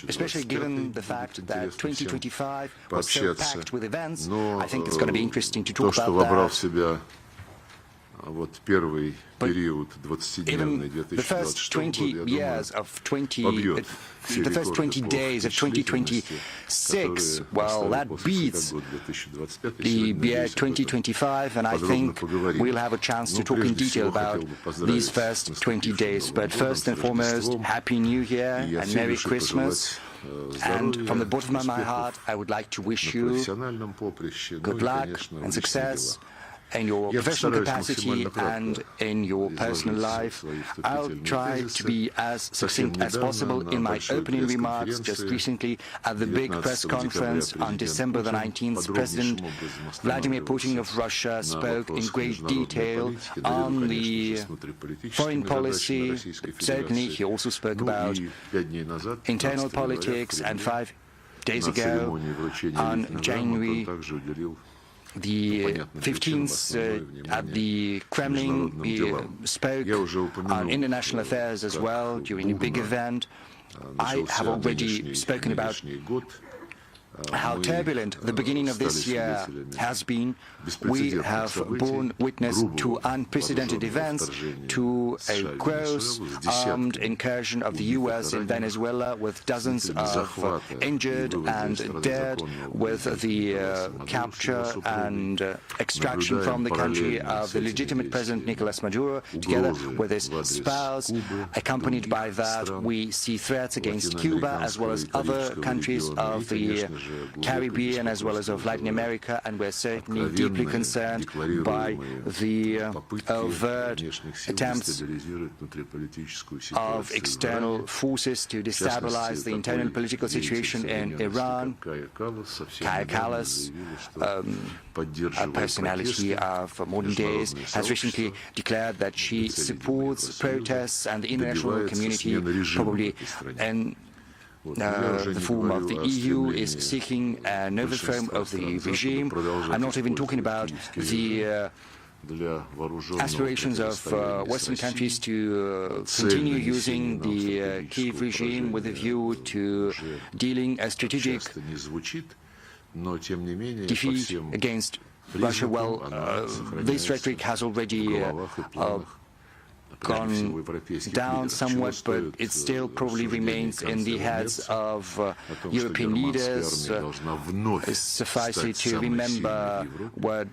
especially given the fact that 2025 was so packed with events. I think it's going to be interesting to talk about that. But even the first 20 years of the first 20 days of 2026, well, that beats the year 2025, and I think we'll have a chance to talk in detail about these first 20 days. But first and foremost, Happy New Year and Merry Christmas. And from the bottom of my heart, I would like to wish you good luck and success in your professional capacity and in your personal life. I'll try to be as succinct as possible in my opening remarks. Just recently, at the big press conference on December the 19th, President Vladimir Putin of Russia spoke in great detail on the foreign policy. Certainly, he also spoke about internal politics, and 5 days ago, on January the 15th, at the Kremlin, he spoke on international affairs as well during a big event. I have already spoken about how turbulent the beginning of this year has been. We have borne witness to unprecedented events, to a gross armed incursion of the US in Venezuela with dozens of injured and dead, with the capture and extraction from the country of the legitimate President Nicolas Maduro, together with his spouse. Accompanied by that, we see threats against Cuba as well as other countries of the Caribbean as well as of Latin America, and we're certainly deeply concerned by the overt attempts of external forces to destabilize the internal political situation in Iran. Kaja Kallas, a personality of modern days, has recently declared that she supports protests, and the international community, probably in the form of the EU, is seeking an overthrow of the regime. I'm not even talking about the aspirations of Western countries to continue using the Kiev regime with a view to dealing a strategic defeat against Russia. Well, this rhetoric has already gone down somewhat, but it still probably remains in the heads of European leaders. Suffice it to remember what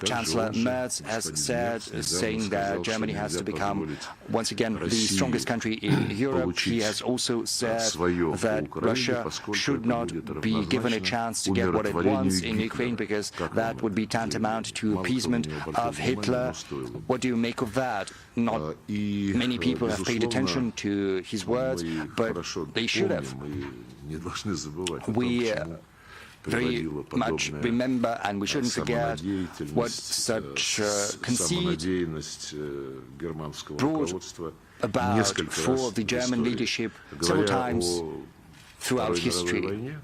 Chancellor Merz has said, saying that Germany has to become once again the strongest country in Europe. He has also said that Russia should not be given a chance to get what it wants in Ukraine, because that would be tantamount to appeasement of Hitler. What do you make of that? Not many people have paid attention to his words, but they should have. We very much remember, and we shouldn't forget, what such conceit brought about for the German leadership several times throughout history.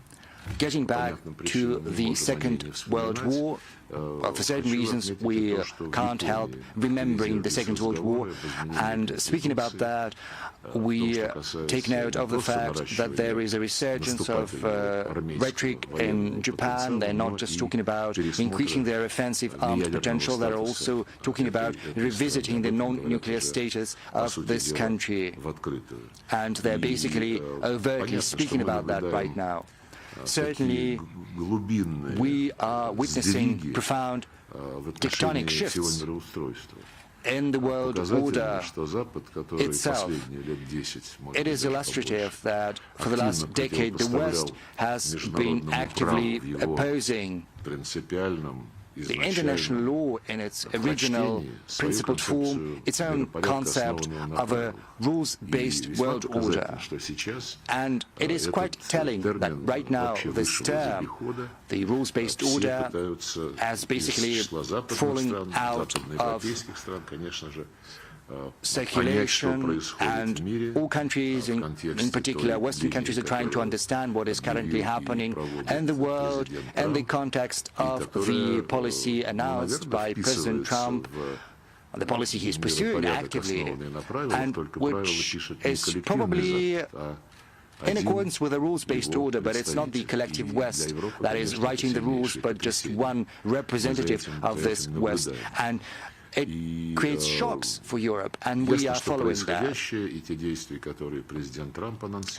Getting back to the Second World War, for certain reasons we can't help remembering the Second World War, and speaking about that, we take note of the fact that there is a resurgence of rhetoric in Japan. They're not just talking about increasing their offensive armed potential, they're also talking about revisiting the non-nuclear status of this country, and they're basically overtly speaking about that right now. Certainly, we are witnessing profound tectonic shifts in the world order itself. It is illustrative that for the last decade, the West has been actively opposing the international law in its original principled form, its own concept of a rules-based world order. And it is quite telling that right now this term, the rules-based order, has basically fallen out of circulation, and all countries, in particular Western countries, are trying to understand what is currently happening in the world in the context of the policy announced by President Trump the policy he is pursuing actively, and which is probably in accordance with a rules-based order, but it's not the collective West that is writing the rules, but just one representative of this West. And it creates shocks for Europe, and we are following that.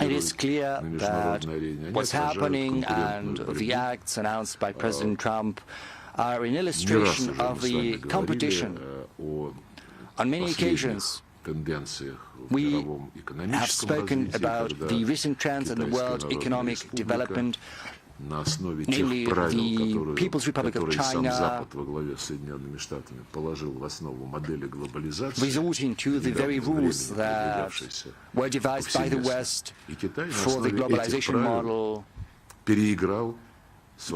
It is clear that what's happening and the acts announced by President Trump are an illustration of the competition. On many occasions, we have spoken about the recent trends in the world economic development, namely the People's Republic of China resorting to the very rules that were devised by the West for the globalization model,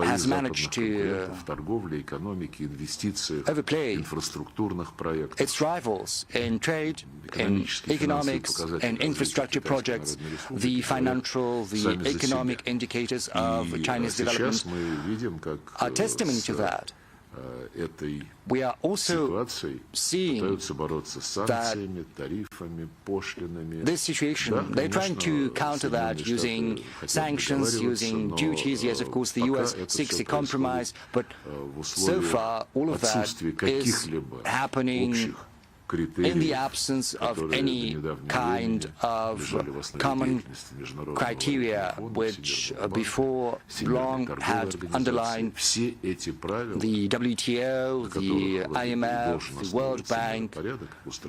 has managed to overplay its rivals in trade, in economics, and infrastructure projects. The financial, the economic indicators of China's development are testimony to that. We are also seeing that this situation, they're trying to counter that using sanctions, using duties. Yes, of course, the U.S. seeks a compromise, but so far all of that is happening in the absence of any kind of common criteria, which before long had underlined the WTO, the IMF, the World Bank.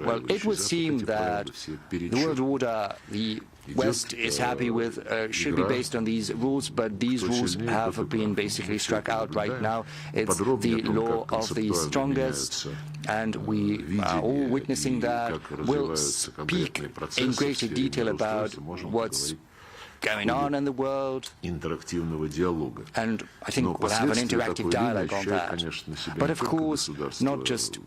Well, it would seem that the world order, the West is happy with, should be based on these rules, but these rules have been basically struck out right now. It's the law of the strongest, and we are all witnessing that. We'll speak in greater detail about what's going on in the world, and I think we'll have an interactive dialogue on that. But of course, not just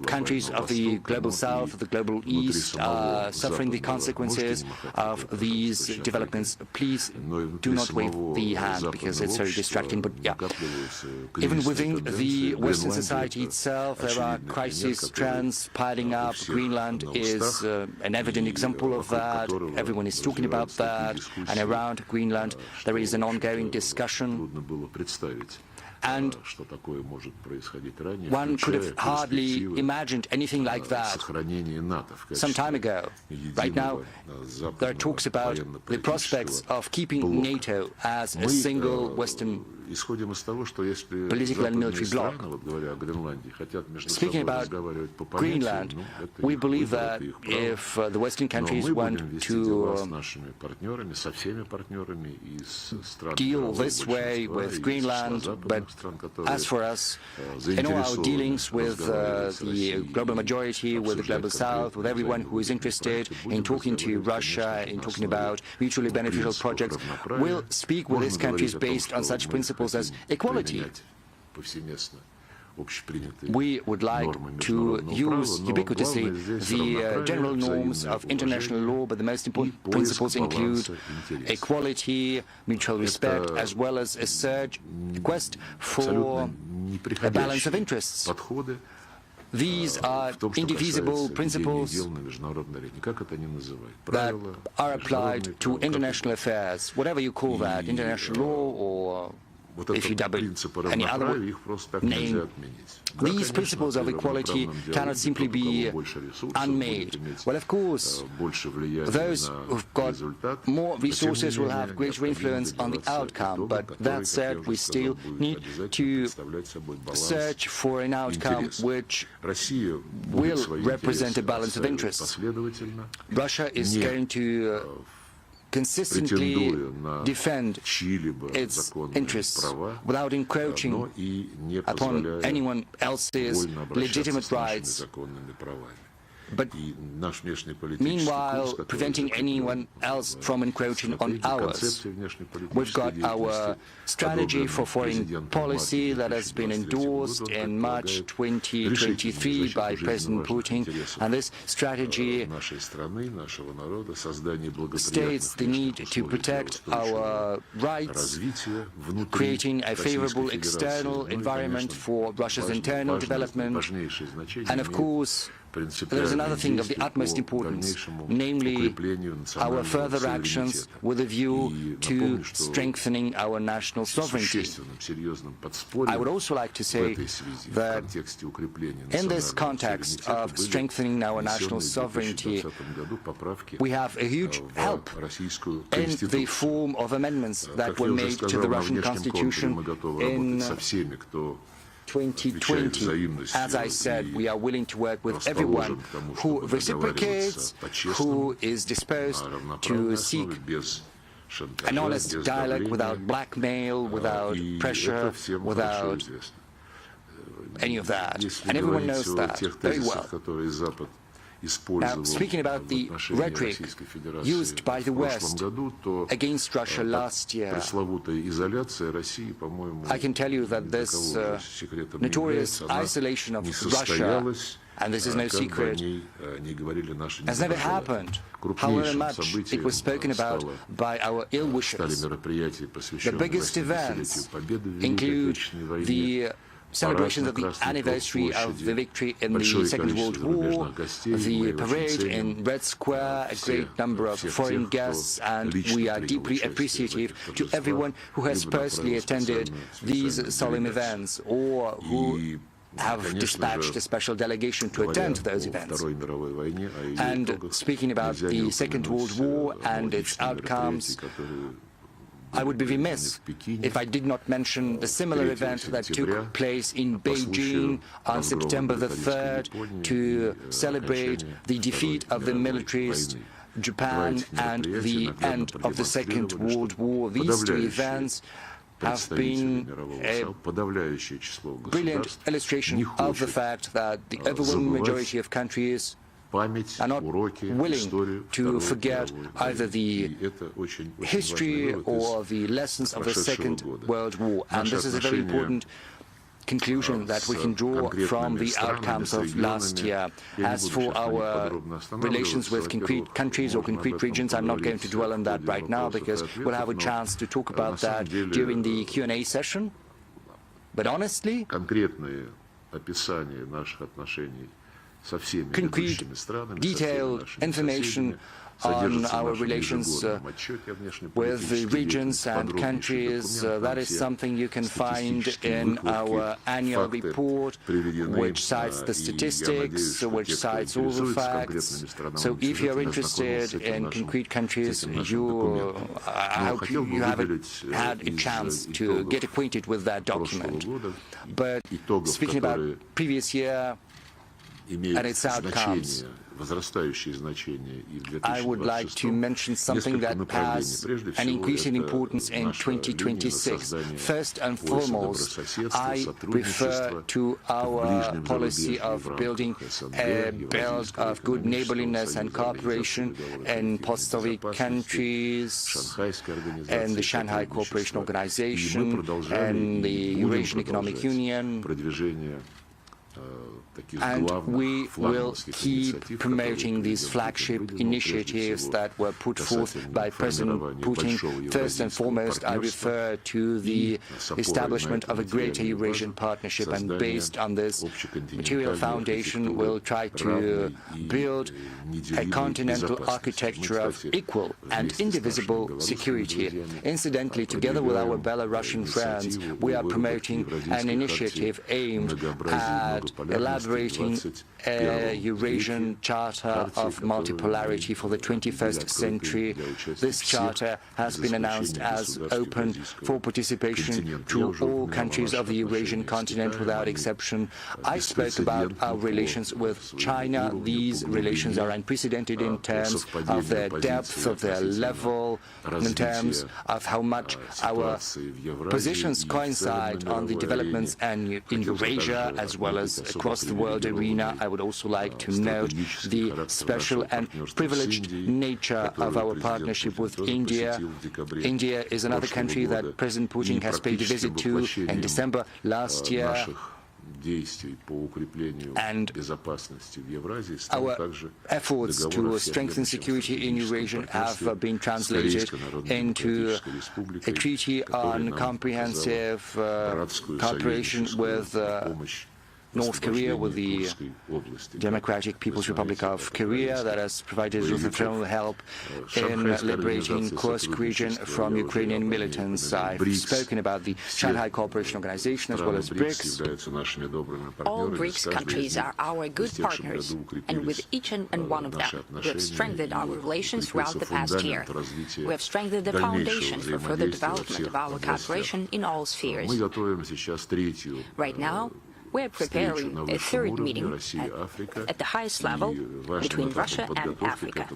countries of the global south, the global east are suffering the consequences of these developments. Please do not wave the hand, because it's very distracting. But yeah, even within the Western society itself, there are crisis trends piling up. Greenland is an evident example of that. Everyone is talking about that, and around Greenland there is an ongoing discussion, and one could have hardly imagined anything like that some time ago. Right now, there are talks about the prospects of keeping NATO as a single Western political and military bloc. Speaking about Greenland, we believe that if the Western countries want to deal this way with Greenland, but as for us, in all our dealings with the global majority, with the global south, with everyone who is interested in talking to Russia, in talking about mutually beneficial projects, we'll speak with these countries based on such principles as equality. We would like to use ubiquitously the general norms of international law, but the most important principles include equality, mutual respect, as well as a surge quest for a balance of interests. These are indivisible principles that are applied to international affairs, whatever you call that, international law, or if you dub it any other name. These principles of equality cannot simply be unmade. Well, of course, those who've got more resources will have greater influence on the outcome, but that said, we still need to search for an outcome which will represent a balance of interests. Russia is going to consistently defend its interests without encroaching upon anyone else's legitimate rights. but meanwhile preventing anyone else from encroaching on ours. We've got our strategy for foreign policy that has been endorsed in March 2023 by President Putin, and this strategy states the need to protect our rights, creating a favorable external environment for Russia's internal development, and of course there is another thing of the utmost importance, namely our further actions with a view to strengthening our national sovereignty. I would also like to say that in this context of strengthening our national sovereignty, we have a huge help in the form of amendments that were made to the Russian Constitution in 2020. As I said, we are willing to work with everyone who reciprocates, who is disposed to seek an honest dialogue without blackmail, without pressure, without any of that. And everyone knows that very well. Now, speaking about the rhetoric used by the West against Russia last year, I can tell you that this notorious isolation of Russia, and this is no secret, has never happened, however much it was spoken about by our ill-wishers. The biggest events include the celebrations of the anniversary of the victory in the Second World War, the parade in Red Square, a great number of foreign guests, and we are deeply appreciative to everyone who has personally attended these solemn events or who have dispatched a special delegation to attend those events. And speaking about the Second World War and its outcomes, I would be remiss if I did not mention the similar event that took place in Beijing on September the 3rd to celebrate the defeat of the militarist Japan and the end of the Second World War. These two events have been a brilliant illustration of the fact that the overwhelming majority of countries are not willing to forget either the history or the lessons of the Second World War. And this is a very important conclusion that we can draw from the outcomes of last year. As for our relations with concrete countries or concrete regions, I'm not going to dwell on that right now because we'll have a chance to talk about that during the Q&A session. But honestly, concrete, detailed information on our relations with the regions and countries, that is something you can find in our annual report, which cites the statistics, which cites all the facts. So if you're interested in concrete countries, I hope you have had a chance to get acquainted with that document. But speaking about previous year and its outcomes, I would like to mention something that has an increasing importance in 2026. First and foremost, I refer to our policy of building a belt of good neighborliness and cooperation in post-Soviet countries, and the Shanghai Cooperation Organization, and the Eurasian Economic Union. And we will keep promoting these flagship initiatives that were put forth by President Putin. First and foremost, I refer to the establishment of a greater Eurasian partnership, and based on this material foundation, we'll try to build a continental architecture of equal and indivisible security. Incidentally, together with our Belarusian friends, we are promoting an initiative aimed at elaborating a Eurasian Charter of Multipolarity for the 21st century. This charter has been announced as open for participation to all countries of the Eurasian continent without exception. I spoke about our relations with China. These relations are unprecedented in terms of their depth, of their level, in terms of how much our positions coincide on the developments in Eurasia as well as partners across the world arena. I would also like to note the special and privileged nature of our partnership with India. India is another country that President Putin has paid a visit to in December last year. And our efforts to strengthen security in Eurasia have been translated into a treaty on comprehensive cooperation with North Korea, with the Democratic People's Republic of Korea, that has provided international help in liberating Kursk region from Ukrainian militants. I've spoken about the Shanghai Cooperation Organization as well as BRICS. All BRICS countries are our good partners, and with each and one of them, we have strengthened our relations throughout the past year. We have strengthened the foundation for further development of our cooperation in all spheres. Right now, we're preparing a third meeting at the highest level between Russia and Africa.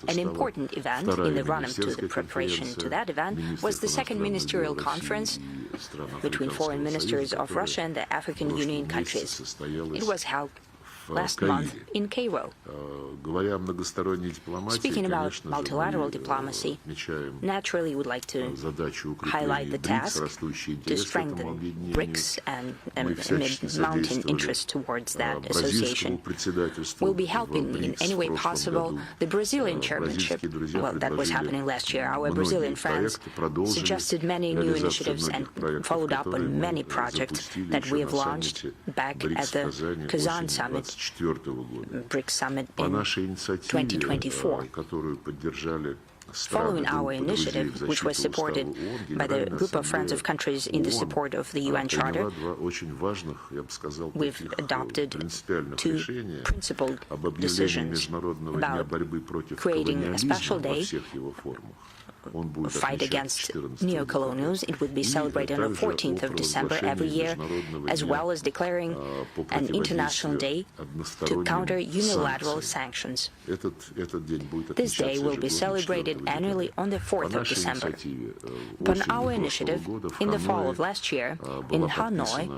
An important event in the run-up to the preparation to that event was the second ministerial conference between foreign ministers of Russia and the African Union countries. It was held last month in Cairo. Speaking about multilateral diplomacy, naturally we would like to highlight the task to strengthen BRICS and mounting interest towards that association. We'll be helping in any way possible the Brazilian chairmanship. Well, that was happening last year. Our Brazilian friends suggested many new initiatives and followed up on many projects that we have launched back at the Kazan summit, BRICS summit in 2024. Following our initiative, which was supported by the group of friends of countries in the support of the UN Charter, we've adopted two principled decisions about creating a special day fight against neo-colonials. It would be celebrated on the 14th of December every year, as well as declaring an international day to counter unilateral sanctions. This day will be celebrated annually on the 4th of December. Upon our initiative, in the fall of last year, in Hanoi,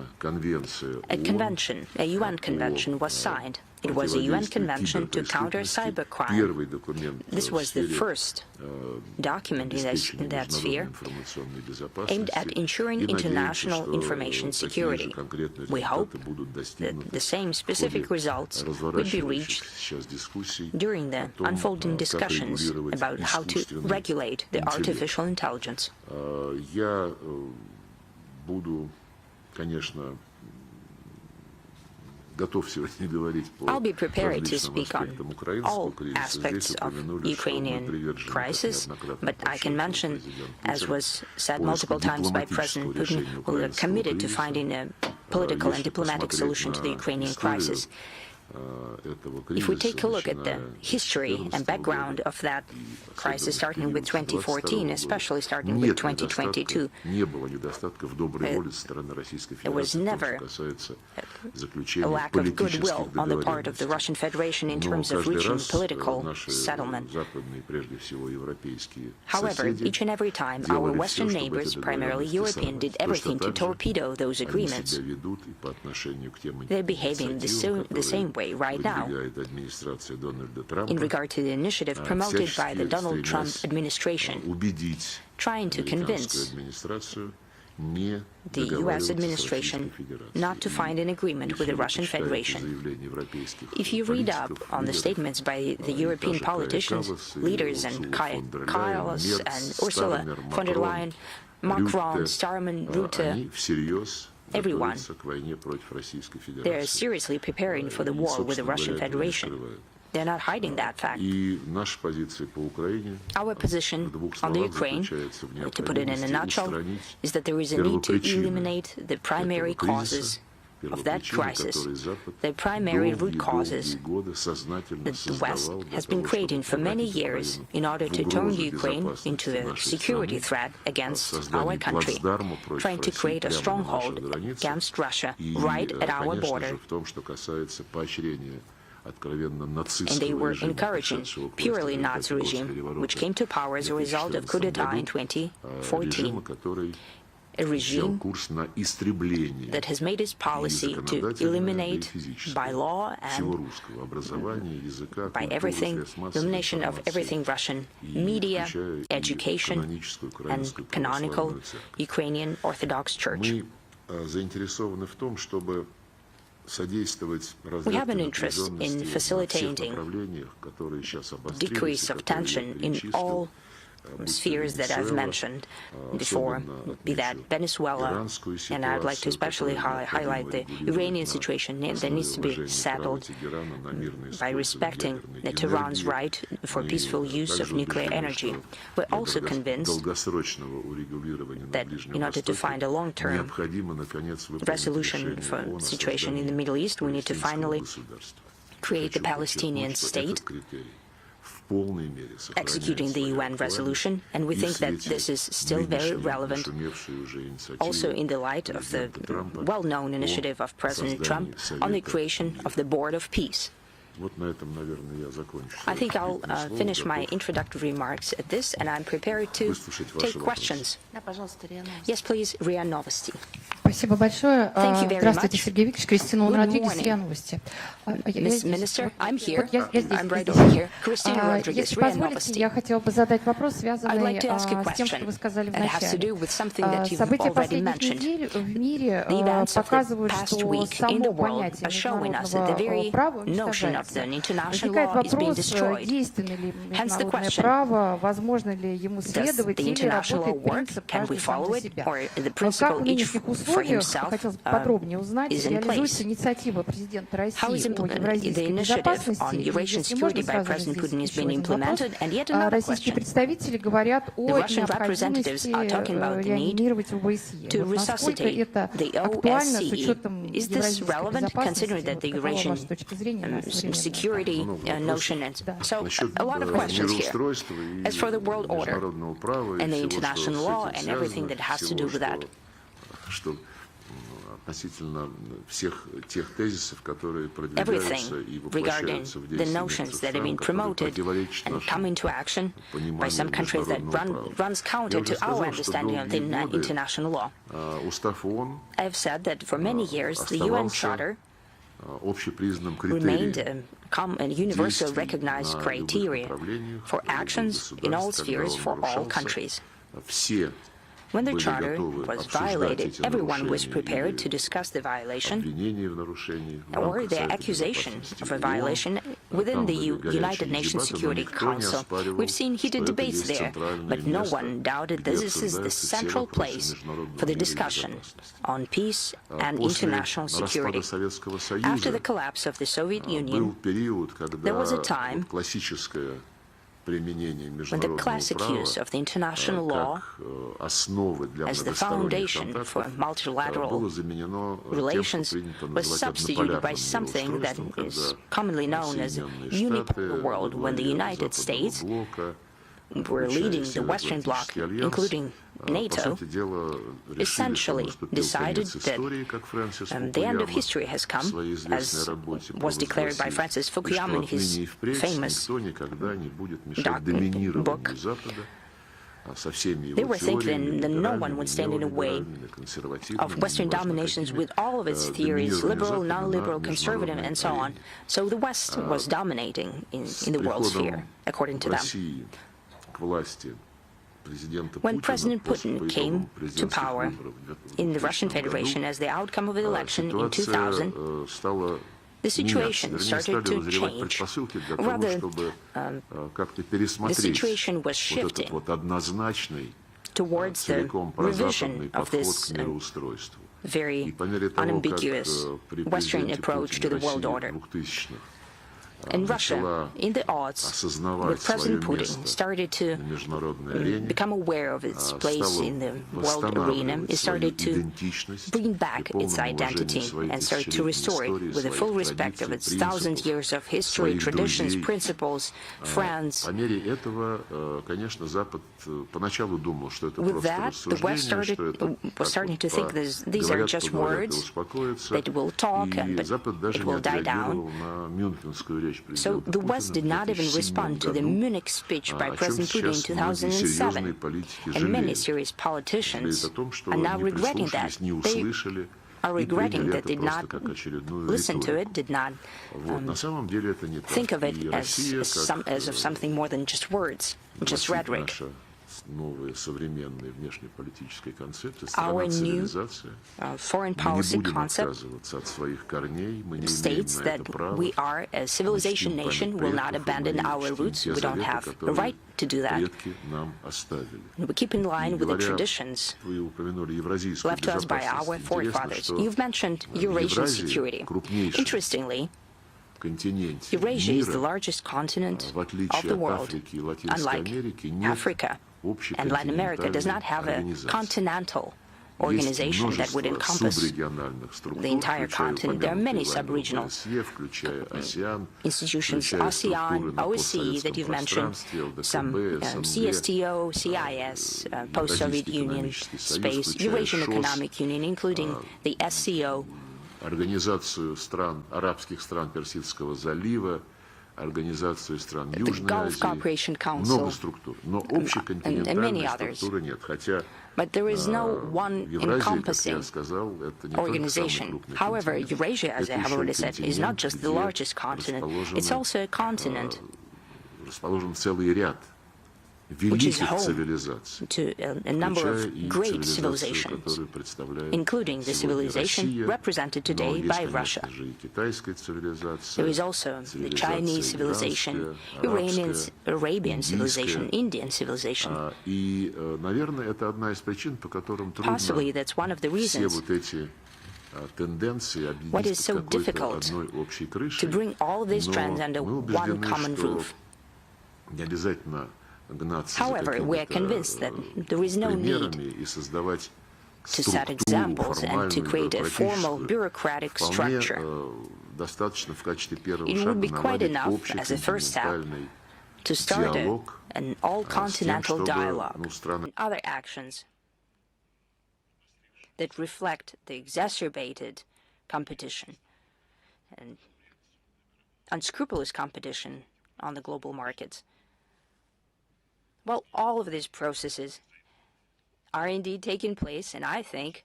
a UN convention was signed. It was a UN convention to counter cybercrime. This was the first document in that sphere aimed at ensuring international information security. We hope that the same specific results will be reached during the unfolding discussions about how to regulate the artificial intelligence. I'll be prepared to speak on all aspects of Ukrainian crisis, but I can mention, as was said multiple times by President Putin, we are committed to finding a political and diplomatic solution to the Ukrainian crisis. If we take a look at the history and background of that crisis, starting with 2014, especially starting with 2022, there was never a lack of goodwill on the part of the Russian Federation in terms of reaching political settlement. However, each and every time, our Western neighbors, primarily European, did everything to torpedo those agreements. They're behaving the same way right now in regard to the initiative promoted by the Donald Trump administration, trying to convince the U.S. administration not to find an agreement with the Russian Federation. If you read up on the statements by the European politicians, leaders, and Kaja Kallas and Ursula von der Leyen, Macron, Starman, Rutte, everyone, they are seriously preparing for the war with the Russian Federation. They're not hiding that fact. Our position on the Ukraine, to put it in a nutshell, is that there is a need to eliminate the primary causes of that crisis, the primary root causes that the West has been creating for many years in order to turn Ukraine into a security threat against our country, trying to create a stronghold against Russia right at our border. And they were encouraging purely Nazi regime, which came to power as a result of coup d'etat in 2014. a regime that has made its policy to eliminate by law and by everything, elimination of everything Russian, media, education, and canonical Ukrainian Orthodox Church. We have an interest in facilitating decrease of tension in all spheres that I've mentioned before, be that Venezuela, and I'd like to especially highlight the Iranian situation that needs to be settled by respecting Tehran's right for peaceful use of nuclear energy. We're also convinced that in order to find a long-term resolution for the situation in the Middle East, we need to finally create the Palestinian state, executing the UN resolution, and we think that this is still very relevant, also in the light of the well-known initiative of President Trump on the creation of the Board of Peace. I think I'll finish my introductory remarks at this, and I'm prepared to take questions. Yes, please, РИА Новости. Спасибо большое. Thank you very Здравствуйте, much. Сергей Викторович. Кристина Good Родригес, morning. РИА Новости. Miss Minister, I'm here. Я здесь, I'm right здесь. over here. Christina Rodriguez, Если РИА позволите, Новости. я хотела бы задать вопрос, I'd связанный like to ask a с тем, что question вы сказали в that has to do начале. with something that you've События already последних mentioned. недель в мире The events of the показывают, past что week in the само world понятие are showing us that the very международного права notion of the уничтожается. international Возникает law is being вопрос, destroyed. действенно ли Hence the международное question, право, возможно ли ему Does следовать the или international law работает work? принцип Can we каждый сам follow за it? себя. Or the Как principle в each нынешних for условиях, himself хотелось бы подробнее узнать, is in реализуется place? инициатива президента How is России о the евразийской initiative безопасности? on И Eurasian если security можно, by сразу же President здесь Putin has еще been один вопрос. implemented? And yet another Российские question. представители говорят The о Russian representatives are talking about the need реанимировать ОБСЕ. to Насколько resuscitate это the актуально с OSCE. учетом Is this евразийской relevant, considering безопасности? that the Какова Eurasian ваша точка зрения на современное? security notion? And so a lot of questions here. As for the world order and the international law and everything that has to do with that, everything regarding the notions that have been promoted and come into action by some countries that runs counter to our understanding of the international law. I have said that for many years the UN Charter remained a universal recognized criteria for actions in all spheres for all countries. When the Charter was violated, everyone was prepared to discuss the violation or the accusation of a violation within the United Nations Security Council. We've seen heated debates there, but no one doubted that this is the central place for the discussion on peace and international security. After the collapse of the Soviet Union, there was a time when the classic use of the international law as the foundation for multilateral relations was substituted by something that is commonly known as a unipolar world, when the United States were leading the Western Bloc, including NATO, essentially decided that the end of history has come, as was declared by Francis Fukuyama in his famous book. They were thinking that no one would stand in the way of Western dominations with all of its theories, liberal, non-liberal, conservative, and so on. So the West was dominating in the world sphere, according to them. When President Putin came to power in the Russian Federation as the outcome of the election in 2000, the situation started to change. Rather, the situation was shifting towards the revision of this very unambiguous Western approach to the world order. In Russia, in the odds, with President Putin started to become aware of its place in the world arena, it started to bring back its identity and started to restore it with the full respect of its 1,000 years of history, traditions, principles, friends. With that, the West was starting to think that these are just words, that will talk, but it will die down. So the West did not even respond to the Munich speech by President Putin in 2007. And many serious politicians are now regretting that. They are regretting that did not listen to it, did not think of it as of something more than just words, just rhetoric. Our new foreign policy concept states that we are a civilization nation, will not abandon our roots. We don't have a right to do that. And we keep in line with the traditions left to us by our forefathers. You've mentioned Eurasian security. Interestingly, Eurasia is the largest continent of the world, unlike Africa. And Latin America does not have a continental organization that would encompass the entire continent. There are many sub-regional institutions, ASEAN, OSCE that you've mentioned, some CSTO, CIS, post-Soviet Union space, Eurasian Economic Union, including the SCO, the Gulf Cooperation Council, and many others. But there is no one encompassing organization. However, Eurasia, as I have already said, is not just the largest continent, it's also a continent which is home to a number of great civilizations, including the civilization represented today by Russia. There is also the Chinese civilization, Arabian civilization, Indian civilization. Possibly that's one of the reasons what is so difficult to bring all of these trends under one common roof. However, we are convinced that there is no need to set examples and to create a formal bureaucratic structure. It would be quite enough as a first step to start an all-continental dialogue and other actions that reflect the exacerbated competition and unscrupulous competition on the global markets. Well, all of these processes are indeed taking place, and I think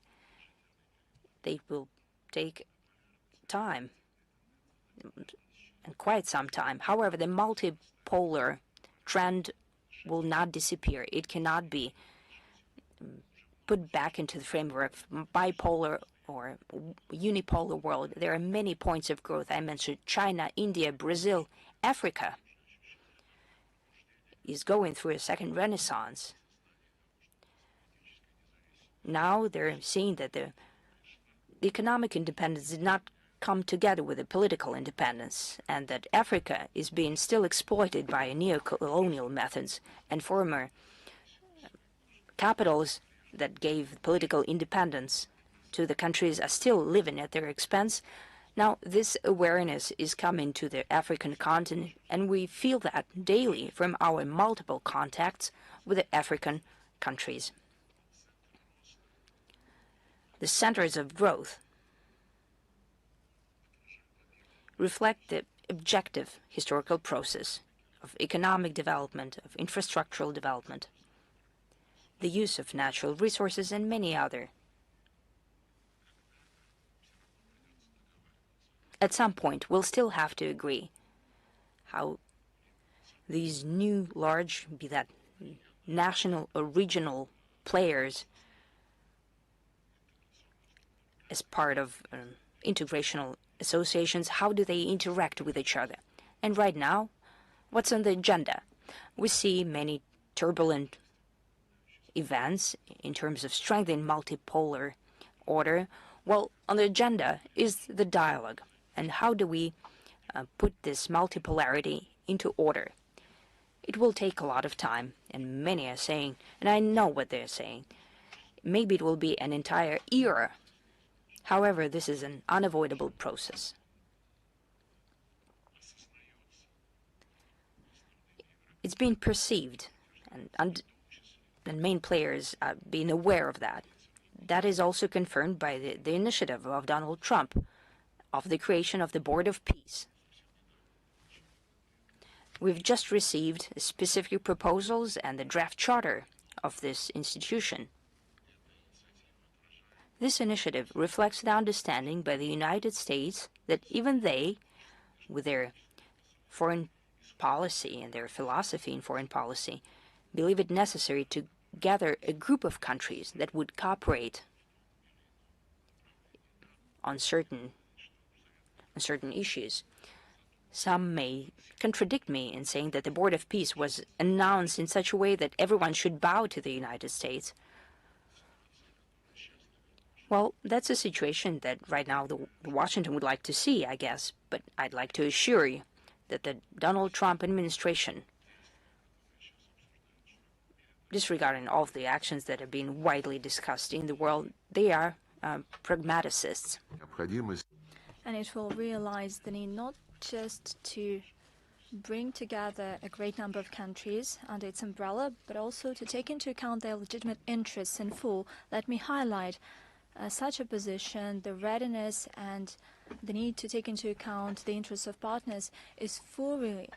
they will take time, and quite some time. However, the multipolar trend will not disappear. It cannot be put back into the framework of bipolar or unipolar world. There are many points of growth. I mentioned China, India, Brazil, Africa is going through a second renaissance. Now they're seeing that the economic independence did not come together with the political independence, and that Africa is being still exploited by neo-colonial methods, and former capitals that gave political independence to the countries are still living at their expense. Now, this awareness is coming to the African continent, and we feel that daily from our multiple contacts with the African countries. The centers of growth reflect the objective historical process of economic development, of infrastructural development, the use of natural resources, and many other. At some point, we'll still have to agree how these new large, be that national or regional players, as part of integrational associations, how do they interact with each other? And right now, what's on the agenda? We see many turbulent events in terms of strengthening multipolar order. Well, on the agenda is the dialogue. And how do we put this multipolarity into order? It will take a lot of time, and many are saying, and I know what they're saying, maybe it will be an entire era. However, this is an unavoidable process. It's being perceived, and main players are being aware of that. That is also confirmed by the initiative of Donald Trump of the creation of the Board of Peace. We've just received specific proposals and the draft charter of this institution. This initiative reflects the understanding by the United States that even they, with their foreign policy and their philosophy in foreign policy, believe it necessary to gather a group of countries that would cooperate on certain issues. Some may contradict me in saying that the Board of Peace was announced in such a way that everyone should bow to the United States. Well, that's a situation that right now Washington would like to see, I guess, but I'd like to assure you that the Donald Trump administration, disregarding all of the actions that have been widely discussed in the world, they are pragmaticists. And it will realize the need not just to bring together a great number of countries under its umbrella, but also to take into account their legitimate interests in full. Let me highlight such a position, the readiness and the need to take into account the interests of partners is fully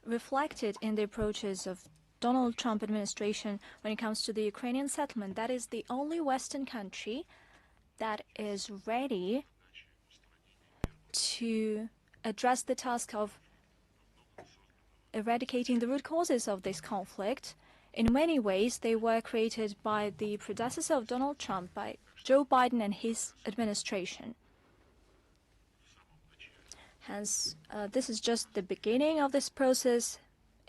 reflected in the approaches of Donald Trump administration when it comes to the Ukrainian settlement. That is the only Western country that is ready to address the task of eradicating the root causes of this conflict. In many ways, they were created by the predecessor of Donald Trump, by Joe Biden and his administration. Hence, this is just the beginning of this process.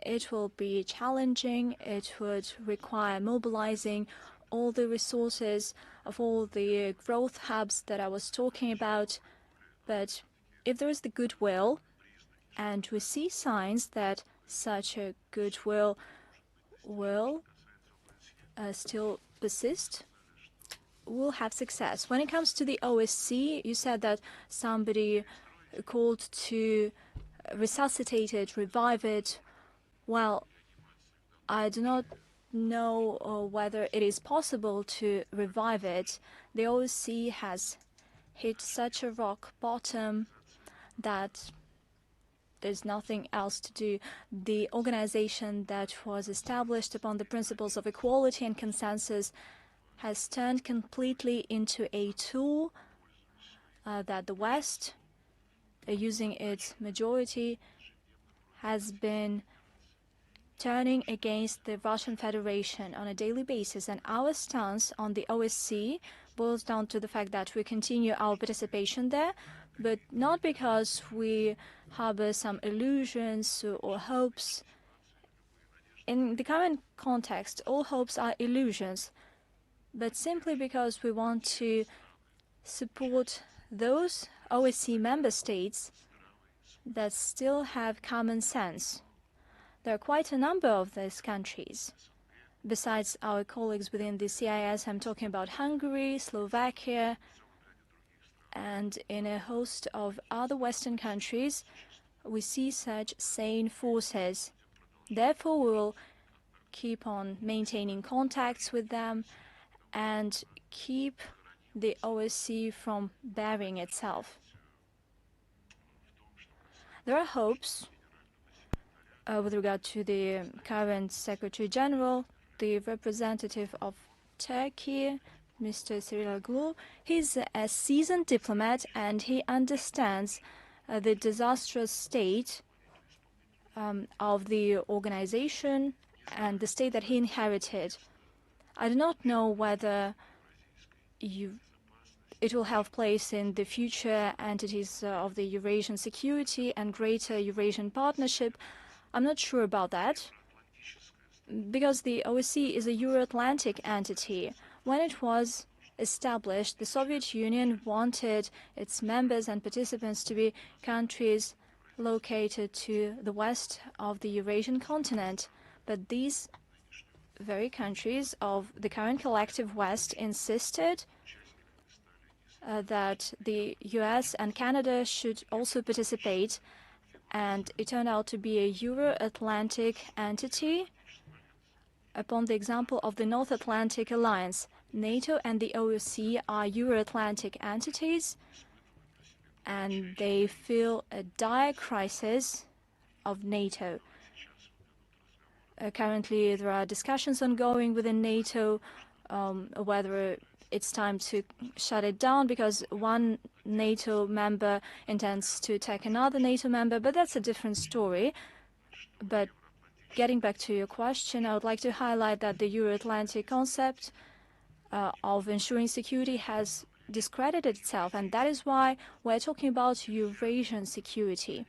It will be challenging. It would require mobilizing all the resources of all the growth hubs that I was talking about. But if there is the goodwill, and we see signs that such a goodwill will still persist, we'll have success. When it comes to the OSCE, you said that somebody called to resuscitate it, revive it. Well, I do not know whether it is possible to revive it. The OSCE has hit such a rock bottom that there's nothing else to do. The organization that was established upon the principles of equality and consensus has turned completely into a tool that the West, using its majority, has been turning against the Russian Federation on a daily basis. And our stance on the OSCE boils down to the fact that we continue our participation there, but not because we harbor some illusions or hopes. In the current context, all hopes are illusions, but simply because we want to support those OSCE member states that still have common sense. There are quite a number of these countries. Besides our colleagues within the CIS, I'm talking about Hungary, Slovakia, and in a host of other Western countries, we see such sane forces. Therefore, we will keep on maintaining contacts with them and keep the OSCE from burying itself. There are hopes with regard to the current Secretary General, the representative of Turkey, Mr. Cyril Gül. He's a seasoned diplomat and he understands the disastrous state of the organization and the state that he inherited. I do not know whether it will have place in the future entities of the Eurasian Security and Greater Eurasian Partnership. I'm not sure about that, because the OSCE is a Euro-Atlantic entity. When it was established, the Soviet Union wanted its members and participants to be countries located to the west of the Eurasian continent. But these very countries of the current collective West insisted that the US and Canada should also participate, and it turned out to be a Euro-Atlantic entity upon the example of the North Atlantic Alliance. NATO and the OSCE are Euro-Atlantic entities, and they feel a dire crisis of NATO. Currently, there are discussions ongoing within NATO whether it's time to shut it down because one NATO member intends to attack another NATO member, but that's a different story. But getting back to your question, I would like to highlight that the Euro-Atlantic concept of ensuring security has discredited itself, and that is why we're talking about Eurasian security.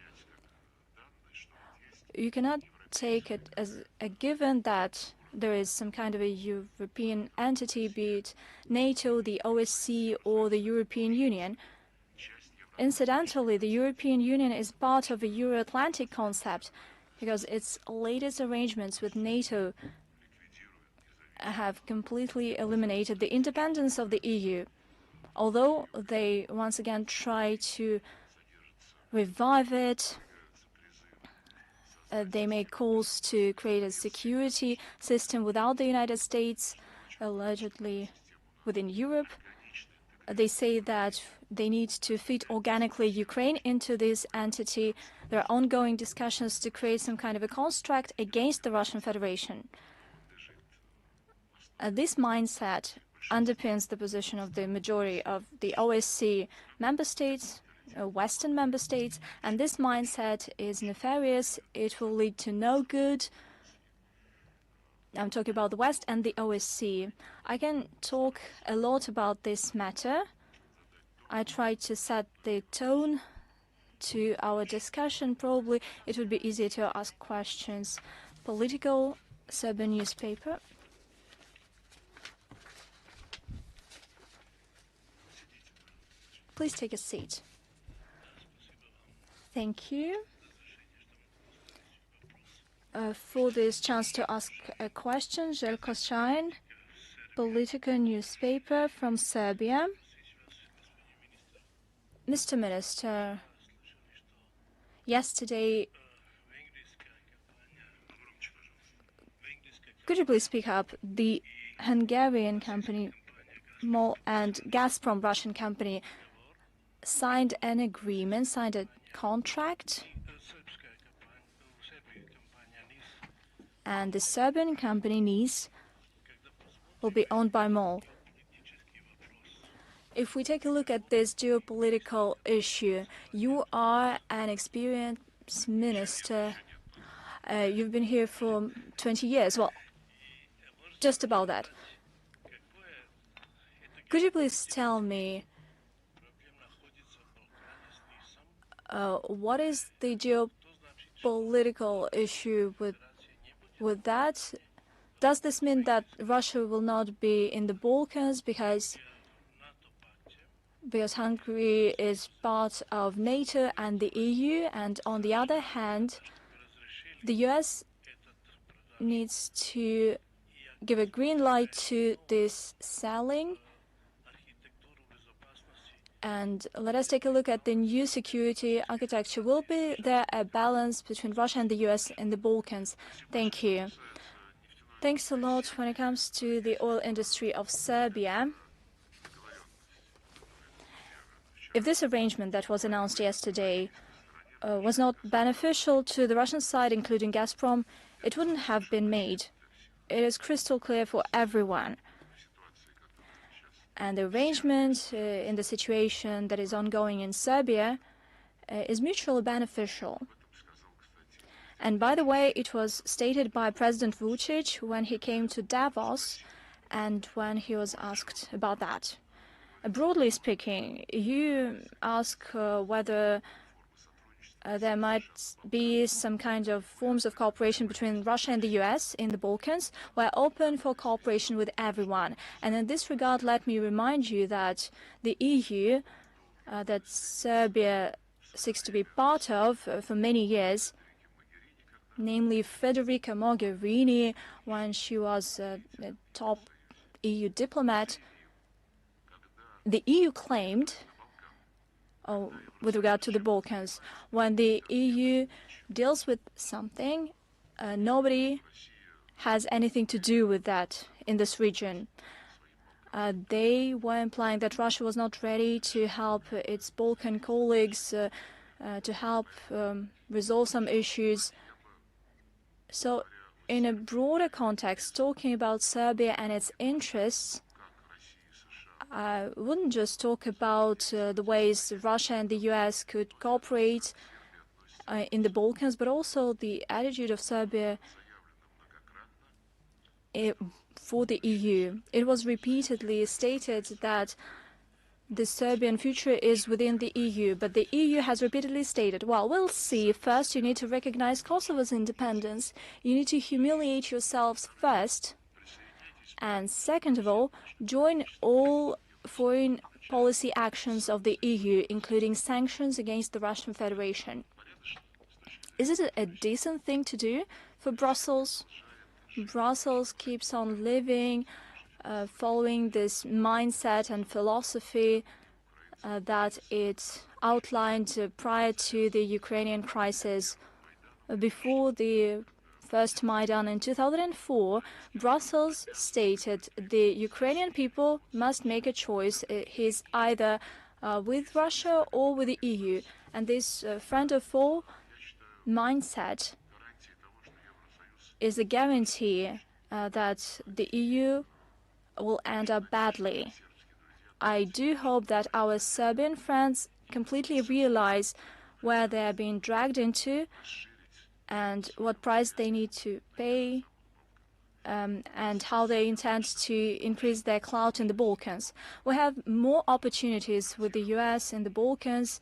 You cannot take it as a given that there is some kind of a European entity, be it NATO, the OSCE, or the European Union. Incidentally, the European Union is part of a Euro-Atlantic concept because its latest arrangements with NATO have completely eliminated the independence of the EU. Although they once again try to revive it, they make calls to create a security system without the United States, allegedly within Europe. They say that they need to fit organically Ukraine into this entity. There are ongoing discussions to create some kind of a construct against the Russian Federation. This mindset underpins the position of the majority of the OSCE member states, Western member states, and this mindset is nefarious. It will lead to no good. I'm talking about the West and the OSCE. I can talk a lot about this matter. I tried to set the tone to our discussion. Probably it would be easier to ask questions. Political Serbian newspaper. Please take a seat. Thank you for this chance to ask a question. Željko Šajn, Political newspaper from Serbia. Mr. Minister, yesterday, could you please speak up? The Hungarian company MOL and Gazprom Russian company signed an agreement, signed a contract, and the Serbian company NIS will be owned by MOL. If we take a look at this geopolitical issue, you are an experienced minister. You've been here for 20 years. Well, just about that. Could you please tell me what is the geopolitical issue with that? Does this mean that Russia will not be in the Balkans because Hungary is part of NATO and the EU, and on the other hand, the US needs to give a green light to this selling? And let us take a look at the new security architecture. Will be there a balance between Russia and the US in the Balkans? Thank you. Thanks a lot. When it comes to the oil industry of Serbia, if this arrangement that was announced yesterday was not beneficial to the Russian side, including Gazprom, it wouldn't have been made. It is crystal clear for everyone. And the arrangement in the situation that is ongoing in Serbia is mutually beneficial. And by the way, it was stated by President Vučić when he came to Davos and when he was asked about that. Broadly speaking, you ask whether there might be some kind of forms of cooperation between Russia and the US in the Balkans. We're open for cooperation with everyone. And in this regard, let me remind you that the EU, that Serbia seeks to be part of for many years, namely Federica Mogherini, when she was a top EU diplomat, the EU claimed, with regard to the Balkans, when the EU deals with something, nobody has anything to do with that in this region. They were implying that Russia was not ready to help its Balkan colleagues to help resolve some issues. So in a broader context, talking about Serbia and its interests, I wouldn't just talk about the ways Russia and the US could cooperate in the Balkans, but also the attitude of Serbia for the EU. It was repeatedly stated that the Serbian future is within the EU, but the EU has repeatedly stated, well, we'll see. First, you need to recognize Kosovo's independence. You need to humiliate yourselves first. And second of all, join all foreign policy actions of the EU, including sanctions against the Russian Federation. Is it a decent thing to do for Brussels? Brussels keeps on living, following this mindset and philosophy that it outlined prior to the Ukrainian crisis. Before the first Maidan in 2004, Brussels stated the Ukrainian people must make a choice. He's either with Russia or with the EU. And this friend of all mindset is a guarantee that the EU will end up badly. I do hope that our Serbian friends completely realize where they are being dragged into and what price they need to pay, and how they intend to increase their clout in the Balkans. We have more opportunities with the US in the Balkans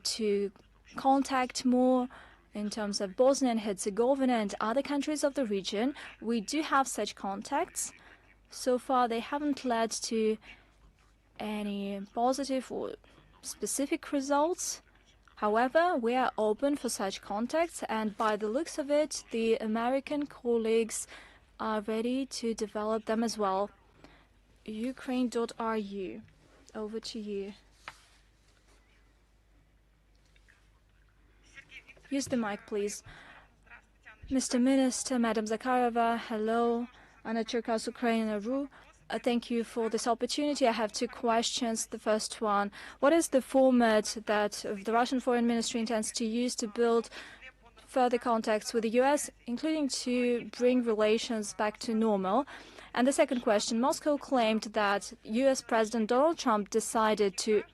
to contact more in terms of Bosnia and Herzegovina and other countries of the region. We do have such contacts. So far, they haven't led to any positive or specific results. However, we are open for such contacts, and by the looks of it, the American colleagues are ready to develop them as well. Ukraine.ru. Over to you. Use the mic, please. Mr. Minister, Madam Zakharova, hello. Anna Cherkas, Ukraine.ru. Thank you for this opportunity. I have two questions. The first one, what is the format that the Russian Foreign Ministry intends to use to build further contacts with the US, including to bring relations back to normal? And the second question, Moscow claimed that US President Donald Trump decided to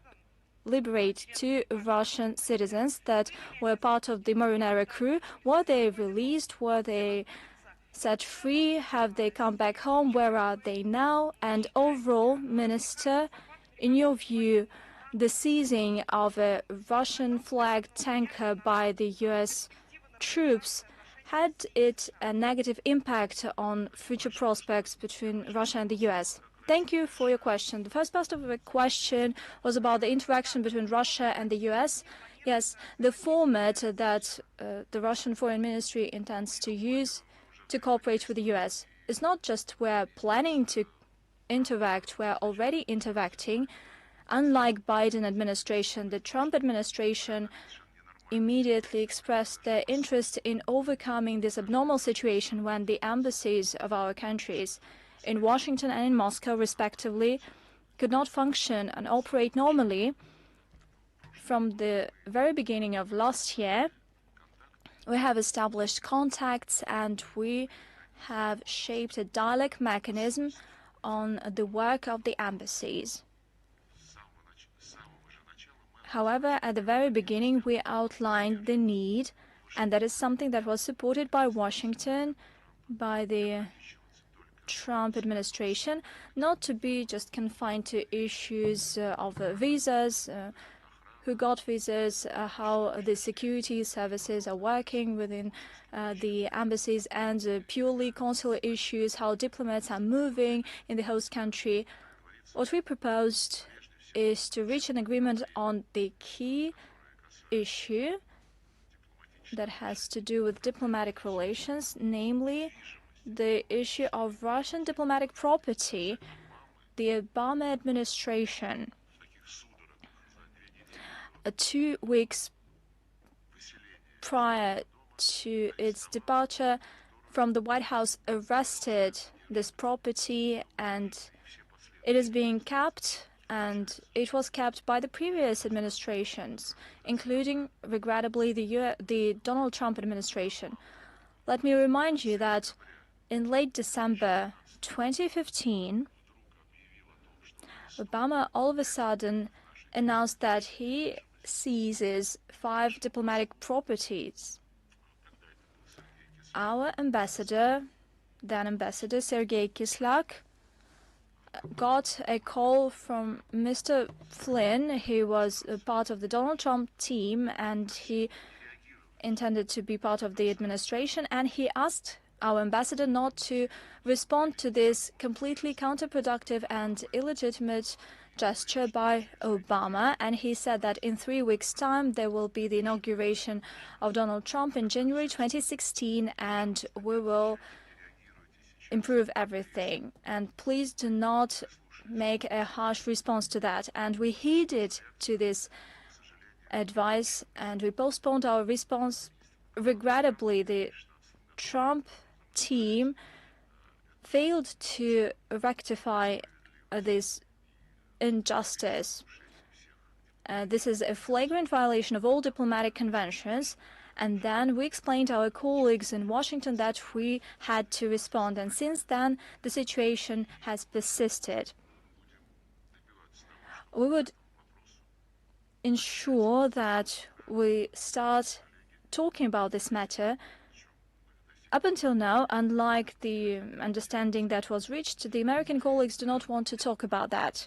liberate 2 Russian citizens that were part of the Marinera crew. Were they released? Were they set free? Have they come back home? Where are they now? And overall, Minister, in your view, the seizing of a Russian-flagged tanker by the US troops, had it a negative impact on future prospects between Russia and the US? Thank you for your question. The first part of the question was about the interaction between Russia and the US. Yes, the format that the Russian Foreign Ministry intends to use to cooperate with the US is not just we're planning to interact, we're already interacting. Unlike Biden administration, the Trump administration immediately expressed their interest in overcoming this abnormal situation when the embassies of our countries in Washington and in Moscow, respectively, could not function and operate normally. From the very beginning of last year, we have established contacts and we have shaped a dialogue mechanism on the work of the embassies. However, at the very beginning, we outlined the need, and that is something that was supported by Washington, by the Trump administration, not to be just confined to issues of visas, who got visas, how the security services are working within the embassies, and purely consular issues, how diplomats are moving in the host country. What we proposed is to reach an agreement on the key issue that has to do with diplomatic relations, namely the issue of Russian diplomatic property. The Obama administration, 2 weeks prior to its departure from the White House, arrested this property, and it is being kept, and it was kept by the previous administrations, including, regrettably, the Donald Trump administration. let me remind you that in late December 2015, Obama all of a sudden announced that he seizes 5 diplomatic properties. Our ambassador, then Ambassador Sergei Kislyak, got a call from Mr. Flynn. He was a part of the Donald Trump team, and he intended to be part of the administration, and he asked our ambassador not to respond to this completely counterproductive and illegitimate gesture by Obama. And he said that in 3 weeks' time there will be the inauguration of Donald Trump in January 2016, and we will improve everything. And please do not make a harsh response to that. And we heeded to this advice, and we postponed our response. Regrettably, the Trump team failed to rectify this injustice. This is a flagrant violation of all diplomatic conventions. And then we explained to our colleagues in Washington that we had to respond. And since then, the situation has persisted. We would ensure that we start talking about this matter. Up until now, unlike the understanding that was reached, the American colleagues do not want to talk about that.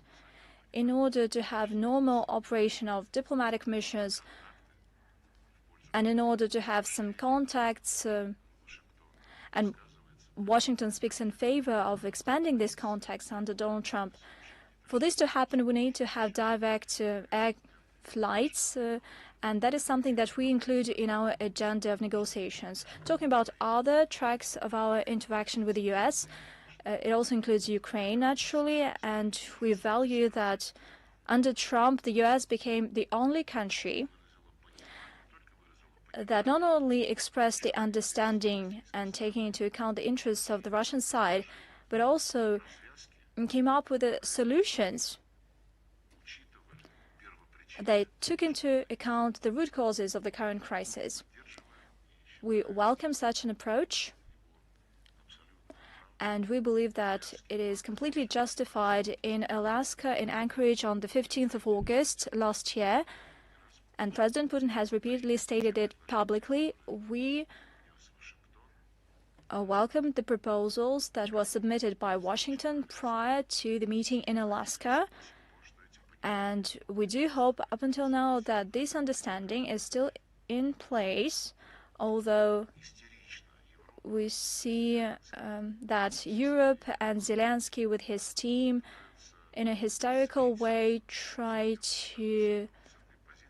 In order to have normal operation of diplomatic missions, and in order to have some contacts, and Washington speaks in favor of expanding these contacts under Donald Trump. For this to happen, we need to have direct air flights, and that is something that we include in our agenda of negotiations. Talking about other tracks of our interaction with the U.S., it also includes Ukraine, naturally, and we value that under Trump, the U.S. became the only country that not only expressed the understanding and taking into account the interests of the Russian side, but also came up with the solutions. They took into account the root causes of the current crisis. We welcome such an approach, and we believe that it is completely justified in Alaska, in Anchorage, on the 15th of August last year, and President Putin has repeatedly stated it publicly. We welcome the proposals that were submitted by Washington prior to the meeting in Alaska. And we do hope up until now that this understanding is still in place, although we see that Europe and Zelensky with his team in a hysterical way try to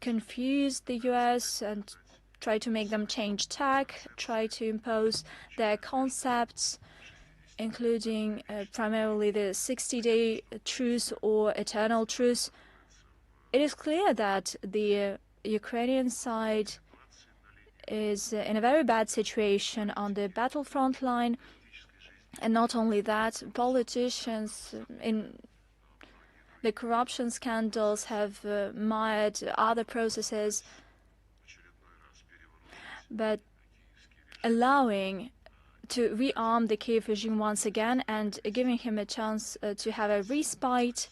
confuse the US and try to make them change tack, try to impose their concepts, including primarily the 60-day truce or eternal truce. It is clear that the Ukrainian side is in a very bad situation on the battlefront line, and not only that, politicians in the corruption scandals have mired other processes, but allowing to rearm the Kiev regime once again and giving him a chance to have a respite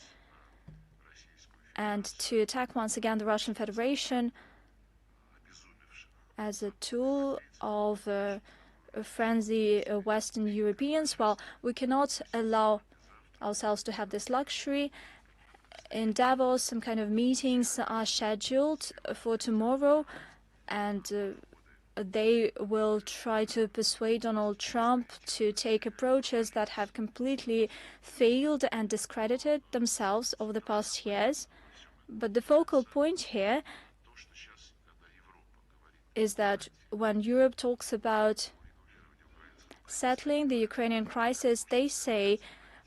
and to attack once again the Russian Federation as a tool of frenzy Western Europeans. Well, we cannot allow ourselves to have this luxury. In Davos, some kind of meetings are scheduled for tomorrow, and they will try to persuade Donald Trump to take approaches that have completely failed and discredited themselves over the past years. But the focal point here is that when Europe talks about settling the Ukrainian crisis, they say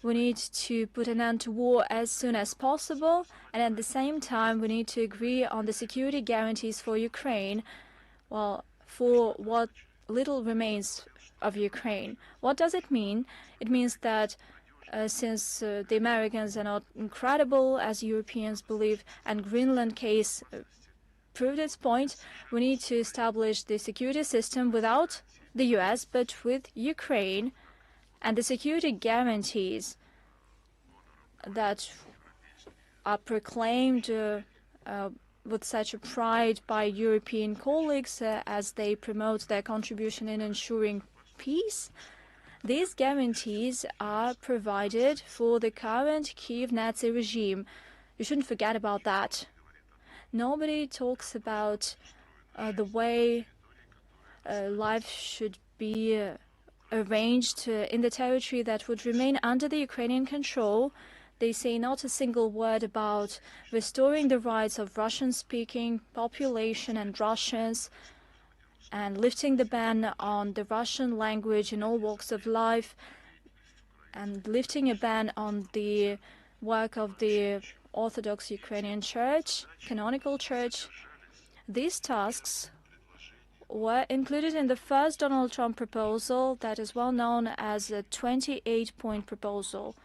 we need to put an end to war as soon as possible, and at the same time we need to agree on the security guarantees for Ukraine, well, for what little remains of Ukraine. What does it mean? It means that since the Americans are not incredible, as Europeans believe, and Greenland case proved its point, we need to establish the security system without the US, but with Ukraine, and the security guarantees that are proclaimed with such a pride by European colleagues as they promote their contribution in ensuring peace. These guarantees are provided for the current Kiev Nazi regime. You shouldn't forget about that. Nobody talks about the way life should be arranged in the territory that would remain under the Ukrainian control. They say not a single word about restoring the rights of Russian-speaking population and Russians, and lifting the ban on the Russian language in all walks of life, and lifting a ban on the work of the Orthodox Ukrainian Church, canonical church. These tasks were included in the first Donald Trump proposal that is well known as a 28-point proposal.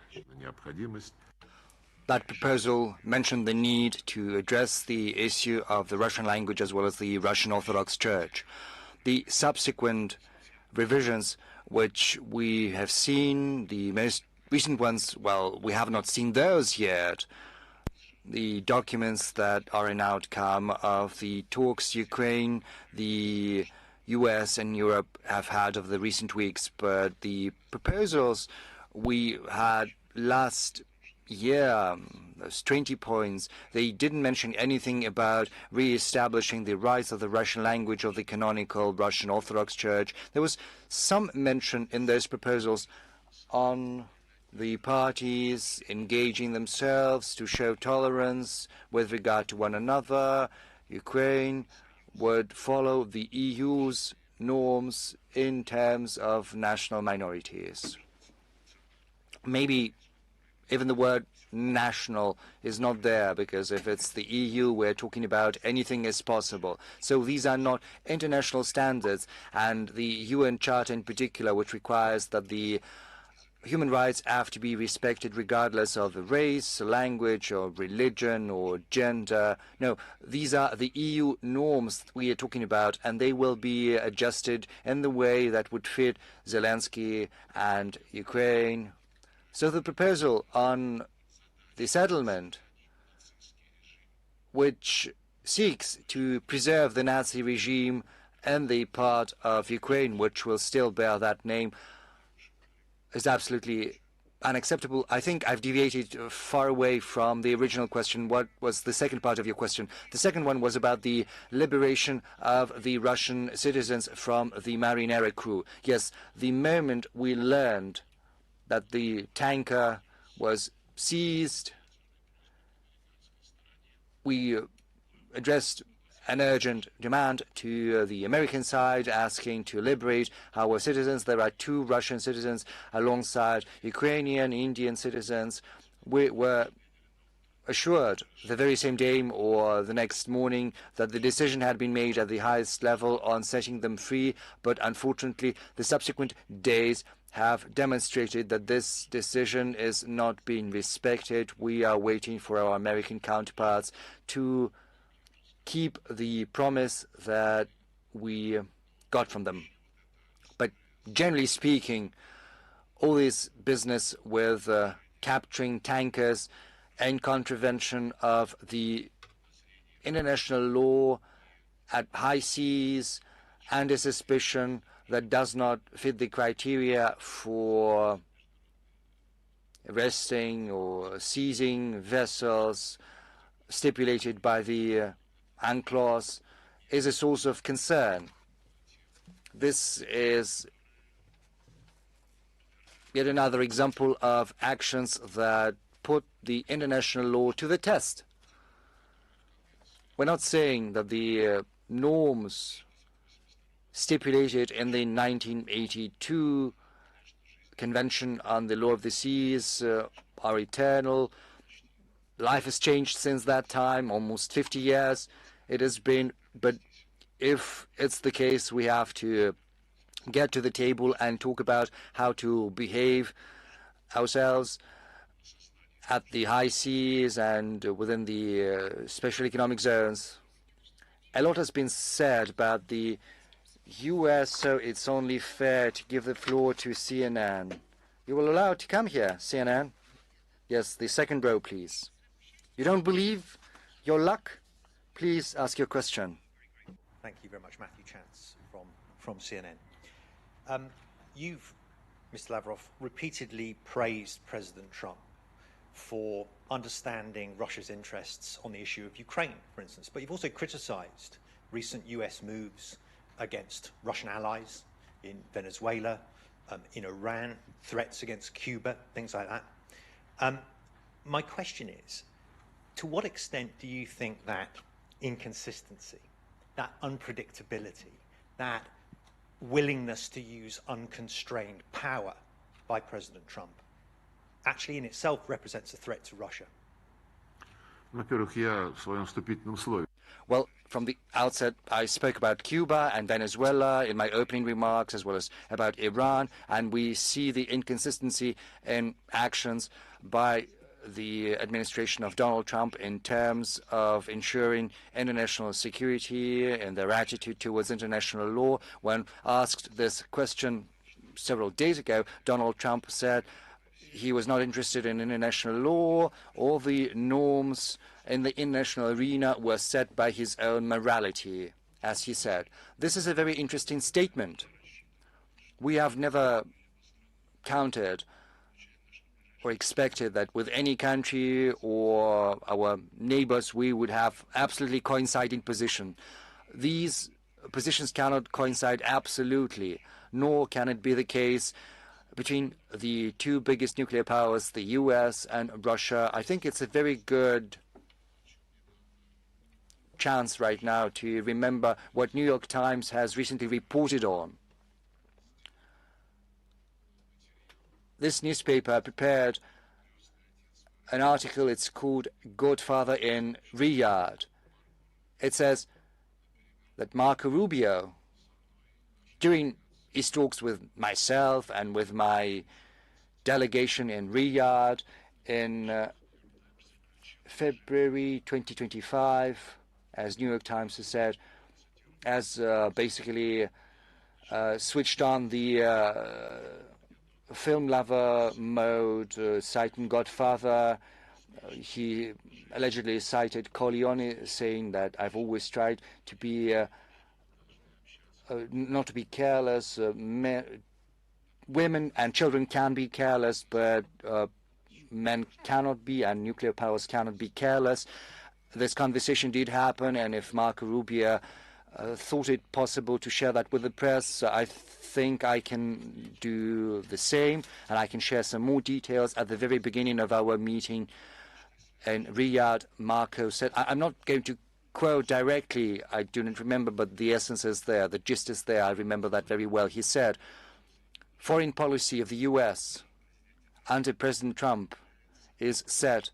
That proposal mentioned the need to address the issue of the Russian language as well as the Russian Orthodox Church. The subsequent revisions which we have seen, the most recent ones, well, we have not seen those yet. The documents that are an outcome of the talks Ukraine, the US and Europe have had over the recent weeks, but the proposals we had last year, those 20 points, they didn't mention anything about re-establishing the rights of the Russian language of the canonical Russian Orthodox Church. There was some mention in those proposals on the parties engaging themselves to show tolerance with regard to one another. Ukraine would follow the EU's norms in terms of national minorities. Maybe even the word national is not there, because if it's the EU, we're talking about anything is possible. So these are not international standards, and the UN Charter in particular, which requires that the human rights have to be respected regardless of the race, language, or religion, or gender. No, these are the EU norms we are talking about, and they will be adjusted in the way that would fit Zelensky and Ukraine. So the proposal on the settlement, which seeks to preserve the Nazi regime and the part of Ukraine which will still bear that name, is absolutely unacceptable. I think I've deviated far away from the original question. What was the second part of your question? The second one was about the liberation of the Russian citizens from the Marinera crew. Yes, the moment we learned that the tanker was seized, we addressed an urgent demand to the American side, asking to liberate our citizens. There are 2 Russian citizens alongside Ukrainian, Indian citizens. We were assured the very same day or the next morning that the decision had been made at the highest level on setting them free, but unfortunately the subsequent days have demonstrated that this decision is not being respected. We are waiting for our American counterparts to keep the promise that we got from them. But generally speaking, all this business with capturing tankers and contravention of the international law at high seas, and a suspicion that does not fit the criteria for arresting or seizing vessels stipulated by the UNCLOS, is a source of concern. This is yet another example of actions that put the international law to the test. We're not saying that the norms stipulated in the 1982 Convention on the Law of the Seas are eternal. Life has changed since that time, almost 50 years it has been, but if it's the case, we have to get to the table and talk about how to behave ourselves at the high seas and within the special economic zones. A lot has been said about the US, so it's only fair to give the floor to CNN. You will allow it to come here, CNN? Yes, the second row, please. You don't believe your luck? Please ask your question. Thank you very much, Matthew Chance from CNN. You've, Mr. Lavrov, repeatedly praised President Trump for understanding Russia's interests on the issue of Ukraine, for instance, but you've also criticized recent US moves against Russian allies in Venezuela, in Iran, threats against Cuba, things like that. My question is, to what extent do you think that inconsistency, that unpredictability, that willingness to use unconstrained power by President Trump actually in itself represents a threat to Russia? Well, from the outset, I spoke about Cuba and Venezuela in my opening remarks, as well as about Iran, and we see the inconsistency in actions by the administration of Donald Trump in terms of ensuring international security and their attitude towards international law. When asked this question several days ago, Donald Trump said he was not interested in international law. All the norms in the international arena were set by his own morality, as he said. This is a very interesting statement. We have never counted or expected that with any country or our neighbors we would have absolutely coinciding position. These positions cannot coincide absolutely, nor can it be the case between the two biggest nuclear powers, the US and Russia. I think it's a very good chance right now to remember what New York Times has recently reported on. This newspaper prepared an article, it's called Godfather in Riyadh. It says that Marco Rubio, during his talks with myself and with my delegation in Riyadh in February 2025, as New York Times has said, has basically switched on the film lover mode, citing Godfather. He allegedly cited Corleone, saying that I've always tried to be not to be careless. Women and children can be careless, but men cannot be, and nuclear powers cannot be careless. This conversation did happen, and if Marco Rubio thought it possible to share that with the press, I think I can do the same, and I can share some more details. At the very beginning of our meeting in Riyadh, Marco said, I'm not going to quote directly, I do not remember, but the essence is there, the gist is there, I remember that very well. He said, foreign policy of the US under President Trump is set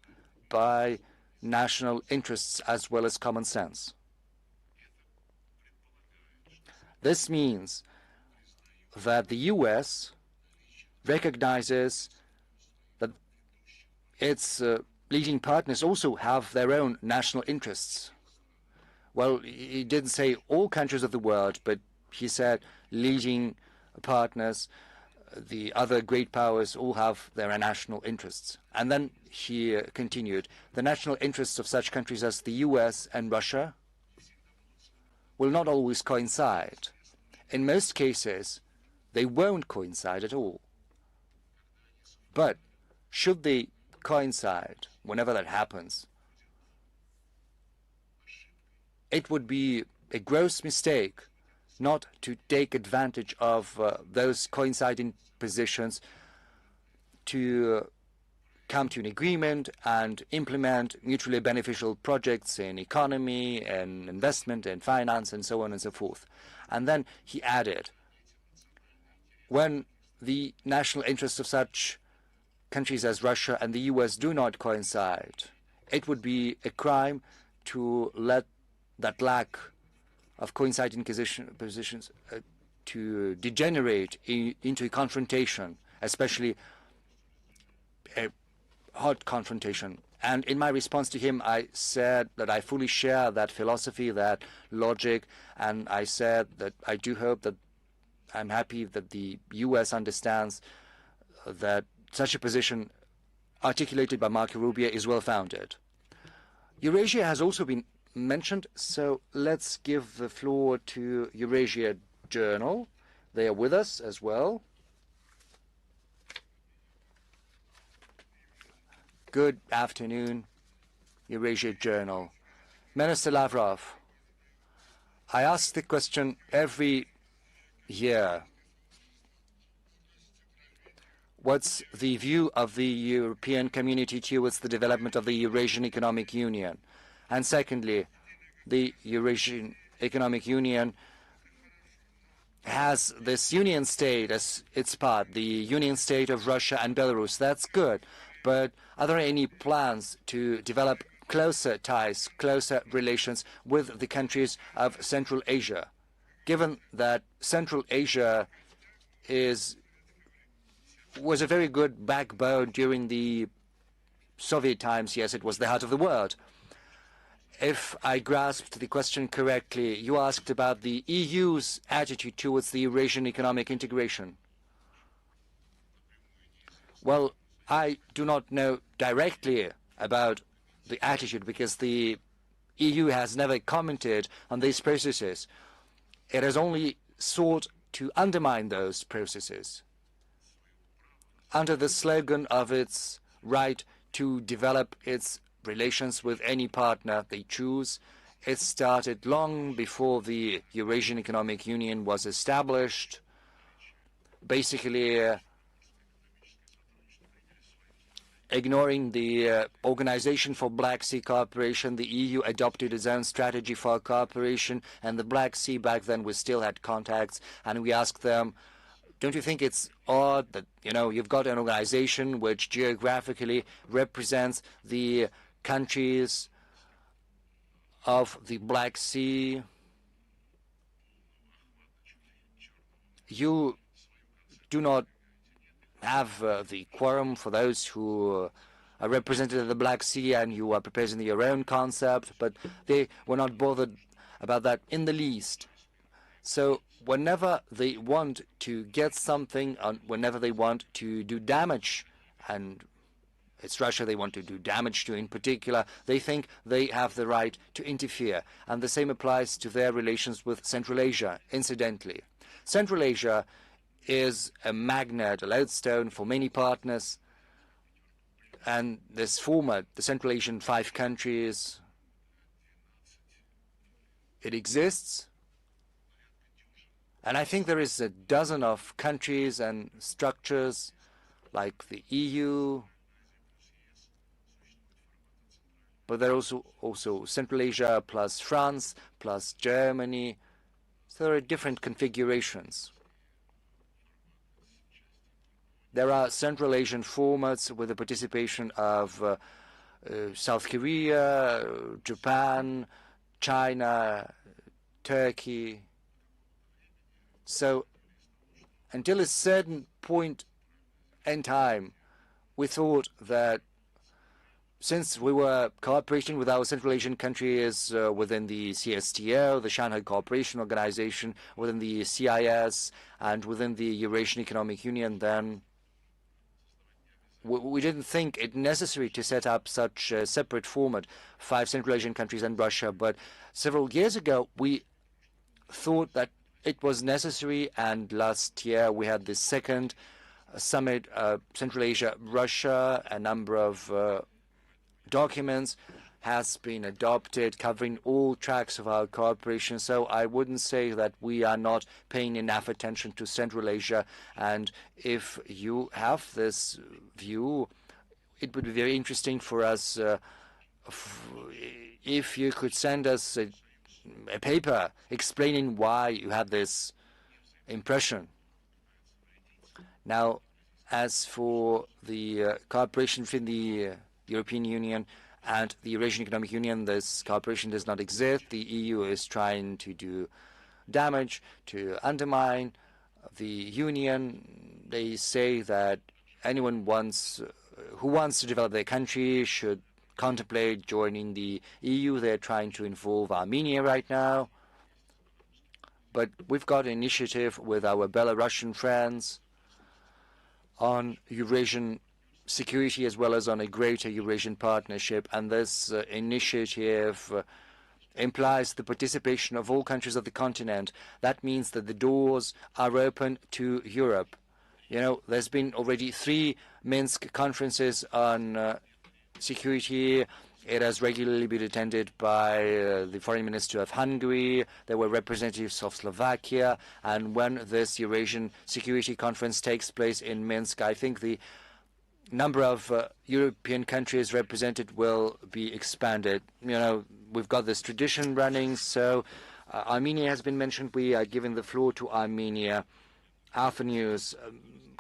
by national interests as well as common sense. This means that the US recognizes that its leading partners also have their own national interests. Well, he didn't say all countries of the world, but he said leading partners, the other great powers, all have their national interests. And then he continued, the national interests of such countries as the US and Russia will not always coincide. In most cases, they won't coincide at all. But should they coincide, whenever that happens, it would be a gross mistake not to take advantage of those coinciding positions to come to an agreement and implement mutually beneficial projects in economy and investment and finance and so on and so forth. And then he added, when the national interests of such countries as Russia and the US do not coincide, it would be a crime to let that lack of coinciding positions to degenerate into a confrontation, especially a hot confrontation. And in my response to him, I said that I fully share that philosophy, that logic, and I said that I do hope that I'm happy that the U.S. understands that such a position articulated by Marco Rubio is well-founded. Eurasia has also been mentioned, so let's give the floor to Eurasia Journal. They are with us as well. Good afternoon, Eurasia Journal. Minister Lavrov, I ask the question every year. What's the view of the European community towards the development of the Eurasian Economic Union? And secondly, the Eurasian Economic Union has this union state as its part, the union state of Russia and Belarus. That's good. But are there any plans to develop closer ties, closer relations with the countries of Central Asia? Given that Central Asia was a very good backbone during the Soviet times. Yes, it was the heart of the world. If I grasped the question correctly, you asked about the EU's attitude towards the Eurasian economic integration. Well, I do not know directly about the attitude because the EU has never commented on these processes. It has only sought to undermine those processes under the slogan of its right to develop its relations with any partner they choose. It started long before the Eurasian Economic Union was established. Basically, ignoring the Organization for Black Sea Cooperation, the EU adopted its own strategy for cooperation, and the Black Sea back then we still had contacts, and we asked them, don't you think it's odd that, you've got an organization which geographically represents the countries of the Black Sea? You do not have the quorum for those who are represented in the Black Sea, and you are proposing your own concept, but they were not bothered about that in the least. So whenever they want to get something, whenever they want to do damage, and it's Russia they want to do damage to in particular, they think they have the right to interfere. And the same applies to their relations with Central Asia, incidentally. Central Asia is a magnet, a lodestone for many partners. And this format, the Central Asian 5 countries, it exists. And I think there is a dozen of countries and structures like the EU, but there are also Central Asia plus France plus Germany. So there are different configurations. There are Central Asian formats with the participation of South Korea, Japan, China, Turkey. So until a certain point in time, we thought that since we were cooperating with our Central Asian countries within the CSTO, the Shanghai Cooperation Organization, within the CIS, and within the Eurasian Economic Union, then we didn't think it necessary to set up such a separate format, 5 Central Asian countries and Russia. But several years ago, we thought that it was necessary, and last year we had the second summit, Central Asia, Russia. A number of documents has been adopted covering all tracks of our cooperation. So I wouldn't say that we are not paying enough attention to Central Asia. And if you have this view, it would be very interesting for us if you could send us a paper explaining why you had this impression. Now, as for the cooperation between the European Union and the Eurasian Economic Union, this cooperation does not exist. The EU is trying to do damage, to undermine the Union. They say that anyone who wants to develop their country should contemplate joining the EU. They're trying to involve Armenia right now. But we've got an initiative with our Belarusian friends on Eurasian security as well as on a greater Eurasian partnership. And this initiative implies the participation of all countries of the continent. That means that the doors are open to Europe. You know, there's been already 3 Minsk conferences on security. It has regularly been attended by the Foreign Minister of Hungary. There were representatives of Slovakia. And when this Eurasian Security Conference takes place in Minsk, I think the number of European countries represented will be expanded. You know, we've got this tradition running. So Armenia has been mentioned. We are giving the floor to Armenia. Alpha News.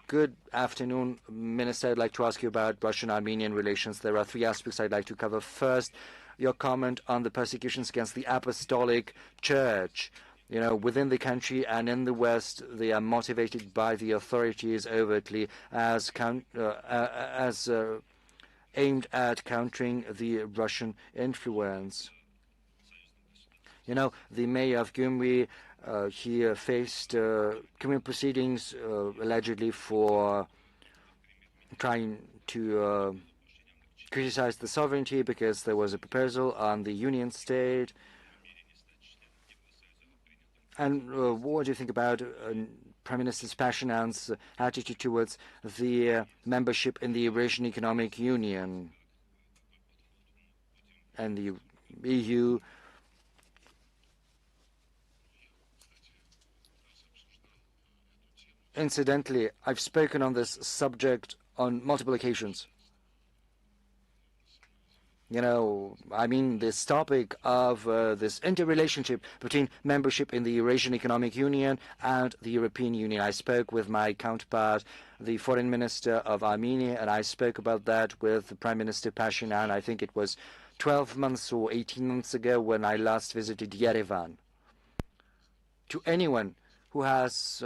Good afternoon, Minister. I'd like to ask you about Russian-Armenian relations. There are 3 aspects I'd like to cover. First, your comment on the persecutions against the Apostolic Church. You know, within the country and in the West, they are motivated by the authorities overtly as aimed at countering the Russian influence. You know, the mayor of Gyumri, he faced criminal proceedings allegedly for trying to criticize the sovereignty because there was a proposal on the union state. And what do you think about Prime Minister Pashinyan's attitude towards the membership in the Eurasian Economic Union and the EU? Incidentally, I've spoken on this subject on multiple occasions. You know, I mean, this topic of this interrelationship between membership in the Eurasian Economic Union and the European Union. I spoke with my counterpart, the Foreign Minister of Armenia, and I spoke about that with Prime Minister Pashinyan. I think it was 12 months or 18 months ago when I last visited Yerevan. To anyone who has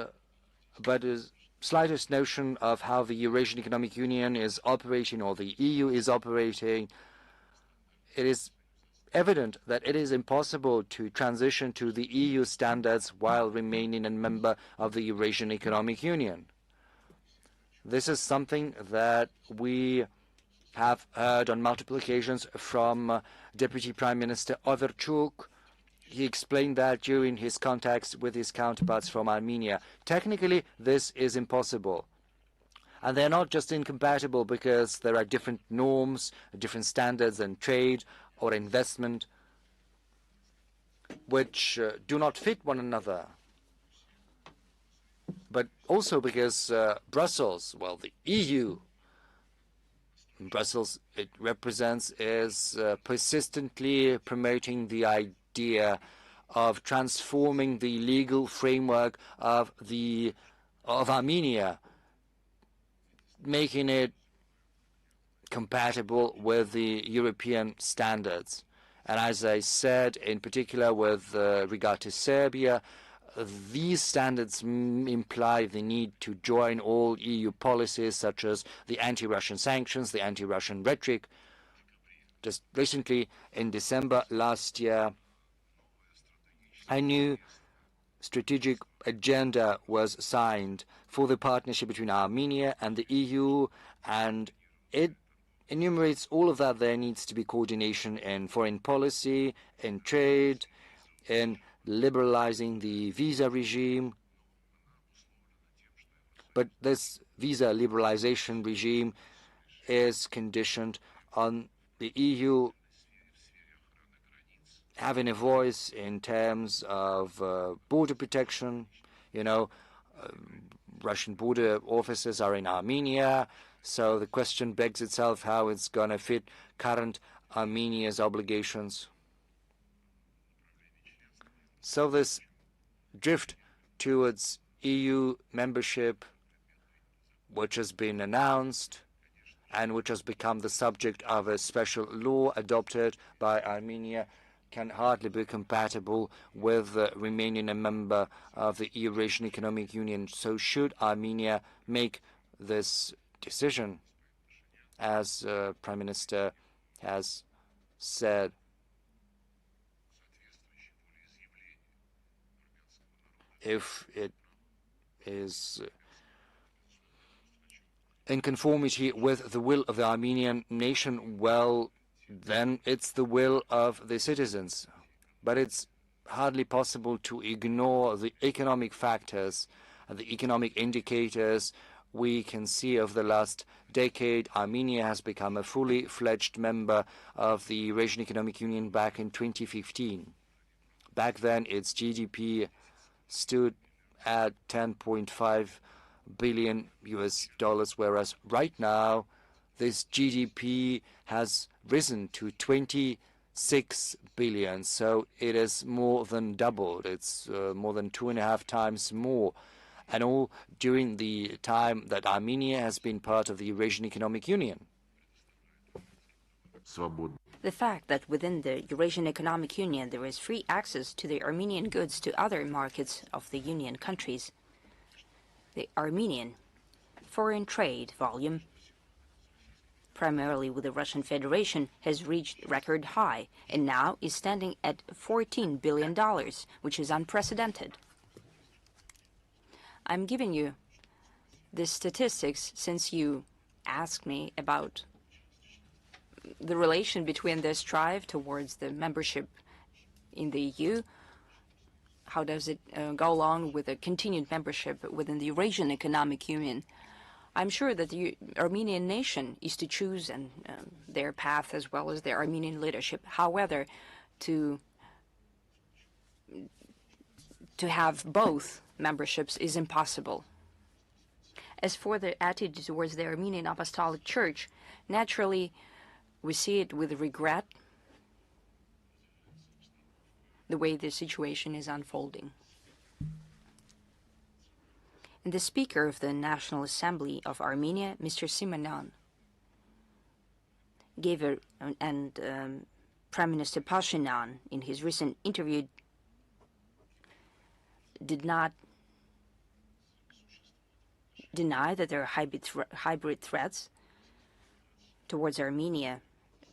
but the slightest notion of how the Eurasian Economic Union is operating or the EU is operating, it is evident that it is impossible to transition to the EU standards while remaining a member of the Eurasian Economic Union. This is something that we have heard on multiple occasions from Deputy Prime Minister Overchuk. He explained that during his contacts with his counterparts from Armenia. Technically, this is impossible. And they're not just incompatible because there are different norms, different standards in trade or investment which do not fit one another. But also because Brussels, well, the EU, Brussels, it represents, is persistently promoting the idea of transforming the legal framework of Armenia, making it compatible with the European standards. And as I said, in particular with regard to Serbia, these standards imply the need to join all EU policies such as the anti-Russian sanctions, the anti-Russian rhetoric. Just recently, in December last year, a new strategic agenda was signed for the partnership between Armenia and the EU, and it enumerates all of that. There needs to be coordination in foreign policy, in trade, in liberalizing the visa regime. But this visa liberalization regime is conditioned on the EU having a voice in terms of border protection. You know, Russian border officers are in Armenia, so the question begs itself how it's going to fit current Armenia's obligations. So this drift towards EU membership, which has been announced and which has become the subject of a special law adopted by Armenia, can hardly be compatible with remaining a member of the Eurasian Economic Union. So should Armenia make this decision, as Prime Minister has said if it is in conformity with the will of the Armenian nation, well, then it's the will of the citizens. But it's hardly possible to ignore the economic factors and the economic indicators we can see over the last decade. Armenia has become a fully fledged member of the Eurasian Economic Union back in 2015. Back then, its GDP stood at 10.5 billion US dollars, whereas right now this GDP has risen to 26 billion. So it is more than doubled. It's more than 2.5 times more. And all during the time that Armenia has been part of the Eurasian Economic Union. The fact that within the Eurasian Economic Union there is free access to the Armenian goods to other markets of the Union countries. The Armenian foreign trade volume, primarily with the Russian Federation, has reached record high and now is standing at $14 billion, which is unprecedented. I'm giving you the statistics since you asked me about the relation between this drive towards the membership in the EU. How does it go along with a continued membership within the Eurasian Economic Union? I'm sure that the Armenian nation is to choose and their path as well as the Armenian leadership. However, to have both memberships is impossible. As for the attitude towards the Armenian Apostolic Church, naturally, we see it with regret, the way the situation is unfolding. And the Speaker of the National Assembly of Armenia, Mr. Simenon, gave Prime Minister Pashinyan, in his recent interview, did not deny that there are hybrid threats towards Armenia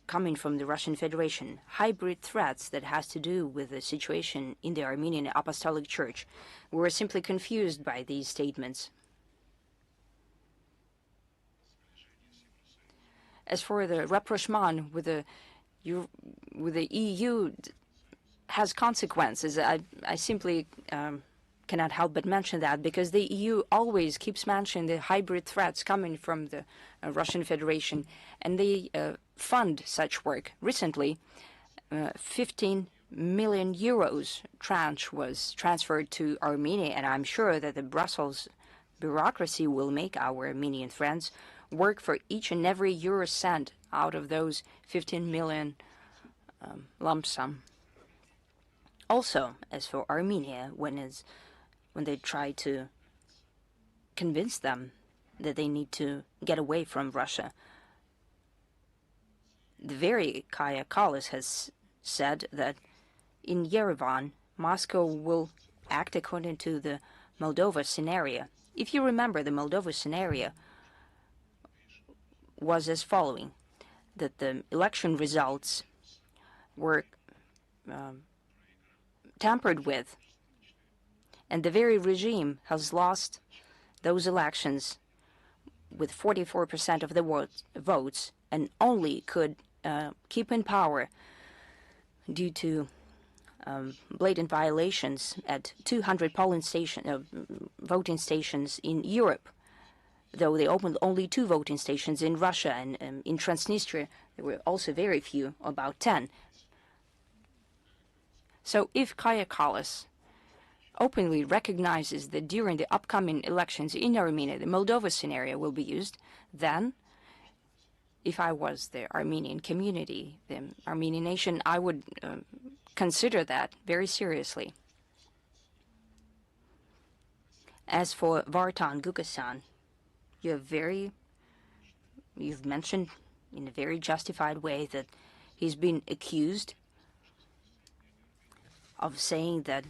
coming from the Russian Federation, hybrid threats that has to do with the situation in the Armenian Apostolic Church. We were simply confused by these statements. As for the rapprochement with the EU has consequences. I simply cannot help but mention that because the EU always keeps mentioning the hybrid threats coming from the Russian Federation, and they fund such work. Recently, 15 million euros tranche was transferred to Armenia, and I'm sure that the Brussels bureaucracy will make our Armenian friends work for each and every euro cent out of those 15 million lump sum. Also, as for Armenia, when they try to convince them that they need to get away from Russia, the very Kaja Kallas has said that in Yerevan, Moscow will act according to the Moldova scenario. If you remember, the Moldova scenario was as following, that the election results were tampered with, and the very regime has lost those elections with 44% of the votes and only could keep in power due to blatant violations at 200 polling voting stations in Europe, though they opened only 2 voting stations in Russia, and in Transnistria there were also very few, about 10. So if Kaja Kallas openly recognizes that during the upcoming elections in Armenia, the Moldova scenario will be used, then if I was the Armenian community, the Armenian nation, I would consider that very seriously. As for Vartan Gukasan, you've mentioned in a very justified way that he's been accused of saying that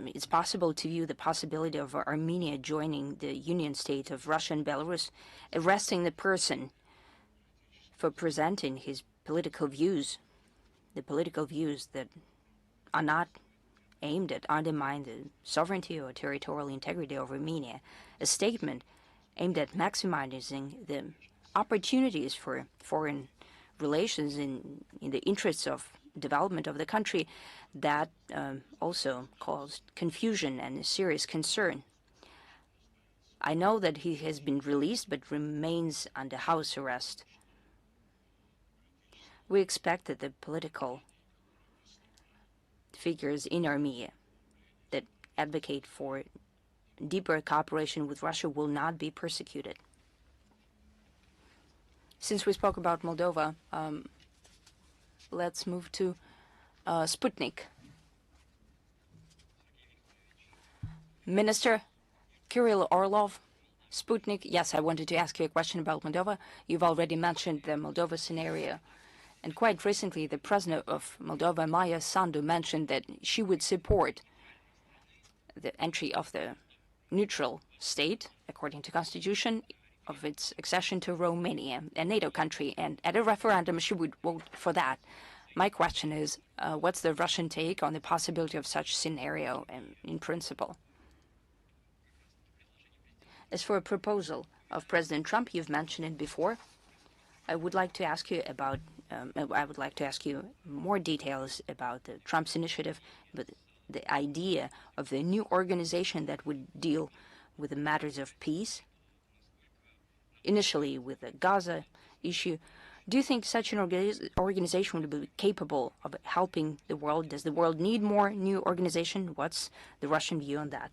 it's possible to view the possibility of Armenia joining the Union State of Russia and Belarus, arresting the person for presenting his political views, the political views that are not aimed at undermining the sovereignty or territorial integrity of Armenia, a statement aimed at maximizing the opportunities for foreign relations in the interests of development of the country, that also caused confusion and a serious concern. I know that he has been released but remains under house arrest. We expect that the political figures in Armenia that advocate for deeper cooperation with Russia will not be persecuted. Since we spoke about Moldova, let's move to Sputnik. Minister Kirill Orlov, Sputnik. Yes, I wanted to ask you a question about Moldova. You've already mentioned the Moldova scenario. And quite recently, the president of Moldova, Maya Sandu, mentioned that she would support the entry of the neutral state, according to constitution, of its accession to Romania, a NATO country, and at a referendum she would vote for that. My question is, what's the Russian take on the possibility of such scenario in principle? As for a proposal of President Trump, you've mentioned it before. I would like to ask you about. I would like to ask you more details about Trump's initiative, but the idea of the new organization that would deal with the matters of peace, initially with the Gaza issue. Do you think such an organization would be capable of helping the world? Does the world need more new organization? What's the Russian view on that?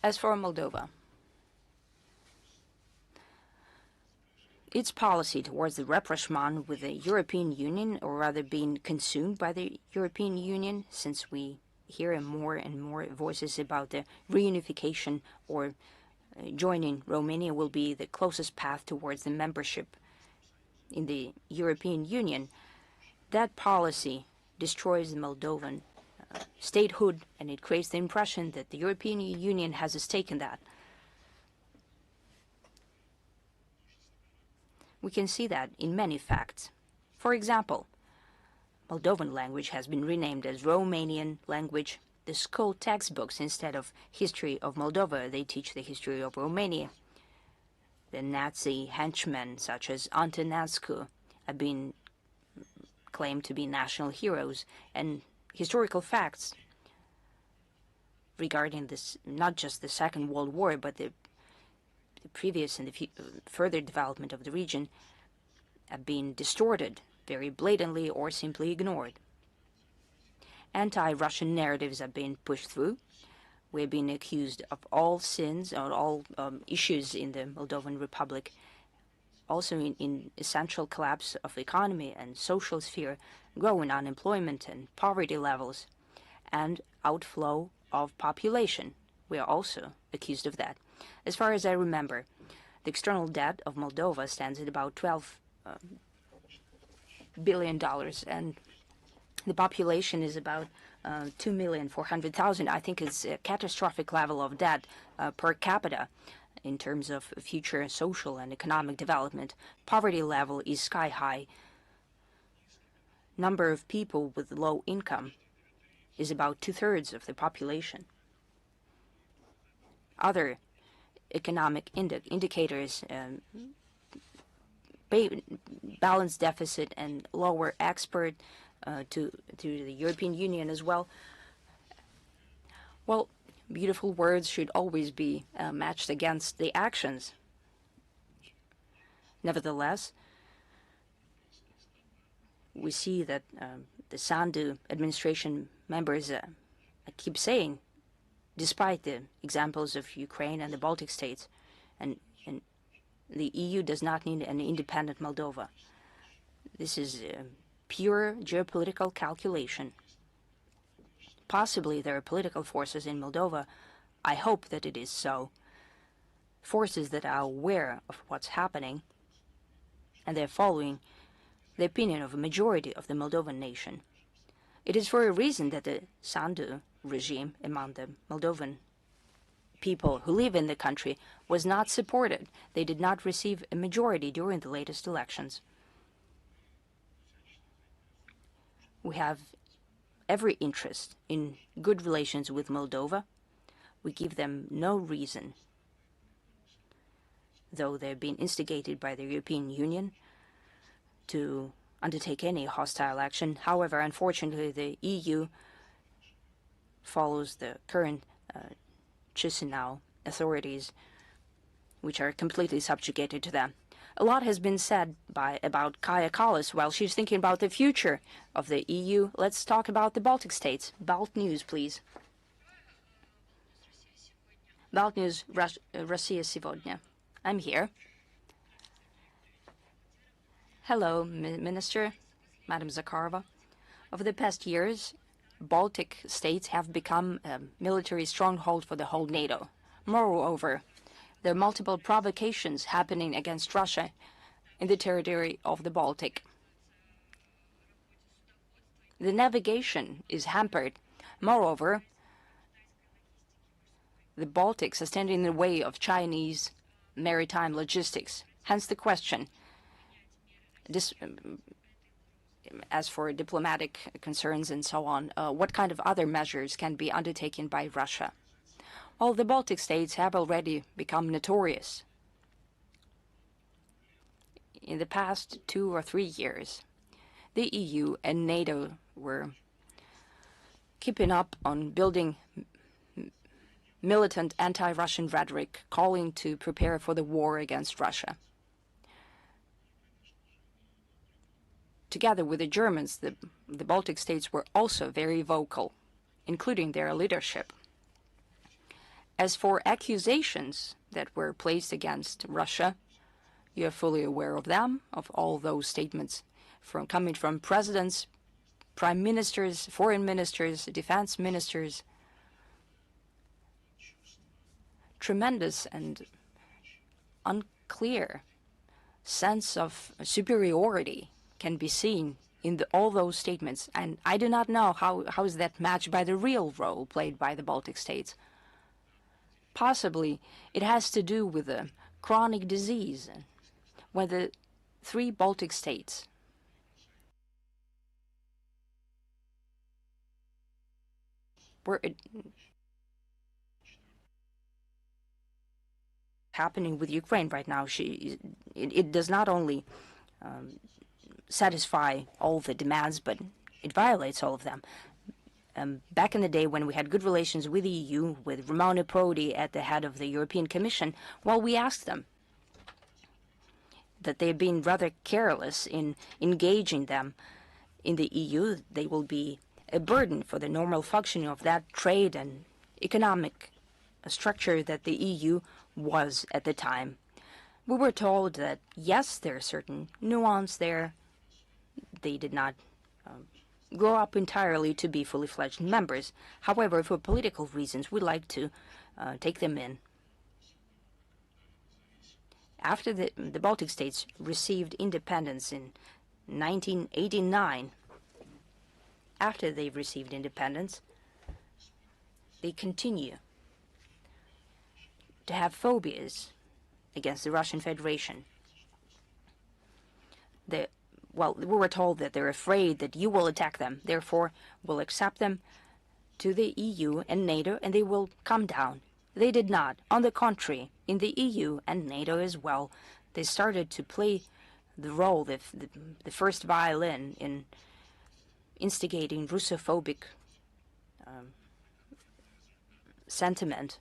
As for Moldova, its policy towards the rapprochement with the European Union, or rather being consumed by the European Union, since we hear more and more voices about the reunification or joining Romania will be the closest path towards the membership in the European Union. That policy destroys the Moldovan statehood, and it creates the impression that the European Union has a stake in that. We can see that in many facts. For example, Moldovan language has been renamed as Romanian language. The school textbooks, instead of history of Moldova, they teach the history of Romania. The Nazi henchmen, such as Antonescu, have been claimed to be national heroes, and historical facts regarding this, not just the Second World War, but the previous and the further development of the region, have been distorted very blatantly or simply ignored. Anti-Russian narratives have been pushed through. We've been accused of all sins or all issues in the Moldovan Republic, also in essential collapse of the economy and social sphere, growing unemployment and poverty levels, and outflow of population. We are also accused of that. As far as I remember, the external debt of Moldova stands at about $12 billion, and the population is about 2,400,000. I think it's a catastrophic level of debt per capita in terms of future social and economic development. Poverty level is sky high. Number of people with low income is about 2/3 of the population. Other economic indicators, balance deficit and lower export to the European Union as well. Well, beautiful words should always be matched against the actions. Nevertheless, we see that the Sandu administration members keep saying, despite the examples of Ukraine and the Baltic states, and the EU does not need an independent Moldova. This is pure geopolitical calculation. Possibly there are political forces in Moldova, I hope that it is so, forces that are aware of what's happening, and they're following the opinion of a majority of the Moldovan nation. It is for a reason that the Sandu regime among the Moldovan people who live in the country was not supported. They did not receive a majority during the latest elections. We have every interest in good relations with Moldova. We give them no reason, though they've been instigated by the European Union, to undertake any hostile action. However, unfortunately, the EU follows the current Chisinau authorities, which are completely subjugated to them. A lot has been said about Kaja Kallas while she's thinking about the future of the EU. Let's talk about the Baltic states. Balt News, please. Balt News, Россия сегодня. I'm here. Hello, Minister, Madam Zakharova. Over the past years, Baltic states have become a military stronghold for the whole NATO. Moreover, there are multiple provocations happening against Russia in the territory of the Baltic. The navigation is hampered. Moreover, the Baltics are standing in the way of Chinese maritime logistics. Hence the question. As for diplomatic concerns and so on, what kind of other measures can be undertaken by Russia? Well, the Baltic states have already become notorious. In the past 2 or 3 years, the EU and NATO were keeping up on building militant anti-Russian rhetoric, calling to prepare for the war against Russia. Together with the Germans, the Baltic states were also very vocal, including their leadership. As for accusations that were placed against Russia, you are fully aware of them, of all those statements coming from presidents, prime ministers, foreign ministers, defense ministers. Tremendous and unclear sense of superiority can be seen in all those statements, and I do not know how is that matched by the real role played by the Baltic states. Possibly it has to do with a chronic disease, when the 3 Baltic states were happening with Ukraine right now. It does not only satisfy all the demands, but it violates all of them. Back in the day when we had good relations with the EU, with Romano Prodi at the head of the European Commission, well, we asked them that they've been rather careless in engaging them in the EU. They will be a burden for the normal functioning of that trade and economic structure that the EU was at the time. We were told that, yes, there are certain nuance there. They did not grow up entirely to be fully fledged members. However, for political reasons, we'd like to take them in. After the Baltic states received independence in 1989, after they received independence, they continue to have phobias against the Russian Federation. Well, we were told that they're afraid that you will attack them, therefore will accept them to the EU and NATO, and they will come down. They did not. On the contrary, in the EU and NATO as well, they started to play the role, the first violin in instigating Russophobic sentiment,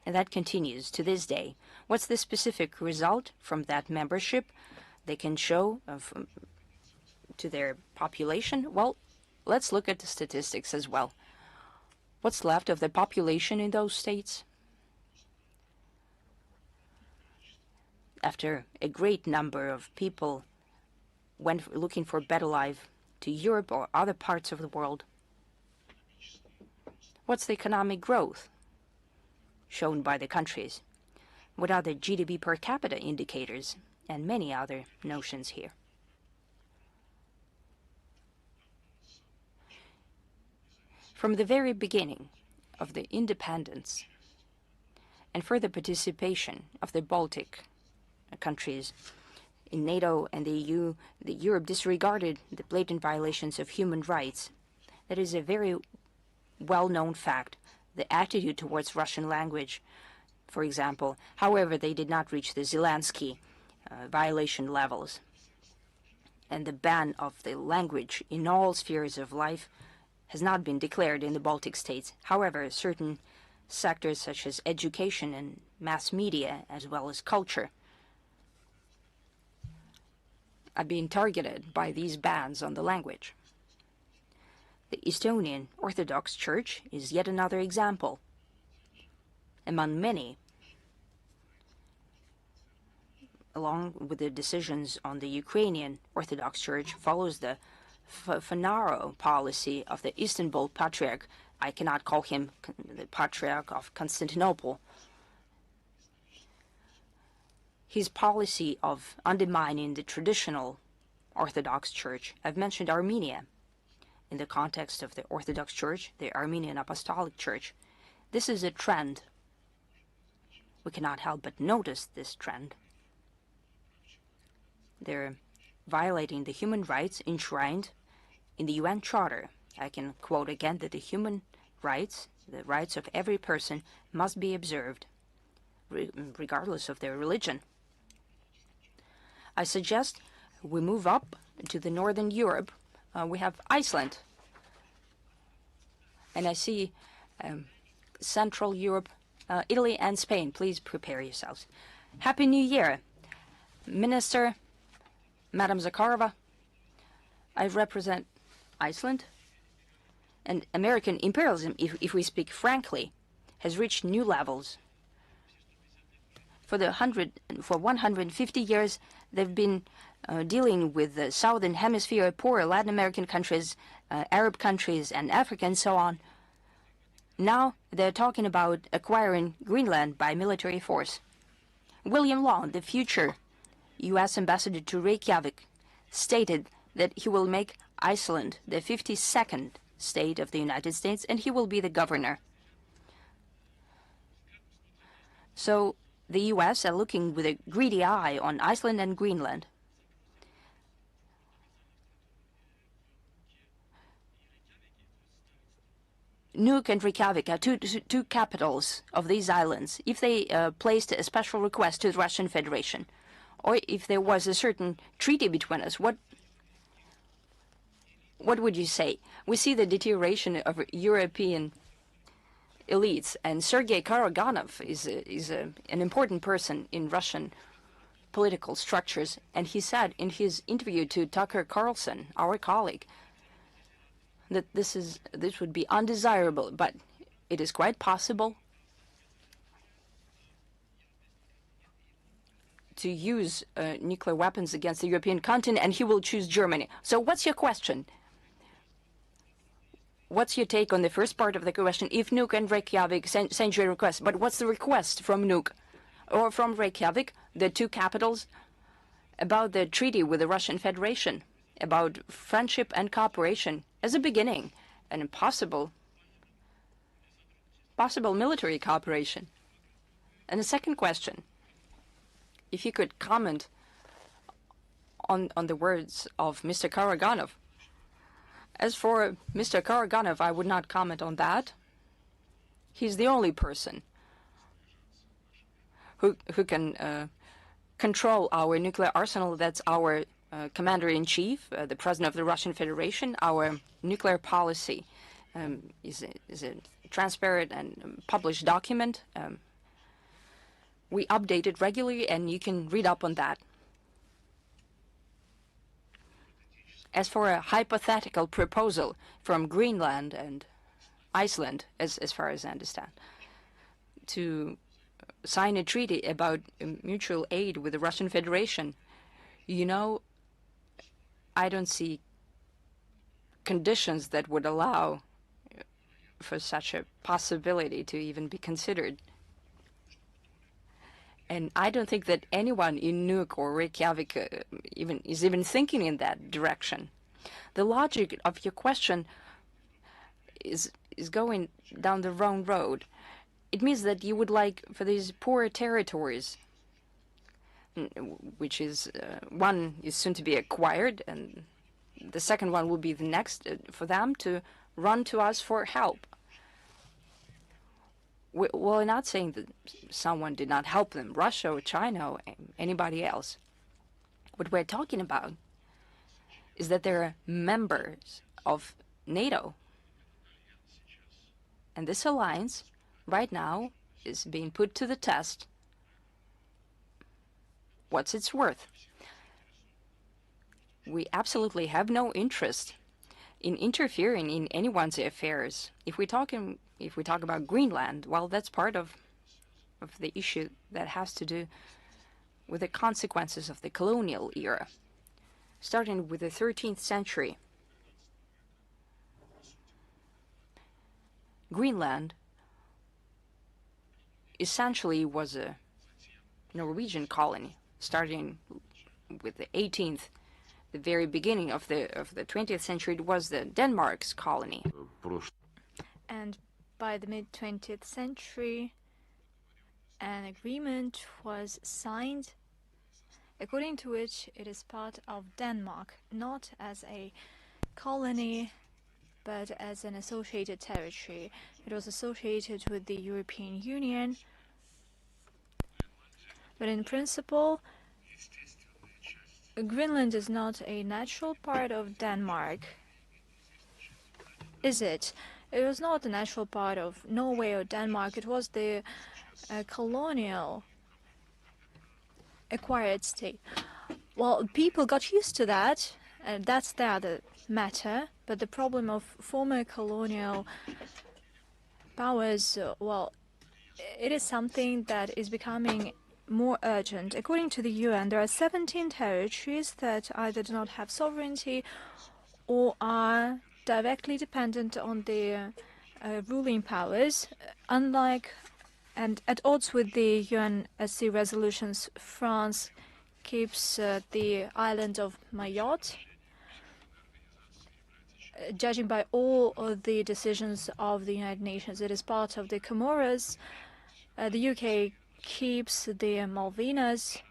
and that continues to this day. What's the specific result from that membership they can show to their population? Well, let's look at the statistics as well. What's left of the population in those states? After a great number of people went looking for a better life to Europe or other parts of the world, what's the economic growth shown by the countries? What are the GDP per capita indicators? And many other notions here. From the very beginning of the independence, and further participation of the Baltic countries in NATO and the EU, Europe disregarded the blatant violations of human rights. That is a very well-known fact. The attitude towards Russian language, for example. However, they did not reach the Zelensky violation levels. And the ban of the language in all spheres of life has not been declared in the Baltic states. However, certain sectors such as education and mass media, as well as culture, are being targeted by these bans on the language. The Estonian Orthodox Church is yet another example, among many, along with the decisions on the Ukrainian Orthodox Church, follows the narrow policy of the Istanbul Patriarch. I cannot call him the Patriarch of Constantinople. His policy of undermining the traditional Orthodox Church. I've mentioned Armenia in the context of the Orthodox Church, the Armenian Apostolic Church. This is a trend. We cannot help but notice this trend. They're violating the human rights enshrined in the UN Charter. I can quote again that the human rights, the rights of every person, must be observed, regardless of their religion. I suggest we move up to the Northern Europe. We have Iceland. And I see Central Europe, Italy and Spain. Please prepare yourselves. Happy New Year. Minister, Madam Zakharova, I represent Iceland. And American imperialism, if we speak frankly, has reached new levels. For 150 years, they've been dealing with the Southern Hemisphere, poor Latin American countries, Arab countries, and Africa, and so on. Now they're talking about acquiring Greenland by military force. William Long, the future U.S. ambassador to Reykjavik, stated that he will make Iceland the 52nd state of the United States, and he will be the governor. So the U.S. are looking with a greedy eye on Iceland and Greenland. Nuuk and Reykjavik are two capitals of these islands. If they placed a special request to the Russian Federation, or if there was a certain treaty between us, what would you say? We see the deterioration of European elites, and Sergei Karaganov is an important person in Russian political structures, and he said in his interview to Tucker Carlson, our colleague, that this would be undesirable, but it is quite possible to use nuclear weapons against the European continent, and he will choose Germany. So what's your question? What's your take on the first part of the question? If Nuuk and Reykjavik send you a request, but what's the request from Nuuk or from Reykjavik, the two capitals, about the treaty with the Russian Federation, about friendship and cooperation as a beginning, and possible military cooperation? And the second question, if you could comment on the words of Mr. Karaganov. As for Mr. Karaganov, I would not comment on that. He's the only person who can control our nuclear arsenal. That's our commander-in-chief, the president of the Russian Federation. Our nuclear policy is a transparent and published document. We update it regularly, and you can read up on that. As for a hypothetical proposal from Greenland and Iceland, as far as I understand, to sign a treaty about mutual aid with the Russian Federation, you know, I don't see conditions that would allow for such a possibility to even be considered. And I don't think that anyone in Nuuk or Reykjavik is even thinking in that direction. The logic of your question is going down the wrong road. it means that you would like for these poor territories, which is one is soon to be acquired, and the second one will be the next, for them to run to us for help. We're not saying that someone did not help them, Russia or China or anybody else. What we're talking about is that they're members of NATO. And this alliance, right now, is being put to the test. What's its worth? We absolutely have no interest in interfering in anyone's affairs. If we talk about Greenland, well, that's part of the issue that has to do with the consequences of the colonial era, starting with the 13th century. Greenland essentially was a Norwegian colony, starting with the 18th. The very beginning of the 20th century, it was the Denmark's colony. And by the mid-20th century, an agreement was signed according to which it is part of Denmark, not as a colony, but as an associated territory. It was associated with the European Union, but in principle, Greenland is not a natural part of Denmark, is it? It was not a natural part of Norway or Denmark. It was the colonial acquired state. Well, people got used to that, and that's the other matter. But the problem of former colonial powers, well, it is something that is becoming more urgent. According to the UN, there are 17 territories that either do not have sovereignty or are directly dependent on the ruling powers. Unlike and at odds with the UNSC resolutions, France keeps the island of Mayotte. Judging by all of the decisions of the United Nations, it is part of the Comoros. The UK keeps the Malvinas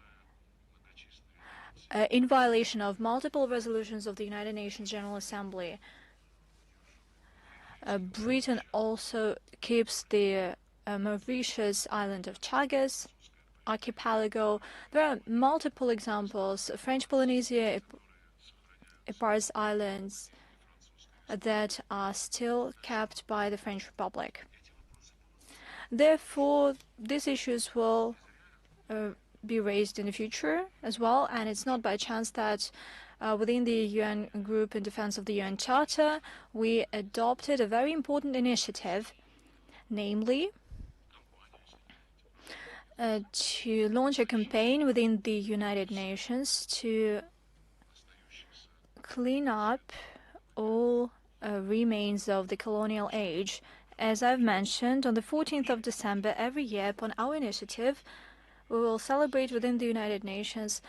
in violation of multiple resolutions of the United Nations General Assembly. Britain also keeps the Mauritius island of Chagos archipelago. There are multiple examples. French Polynesia, Epars Islands, that are still kept by the French Republic. Therefore, these issues will be raised in the future as well, and it's not by chance that within the UN Group in Defense of the UN Charter, we adopted a very important initiative, namely to launch a campaign within the United Nations to clean up all remains of the colonial age. As I've mentioned, on the 14th of December every year, upon our initiative, we will celebrate within the United Nations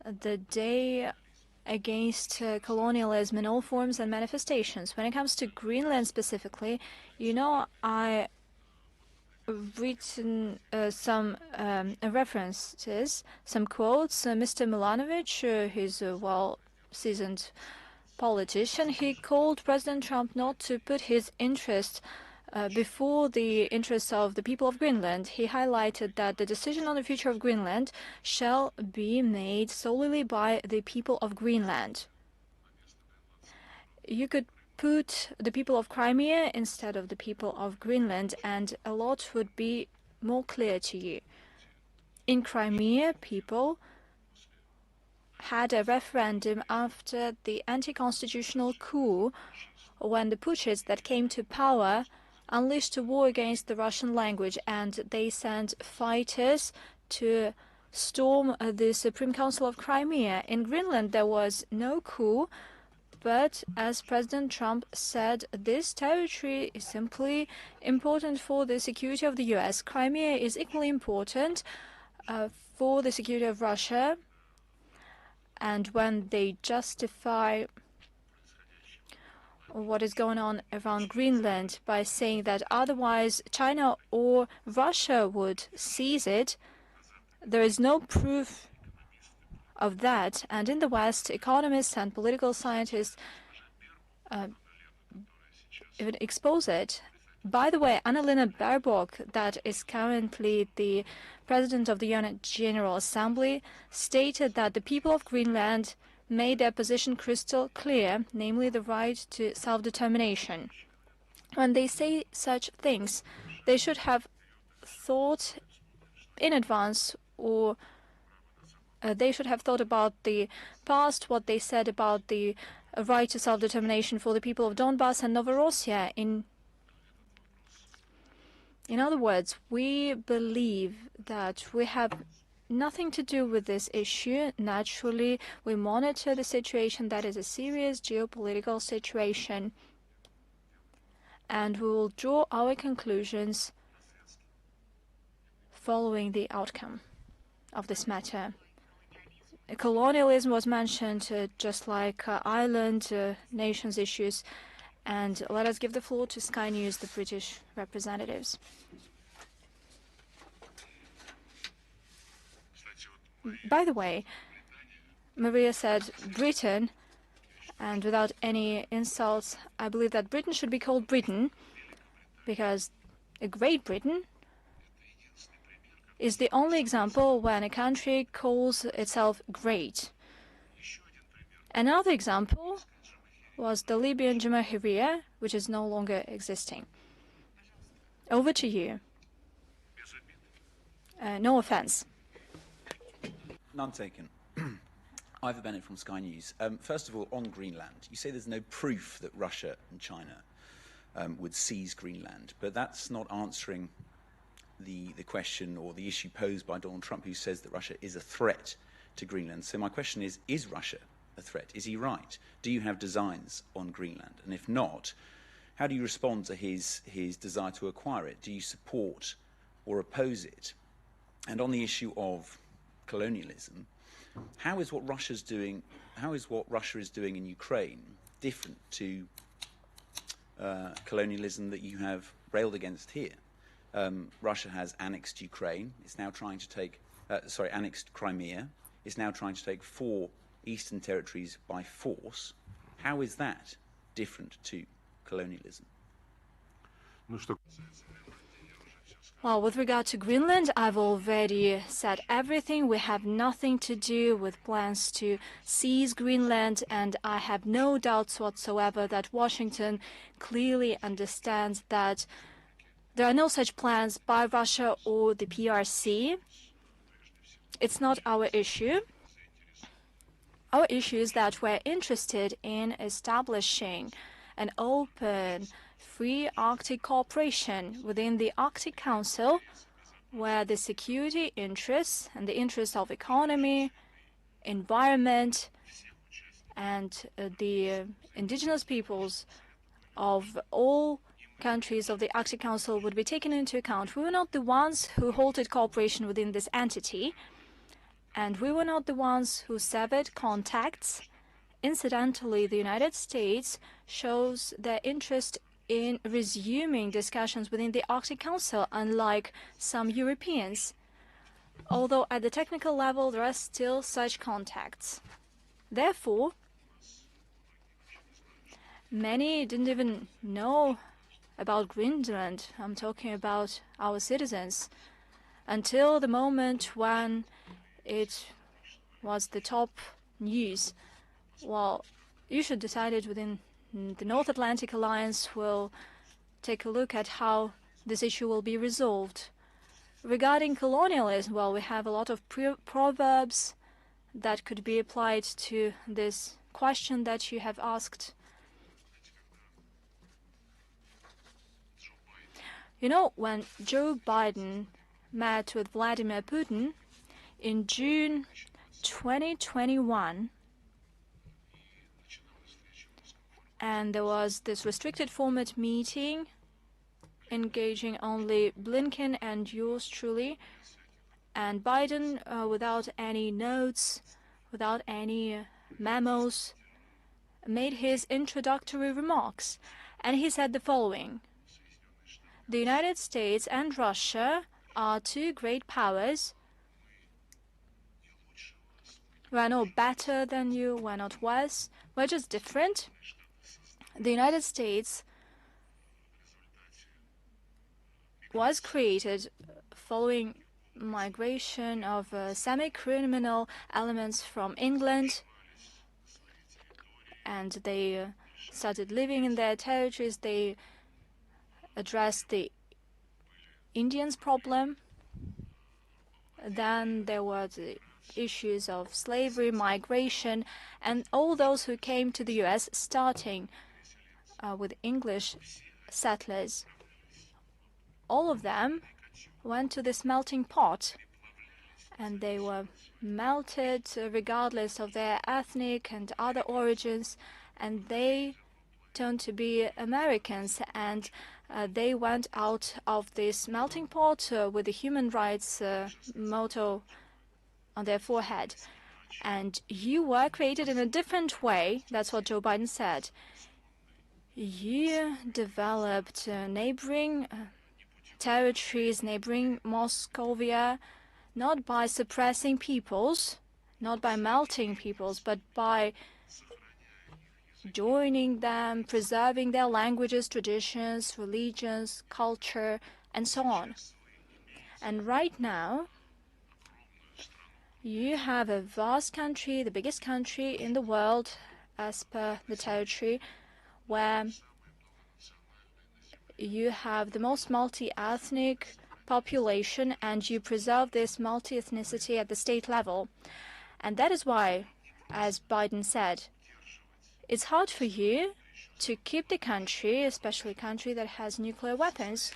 the Day against colonialism in all forms and manifestations. When it comes to Greenland specifically, you know, I written some references, some quotes. Mr. Milanovic, he's a well-seasoned politician, he called President Trump not to put his interest before the interests of the people of Greenland. He highlighted that the decision on the future of Greenland shall be made solely by the people of Greenland. You could put the people of Crimea instead of the people of Greenland, and a lot would be more clear to you. In Crimea, people had a referendum after the anti-constitutional coup, when the putschists that came to power unleashed a war against the Russian language, and they sent fighters to storm the Supreme Council of Crimea. In Greenland, there was no coup, but as President Trump said, this territory is simply important for the security of the US. Crimea is equally important for the security of Russia, and when they justify what is going on around Greenland by saying that otherwise China or Russia would seize it. There is no proof of that, and in the West, economists and political scientists even expose it. By the way, Annalena Baerbock, that is currently the president of the UN General Assembly, stated that the people of Greenland made their position crystal clear, namely the right to self-determination. When they say such things, they should have thought in advance, or they should have thought about the past, what they said about the right to self-determination for the people of Donbass and Novorossiya. In other words, we believe that we have nothing to do with this issue. Naturally, we monitor the situation. That is a serious geopolitical situation, and we will draw our conclusions following the outcome of this matter. Colonialism was mentioned, just like island nations issues. And let us give the floor to Sky News, the British representatives. By the way, Maria said Britain, and without any insults, I believe that Britain should be called Britain, because Great Britain is the only example when a country calls itself great. Another example was the Libyan Jamahiriya, which is no longer existing. Over to you. No offense. None taken. Ivor Bennett from Sky News. First of all, on Greenland, you say there's no proof that Russia and China would seize Greenland, but that's not answering the question or the issue posed by Donald Trump, who says that Russia is a threat to Greenland. So my question is Russia a threat? Is he right? Do you have designs on Greenland? And if not, how do you respond to his desire to acquire it? Do you support or oppose it? And on the issue of colonialism, how is what Russia is doing in Ukraine different to colonialism that you have railed against here? Russia has annexed Ukraine. It's now trying to take, annexed Crimea. It's now trying to take 4 eastern territories by force. How is that different to colonialism? Well, with regard to Greenland, I've already said everything. We have nothing to do with plans to seize Greenland, and I have no doubts whatsoever that Washington clearly understands that there are no such plans by Russia or the PRC. It's not our issue. Our issue is that we're interested in establishing an open, free Arctic cooperation within the Arctic Council, where the security interests and the interests of economy, environment, and the indigenous peoples of all countries of the Arctic Council would be taken into account. We were not the ones who halted cooperation within this entity, and we were not the ones who severed contacts. Incidentally, the United States shows their interest in resuming discussions within the Arctic Council, unlike some Europeans, although at the technical level there are still such contacts. Therefore, many didn't even know about Greenland. I'm talking about our citizens, until the moment when it was the top news. Well, you should decide it within the North Atlantic Alliance. Will take a look at how this issue will be resolved. Regarding colonialism, well, we have a lot of proverbs that could be applied to this question that you have asked. You know, when Joe Biden met with Vladimir Putin in June 2021, and there was this restricted format meeting engaging only Blinken and yours truly, and Biden, without any notes, without any memos, made his introductory remarks, and he said the following: the United States and Russia are two great powers. We're not better than you, we're not worse, we're just different. The United States was created following migration of semi-criminal elements from England, and they started living in their territories. They addressed the Indians' problem. Then there were the issues of slavery, migration, and all those who came to the US, starting with English settlers. All of them went to this melting pot, and they were melted regardless of their ethnic and other origins, and they turned to be Americans, and they went out of this melting pot with the human rights motto on their forehead. And you were created in a different way. That's what Joe Biden said. You developed neighboring territories, neighboring Moscovia, not by suppressing peoples, not by melting peoples, but by joining them, preserving their languages, traditions, religions, culture, and so on. And right now, you have a vast country, the biggest country in the world, as per the territory, where you have the most multi-ethnic population, and you preserve this multi-ethnicity at the state level. And that is why, as Biden said, it's hard for you to keep the country, especially a country that has nuclear weapons,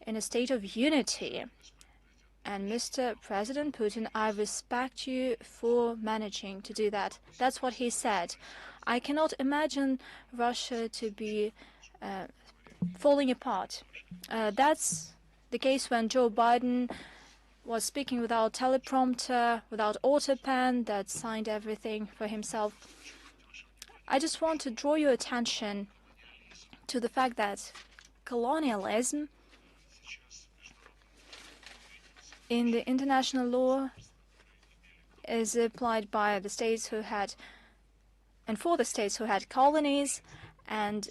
in a state of unity. And Mr. President Putin, I respect you for managing to do that. That's what he said. I cannot imagine Russia to be falling apart. That's the case when Joe Biden was speaking without teleprompter, without autopen, that signed everything for himself. I just want to draw your attention to the fact that colonialism in the international law is applied by the states who had, and for the states who had colonies, and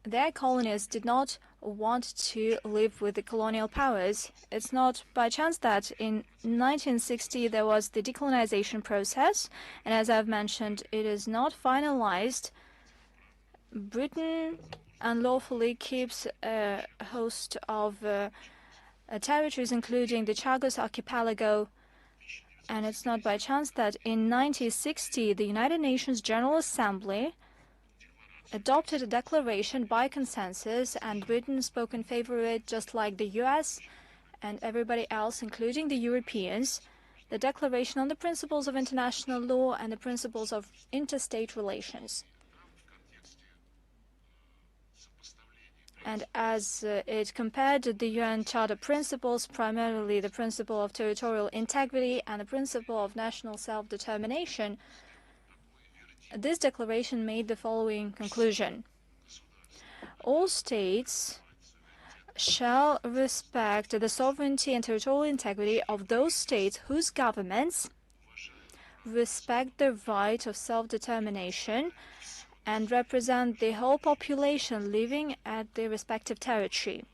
their colonies did not want to live with the colonial powers. It's not by chance that in 1960 there was the decolonization process, and as I've mentioned, it is not finalized. Britain unlawfully keeps a host of territories, including the Chagos Archipelago, and it's not by chance that in 1960 the United Nations General Assembly adopted a declaration by consensus, and Britain spoke in favor of it, just like the US and everybody else, including the Europeans, the Declaration on the Principles of International Law and the Principles of Interstate Relations. And as it compared the UN Charter principles, primarily the principle of territorial integrity and the principle of national self-determination, this declaration made the following conclusion: all states shall respect the sovereignty and territorial integrity of those states whose governments respect the right of self-determination and represent the whole population living at their respective territory.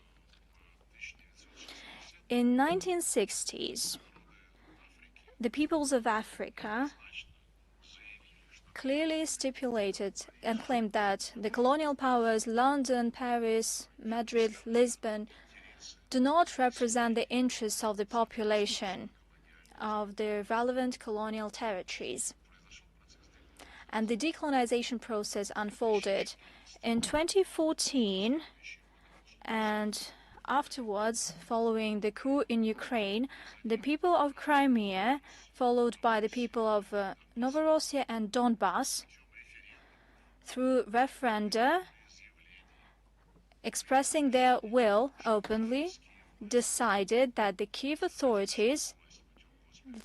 In 1960s, the peoples of Africa clearly stipulated and claimed that the colonial powers, London, Paris, Madrid, Lisbon, do not represent the interests of the population of the relevant colonial territories. And the decolonization process unfolded in 2014, and afterwards, following the coup in Ukraine, the people of Crimea, followed by the people of Novorossiya and Donbass, through referenda, expressing their will openly, decided that the Kiev authorities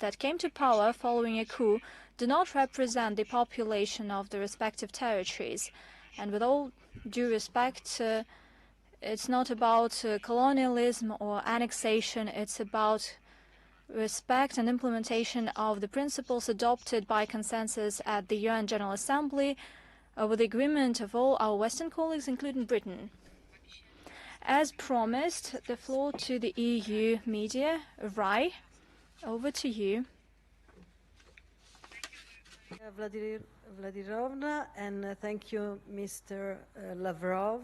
that came to power following a coup do not represent the population of the respective territories. And with all due respect, it's not about colonialism or annexation, it's about respect and implementation of the principles adopted by consensus at the UN General Assembly with the agreement of all our Western colleagues, including Britain. As promised, the floor to the EU media. Rai, over to you. Vladirovna, and thank you, Mr. Lavrov.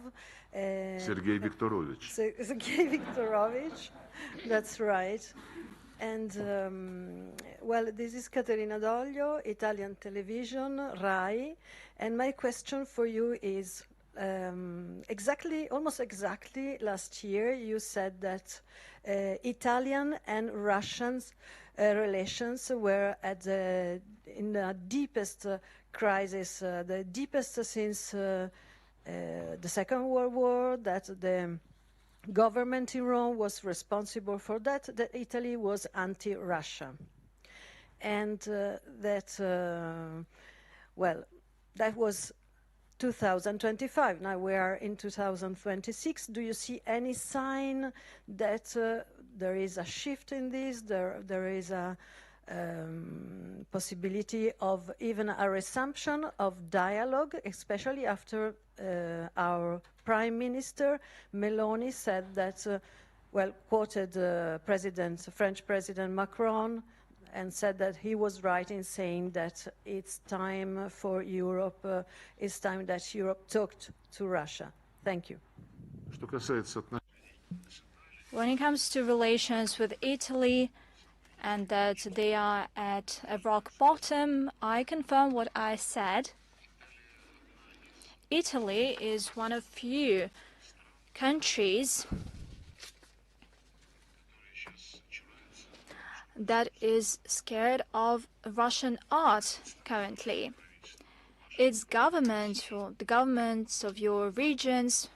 Sergei Viktorovich. Sergei Viktorovich, that's right. And, well, this is Caterina Doglio, Italian television, Rai, and my question for you is, almost exactly last year, you said that Italian and Russians relations were in the deepest crisis, the deepest since the Second World War, that the government in Rome was responsible for that Italy was anti-Russia. And well, that was 2025. Now we are in 2026. Do you see any sign that there is a shift in this? There is a possibility of even a resumption of dialogue, especially after our Prime Minister Meloni said that, well, quoted French President Macron, and said that he was right in saying that it's time for Europe, it's time that Europe talked to Russia. Thank you. When it comes to relations with Italy and that they are at a rock bottom, I confirm what I said. Italy is one of few countries that is scared of Russian art currently. Its government, or the governments of your regions,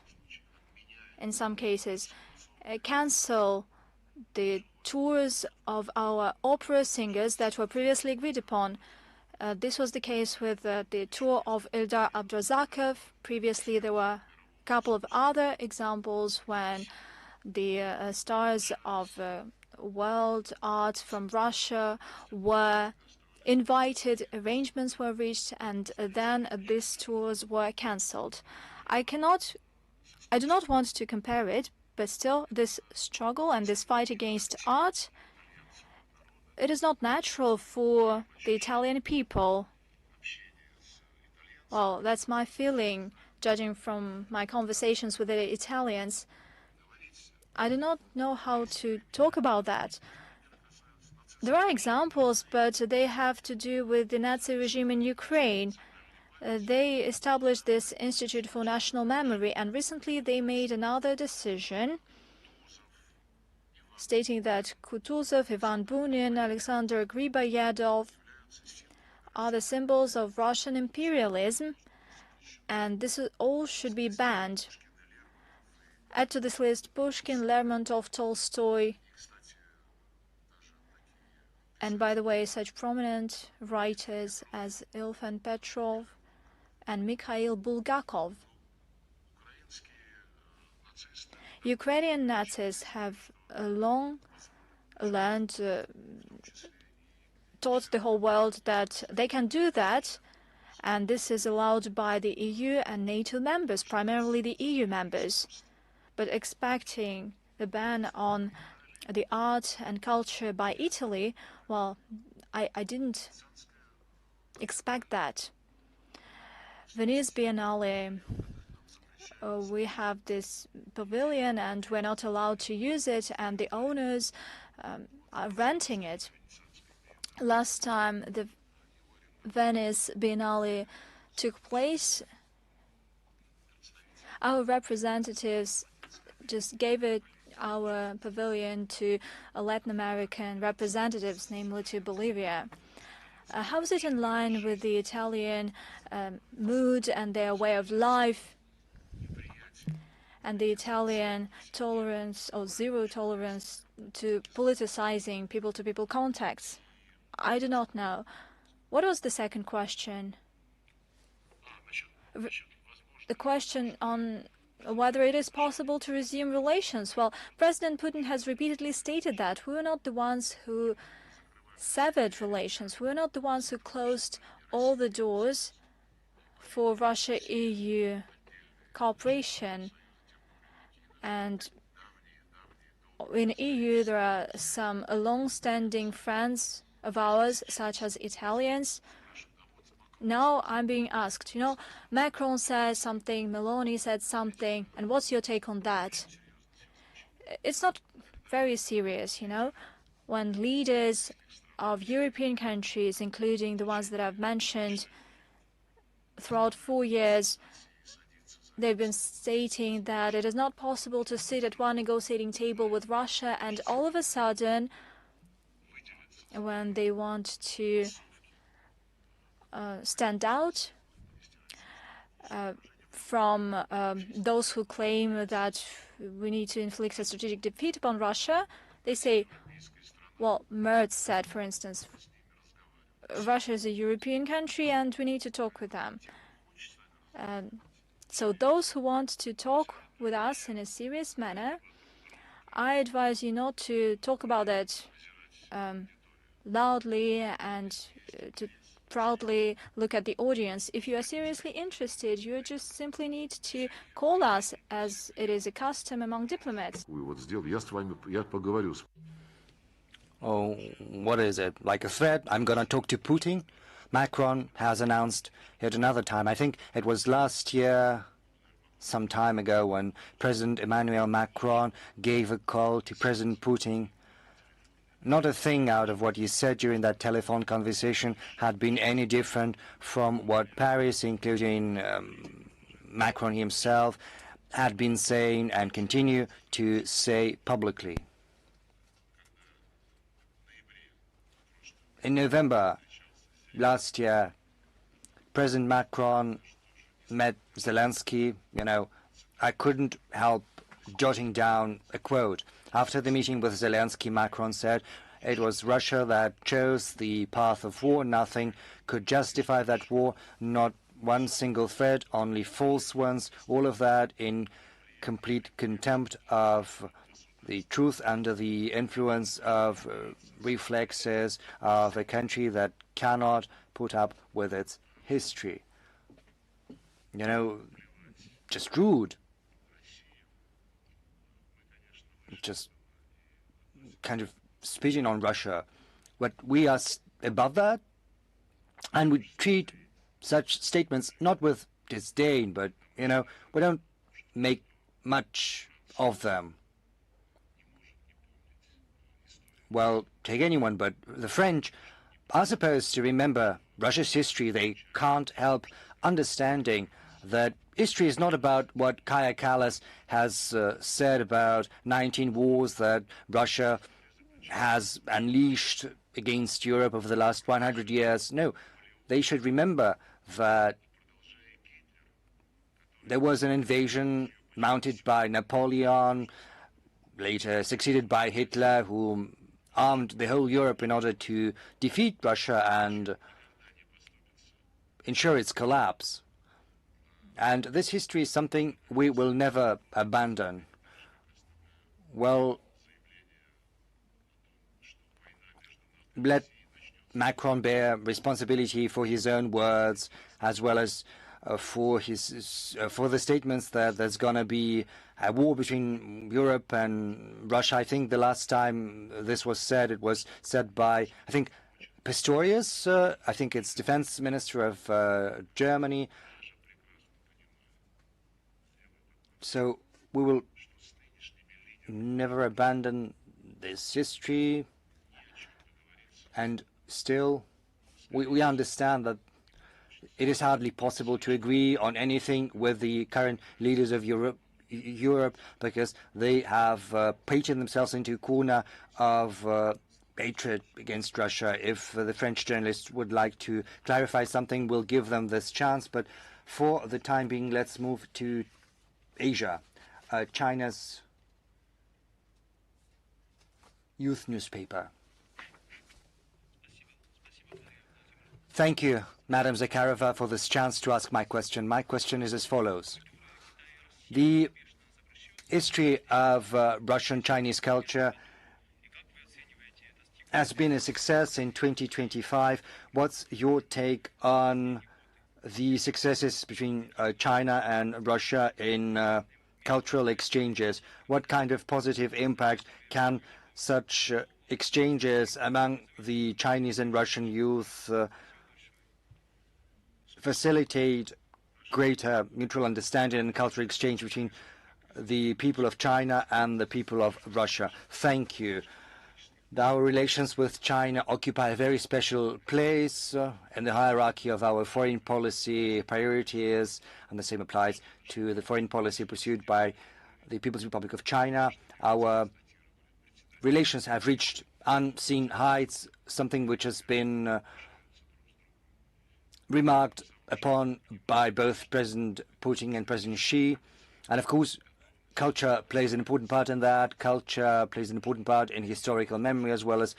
in some cases, cancel the tours of our opera singers that were previously agreed upon. This was the case with the tour of Eldar Abdrazakov. Previously, there were a couple of other examples when the stars of world art from Russia were invited, arrangements were reached, and then these tours were cancelled. I do not want to compare it, but still this struggle and this fight against art, it is not natural for the Italian people. Well, that's my feeling, judging from my conversations with the Italians. I do not know how to talk about that. There are examples, but they have to do with the Nazi regime in Ukraine. They established this Institute for National Memory, and recently they made another decision stating that Kutuzov, Ivan Bunin, Alexander Griboyedov are the symbols of Russian imperialism, and this all should be banned. Add to this list Pushkin, Lermontov, Tolstoy, and by the way, such prominent writers as Ilfan Petrov and Mikhail Bulgakov. Ukrainian Nazis have long learned, taught the whole world that they can do that, and this is allowed by the EU and NATO members, primarily the EU members. But expecting the ban on the art and culture by Italy, well, I didn't expect that. Venice Biennale, we have this pavilion and we're not allowed to use it, and the owners are renting it. Last time the Venice Biennale took place, our representatives just gave our pavilion to Latin American representatives, namely to Bolivia. How is it in line with the Italian mood and their way of life, and the Italian tolerance or zero tolerance to politicizing people-to-people contacts? I do not know. What was the second question? The question on whether it is possible to resume relations. Well, President Putin has repeatedly stated that we were not the ones who severed relations. We were not the ones who closed all the doors for Russia-EU cooperation. And in EU, there are some long-standing friends of ours, such as Italians. Now I'm being asked, Macron said something, Meloni said something, and what's your take on that? It's not very serious, when leaders of European countries, including the ones that I've mentioned, throughout 4 years, they've been stating that it is not possible to sit at one negotiating table with Russia, and all of a sudden, when they want to stand out from those who claim that we need to inflict a strategic defeat upon Russia, they say, well, Merz said, for instance, Russia is a European country and we need to talk with them. So those who want to talk with us in a serious manner, I advise you not to talk about it loudly and to proudly look at the audience. If you are seriously interested, you just simply need to call us, as it is a custom among diplomats. Oh, what is it? Like a threat? I'm going to talk to Putin? Macron has announced it another time. I think it was last year, some time ago, when President Emmanuel Macron gave a call to President Putin. Not a thing out of what he said during that telephone conversation had been any different from what Paris, including Macron himself, had been saying and continue to say publicly. In November last year, President Macron met Zelensky. I couldn't help jotting down a quote. After the meeting with Zelensky, Macron said it was Russia that chose the path of war. Nothing could justify that war, not one single threat, only false ones, all of that in complete contempt of the truth, under the influence of reflexes of a country that cannot put up with its history. Just rude. Just kind of spitting on Russia. But we are above that, and we treat such statements not with disdain, but, we don't make much of them. Well, take anyone, but the French are supposed to remember Russia's history. They can't help understanding that history is not about what Kaja Kallas has said about 19 wars that Russia has unleashed against Europe over the last 100 years. No, they should remember that there was an invasion mounted by Napoleon, later succeeded by Hitler, who armed the whole Europe in order to defeat Russia and ensure its collapse. And this history is something we will never abandon. Well, let Macron bear responsibility for his own words, as well as for the statements that there's going to be a war between Europe and Russia. I think the last time this was said, it was said by, I think, Pistorius, I think it's defense minister of Germany. So we will never abandon this history, and still we understand that it is hardly possible to agree on anything with the current leaders of Europe, because they have painted themselves into a corner of hatred against Russia. If the French journalists would like to clarify something, we'll give them this chance. But for the time being, let's move to Asia. China's youth newspaper. Thank you, Madam Zakharova, for this chance to ask my question. My question is as follows. The history of Russian-Chinese culture has been a success in 2025. What's your take on the successes between China and Russia in cultural exchanges? What kind of positive impact can such exchanges among the Chinese and Russian youth facilitate greater mutual understanding and cultural exchange between the people of China and the people of Russia? Thank you. Our relations with China occupy a very special place in the hierarchy of our foreign policy priorities, and the same applies to the foreign policy pursued by the People's Republic of China. Our relations have reached unseen heights, something which has been remarked upon by both President Putin and President Xi. And of course, culture plays an important part in that. Culture plays an important part in historical memory, as well as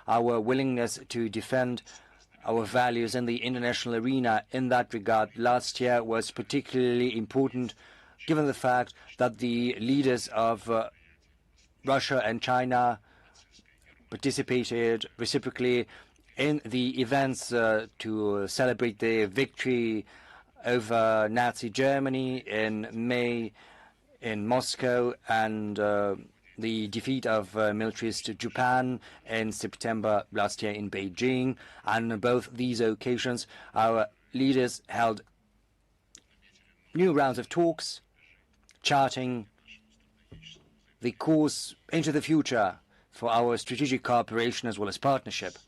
our willingness to defend our values in the international arena. In that regard, last year was particularly important, given the fact that the leaders of Russia and China participated reciprocally in the events to celebrate the victory over Nazi Germany in May in Moscow, and the defeat of militarist Japan in September last year in Beijing. And on both these occasions, our leaders held new rounds of talks, charting the course into the future for our strategic cooperation as well as partnership.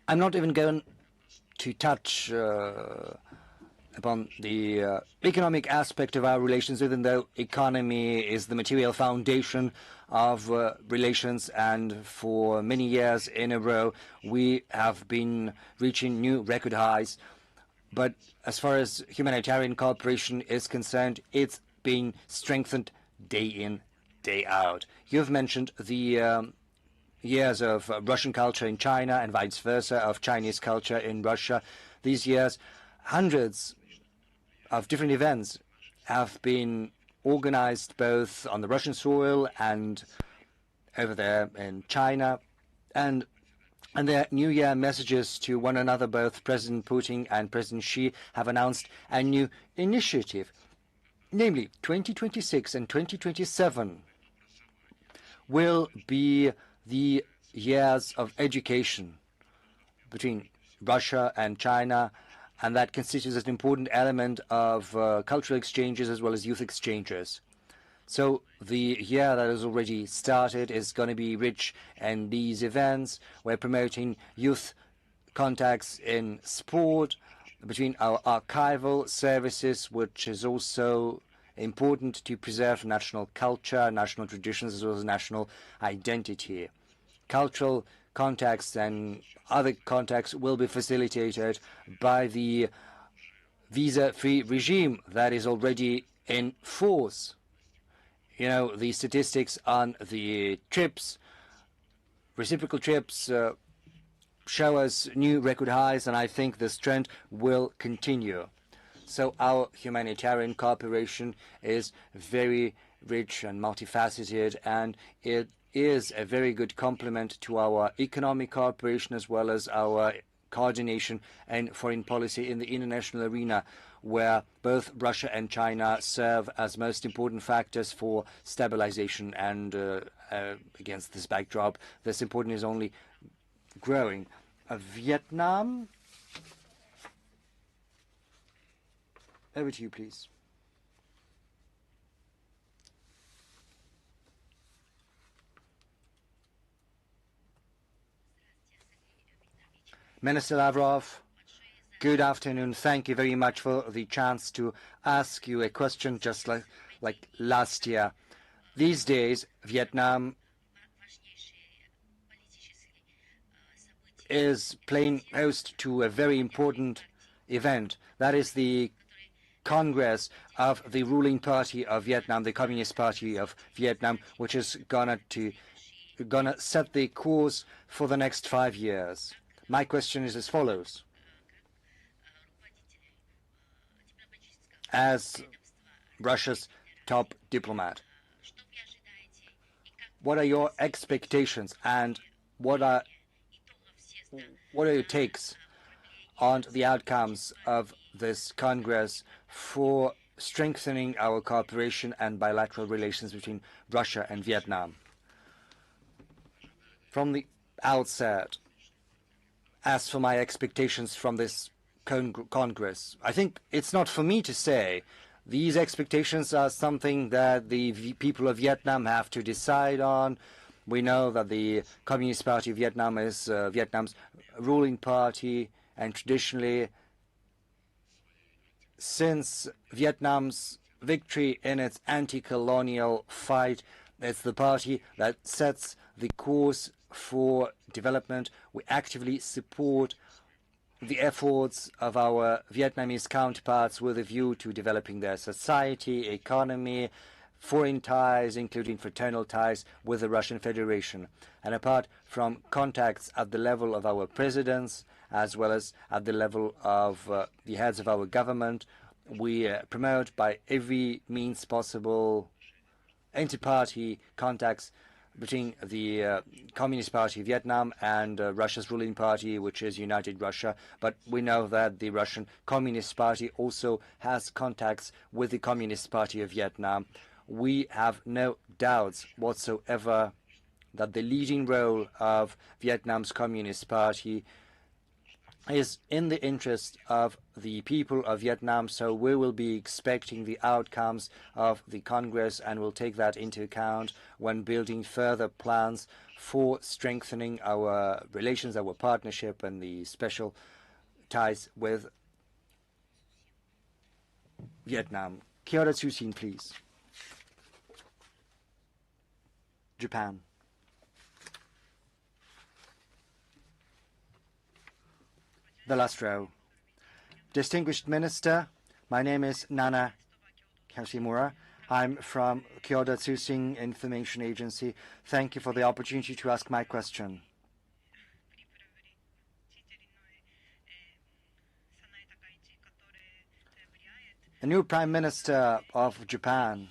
I'm not even going to touch upon the economic aspect of our relations, even though economy is the material foundation of relations, and for many years in a row we have been reaching new record highs. But as far as humanitarian cooperation is concerned, it's being strengthened day in, day out. You've mentioned the years of Russian culture in China and vice versa, of Chinese culture in Russia. These years, hundreds of different events have been organized both on the Russian soil and over there in China. And their New Year messages to one another, both President Putin and President Xi have announced a new initiative, namely 2026 and 2027 will be the years of education between Russia and China, and that constitutes an important element of cultural exchanges as well as youth exchanges. So the year that has already started is going to be rich in these events. We're promoting youth contacts in sport between our archival services, which is also important to preserve national culture, national traditions, as well as national identity. Cultural contacts and other contacts will be facilitated by the visa-free regime that is already in force. You know, the statistics on the trips, reciprocal trips, show us new record highs, and I think this trend will continue. So our humanitarian cooperation is very rich and multifaceted, and it is a very good complement to our economic cooperation as well as our coordination and foreign policy in the international arena, where both Russia and China serve as most important factors for stabilization. And against this backdrop, this importance is only growing. Vietnam. Over to you, please. Minister Lavrov, good afternoon. Thank you very much for the chance to ask you a question just like last year. These days, Vietnam is playing host to a very important event. That is the Congress of the ruling party of Vietnam, the Communist Party of Vietnam, which is gonna set the course for the next 5 years. My question is as follows. As Russia's top diplomat, what are your expectations and what are your takes on the outcomes of this Congress for strengthening our cooperation and bilateral relations between Russia and Vietnam? From the outset, as for my expectations from this Congress, I think it's not for me to say. These expectations are something that the people of Vietnam have to decide on. We know that the Communist Party of Vietnam is Vietnam's ruling party, and traditionally, since Vietnam's victory in its anti-colonial fight, it's the party that sets the course for development. We actively support the efforts of our Vietnamese counterparts with a view to developing their society, economy, foreign ties, including fraternal ties with the Russian Federation. And apart from contacts at the level of our presidents, as well as at the level of the heads of our government, we promote by every means possible inter-party contacts between the Communist Party of Vietnam and Russia's ruling party, which is United Russia. But we know that the Russian Communist Party also has contacts with the Communist Party of Vietnam. We have no doubts whatsoever that the leading role of Vietnam's Communist Party is in the interest of the people of Vietnam, so we will be expecting the outcomes of the Congress and will take that into account when building further plans for strengthening our relations, our partnership, and the special ties with Vietnam. Kyoto Tsusin, please. Japan. The last row. Distinguished Minister, my name is Nana Kashimura. I'm from Kyoto Tsusing Information Agency. Thank you for the opportunity to ask my question. The new Prime Minister of Japan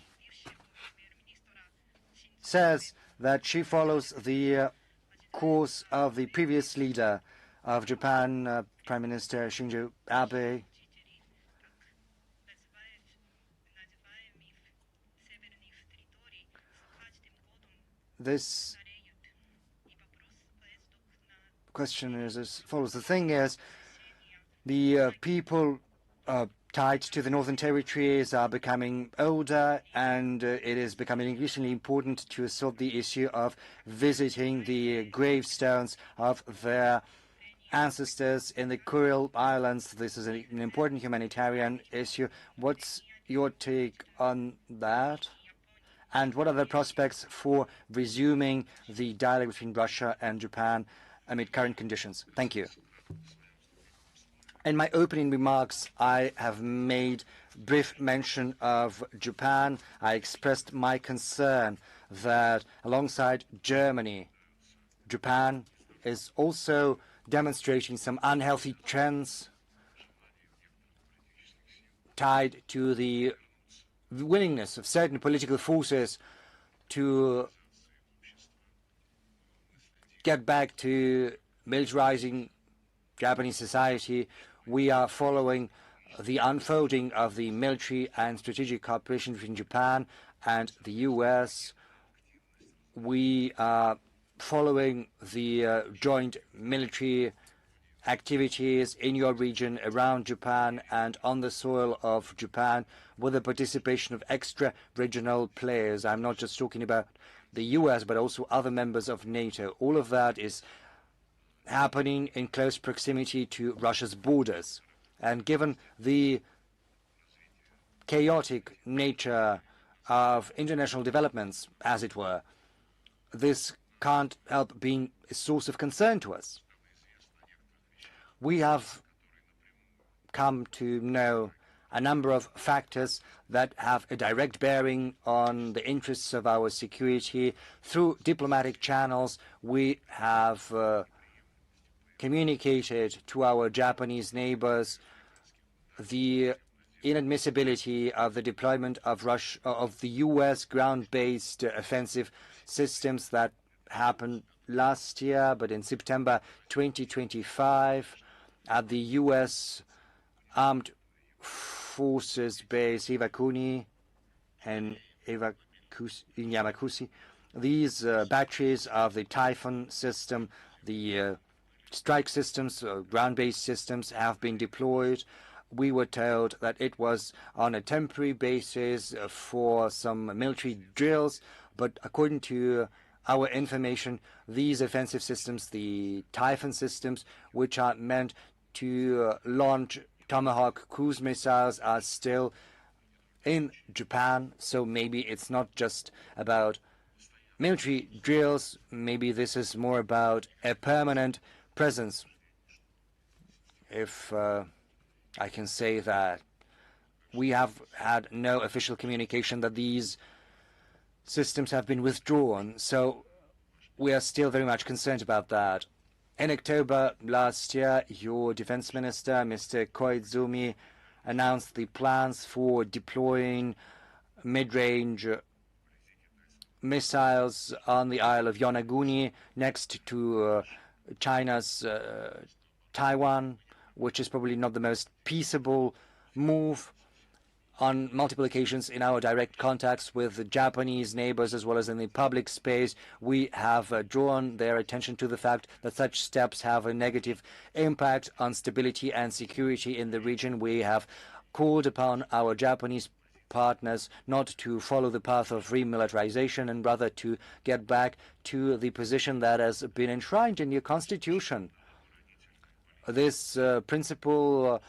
says that she follows the course of the previous leader of Japan, Prime Minister Shinzo Abe. This question is as follows. The thing is, the people tied to the Northern Territories are becoming older, and it is becoming increasingly important to solve the issue of visiting the gravestones of their ancestors in the Kuril Islands. This is an important humanitarian issue. What's your take on that? And what are the prospects for resuming the dialogue between Russia and Japan amid current conditions? Thank you. In my opening remarks, I have made brief mention of Japan. I expressed my concern that alongside Germany, Japan is also demonstrating some unhealthy trends tied to the willingness of certain political forces to get back to militarizing Japanese society. We are following the unfolding of the military and strategic cooperation between Japan and the US. We are following the joint military activities in your region, around Japan, and on the soil of Japan, with the participation of extra-regional players. I'm not just talking about the US, but also other members of NATO. All of that is happening in close proximity to Russia's borders. And given the chaotic nature of international developments, as it were, this can't help being a source of concern to us. We have come to know a number of factors that have a direct bearing on the interests of our security. Through diplomatic channels, we have communicated to our Japanese neighbors the inadmissibility of the deployment of the U.S. ground-based offensive systems that happened last year, but in September 2025 at the U.S. Armed Forces base Iwakuni and in Yamakushi. These batteries of the Typhoon system, the strike systems, ground-based systems have been deployed. We were told that it was on a temporary basis for some military drills, but according to our information, these offensive systems, the Typhoon systems, which are meant to launch Tomahawk cruise missiles, are still in Japan. So maybe it's not just about military drills, maybe this is more about a permanent presence. If I can say that we have had no official communication that these systems have been withdrawn, so we are still very much concerned about that. In October last year, your defense minister, Mr. Koizumi, announced the plans for deploying mid-range missiles on the Isle of Yonaguni next to China's Taiwan, which is probably not the most peaceable move. On multiple occasions in our direct contacts with the Japanese neighbors as well as in the public space, we have drawn their attention to the fact that such steps have a negative impact on stability and security in the region. We have called upon our Japanese partners not to follow the path of remilitarization and rather to get back to the position that has been enshrined in your constitution. This principle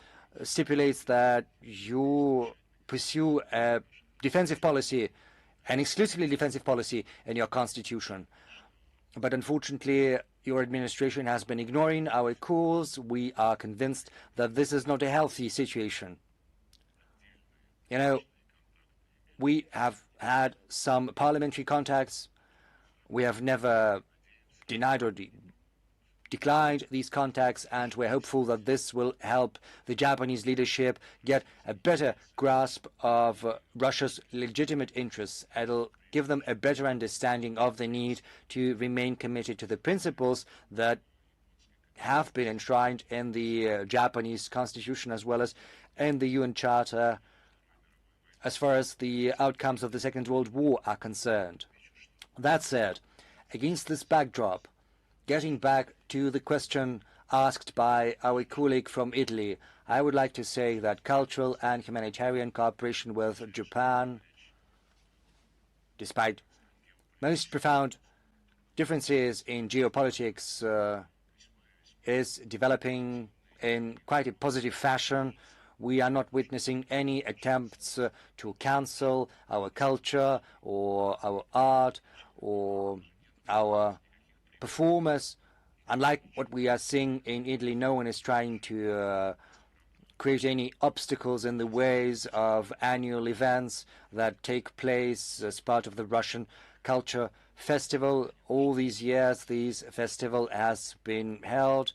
stipulates that you pursue a defensive policy, an exclusively defensive policy in your constitution. But unfortunately, your administration has been ignoring our calls. We are convinced that this is not a healthy situation. You know, we have had some parliamentary contacts. We have never denied or declined these contacts, and we're hopeful that this will help the Japanese leadership get a better grasp of Russia's legitimate interests. It'll give them a better understanding of the need to remain committed to the principles that have been enshrined in the Japanese constitution as well as in the UN Charter as far as the outcomes of the Second World War are concerned. That said, against this backdrop, getting back to the question asked by our colleague from Italy, I would like to say that cultural and humanitarian cooperation with Japan, despite most profound differences in geopolitics, is developing in quite a positive fashion. We are not witnessing any attempts to cancel our culture or our art or our performers. Unlike what we are seeing in Italy, no one is trying to create any obstacles in the ways of annual events that take place as part of the Russian Culture Festival. All these years, this festival has been held,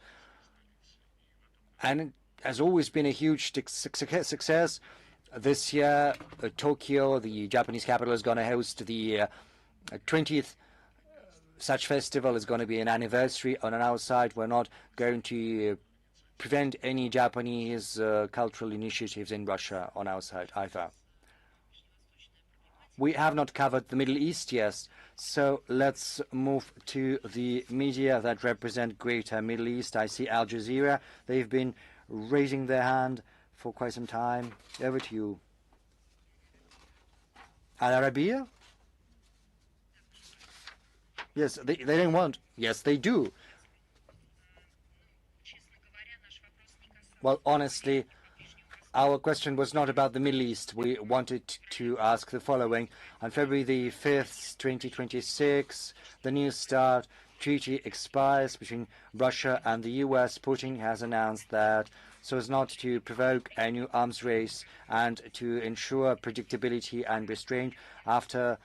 and it has always been a huge success. This year, Tokyo, the Japanese capital, is going to host the 20th such festival. Is going to be an anniversary. On our side, we're not going to prevent any Japanese cultural initiatives in Russia on our side either. We have not covered the Middle East yet, so let's move to the media that represent Greater Middle East. I see Al Jazeera. They've been raising their hand for quite some time. Over to you. Al Arabiya? Yes, they don't want. Yes, they do. Well, honestly, our question was not about the Middle East. We wanted to ask the following. On February the 5th, 2026, the New START treaty expires between Russia and the US. Putin has announced that so as not to provoke a new arms race and to ensure predictability and restraint, after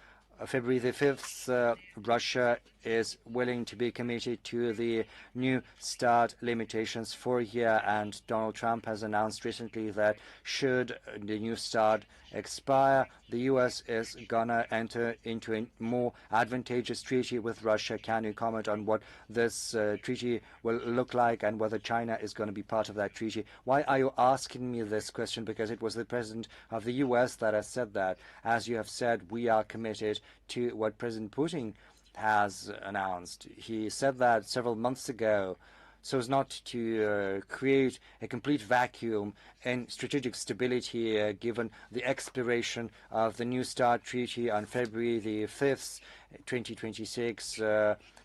February the 5th, Russia is willing to be committed to the New START limitations for a year, and Donald Trump has announced recently that should the New START expire, the U.S. is gonna enter into a more advantageous treaty with Russia. Can you comment on what this treaty will look like and whether China is going to be part of that treaty? Why are you asking me this question? Because it was the President of the U.S. that has said that. As you have said, we are committed to what President Putin has announced. He said that several months ago, so as not to create a complete vacuum in strategic stability given the expiration of the New START Treaty on February the 5th, 2026.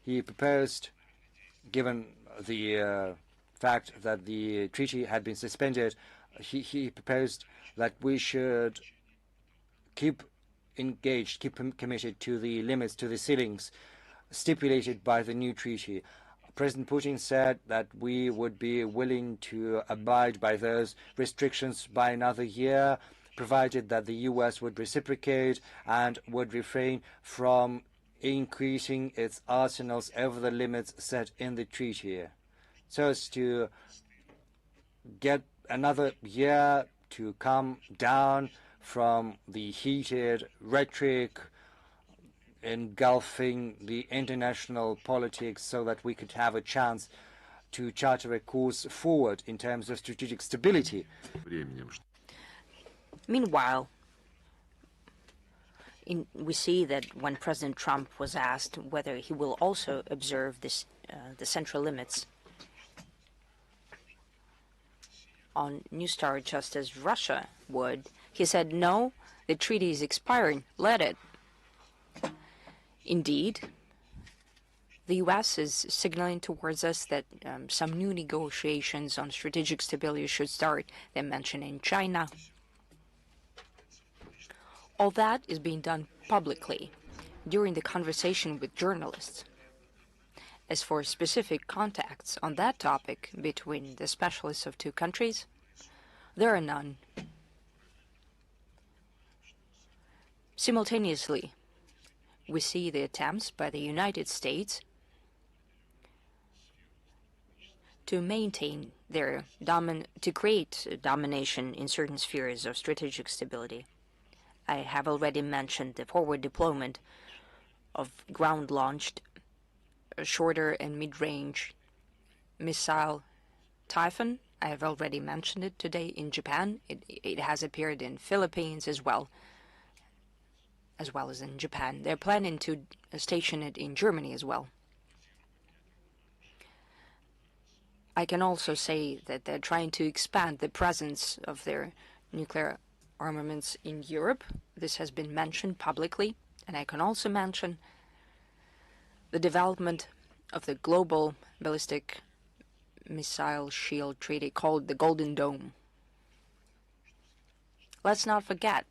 He proposed, given the fact that the treaty had been suspended, he proposed that we should keep engaged, keep committed to the limits, to the ceilings stipulated by the new treaty. President Putin said that we would be willing to abide by those restrictions by another year, provided that the U.S. would reciprocate and would refrain from increasing its arsenals over the limits set in the treaty, so as to get another year to come down from the heated rhetoric engulfing the international politics, so that we could have a chance to charter a course forward in terms of strategic stability. Meanwhile, we see that when President Trump was asked whether he will also observe this, the central limits on New START just as Russia would, he said, no, the treaty is expiring, let it. Indeed, the U.S. is signaling towards us that some new negotiations on strategic stability should start. They're mentioning China. All that is being done publicly during the conversation with journalists. As for specific contacts on that topic between the specialists of two countries, there are none. Simultaneously, we see the attempts by the United States to maintain their to create domination in certain spheres of strategic stability. I have already mentioned the forward deployment of ground-launched, shorter and mid-range missile Typhoon. I have already mentioned it today in Japan. It has appeared in Philippines as well as in Japan. They're planning to station it in Germany as well. I can also say that they're trying to expand the presence of their nuclear armaments in Europe. This has been mentioned publicly, and I can also mention the development of the global ballistic missile shield treaty called the Golden Dome. Let's not forget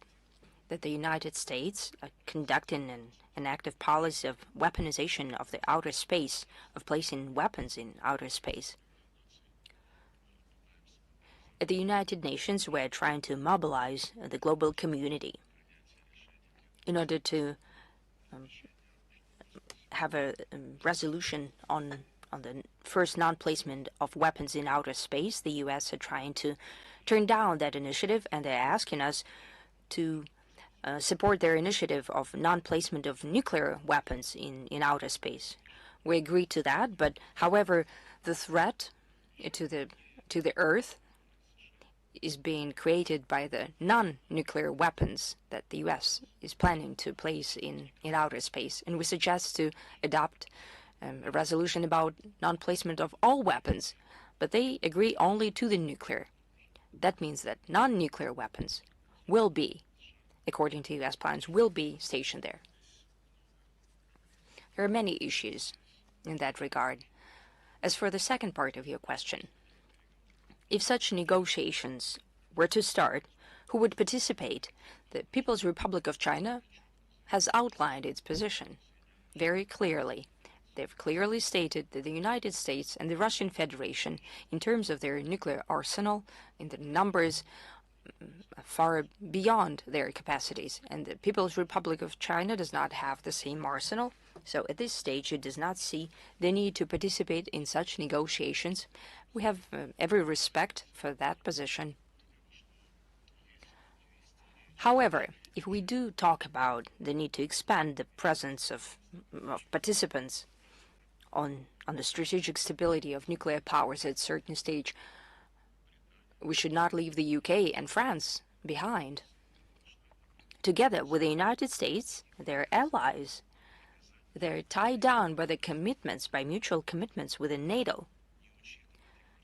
that the United States are conducting an active policy of weaponization of the outer space, of placing weapons in outer space. At the United Nations, we're trying to mobilize the global community in order to have a resolution on the first non-placement of weapons in outer space. The U.S. are trying to turn down that initiative, and they're asking us to support their initiative of non-placement of nuclear weapons in outer space. We agree to that, but however, the threat to the Earth is being created by the non-nuclear weapons that the U.S. is planning to place in outer space. And we suggest to adopt a resolution about non-placement of all weapons, but they agree only to the nuclear. That means that non-nuclear weapons will be, according to U.S. plans, will be stationed there. There are many issues in that regard. As for the second part of your question, if such negotiations were to start, who would participate? The People's Republic of China has outlined its position very clearly. They've clearly stated that the United States and the Russian Federation, in terms of their nuclear arsenal, in the numbers far beyond their capacities, and the People's Republic of China does not have the same arsenal, So at this stage, it does not see the need to participate in such negotiations. We have every respect for that position. However, if we do talk about the need to expand the presence of participants on the strategic stability of nuclear powers at a certain stage, we should not leave the UK and France behind. Together with the United States, their allies, they're tied down by the commitments, by mutual commitments within NATO.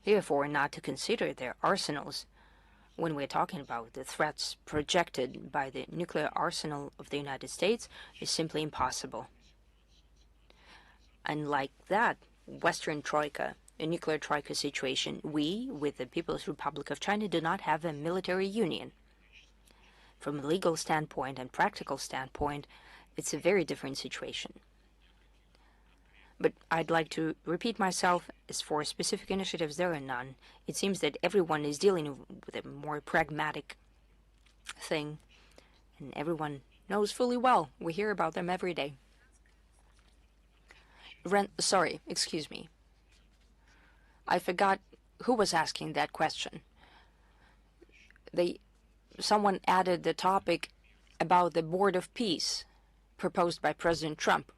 Therefore, not to consider their arsenals when we're talking about the threats projected by the nuclear arsenal of the United States is simply impossible. Unlike that Western Troika, a nuclear Troika situation, we, with the People's Republic of China, do not have a military union. From a legal standpoint and practical standpoint, it's a very different situation. But I'd like to repeat myself, as for specific initiatives, there are none. It seems that everyone is dealing with a more pragmatic thing, and everyone knows fully well. We hear about them every day. Sorry, excuse me. I forgot who was asking that question. Someone added the topic about the Board of Peace proposed by President Trump.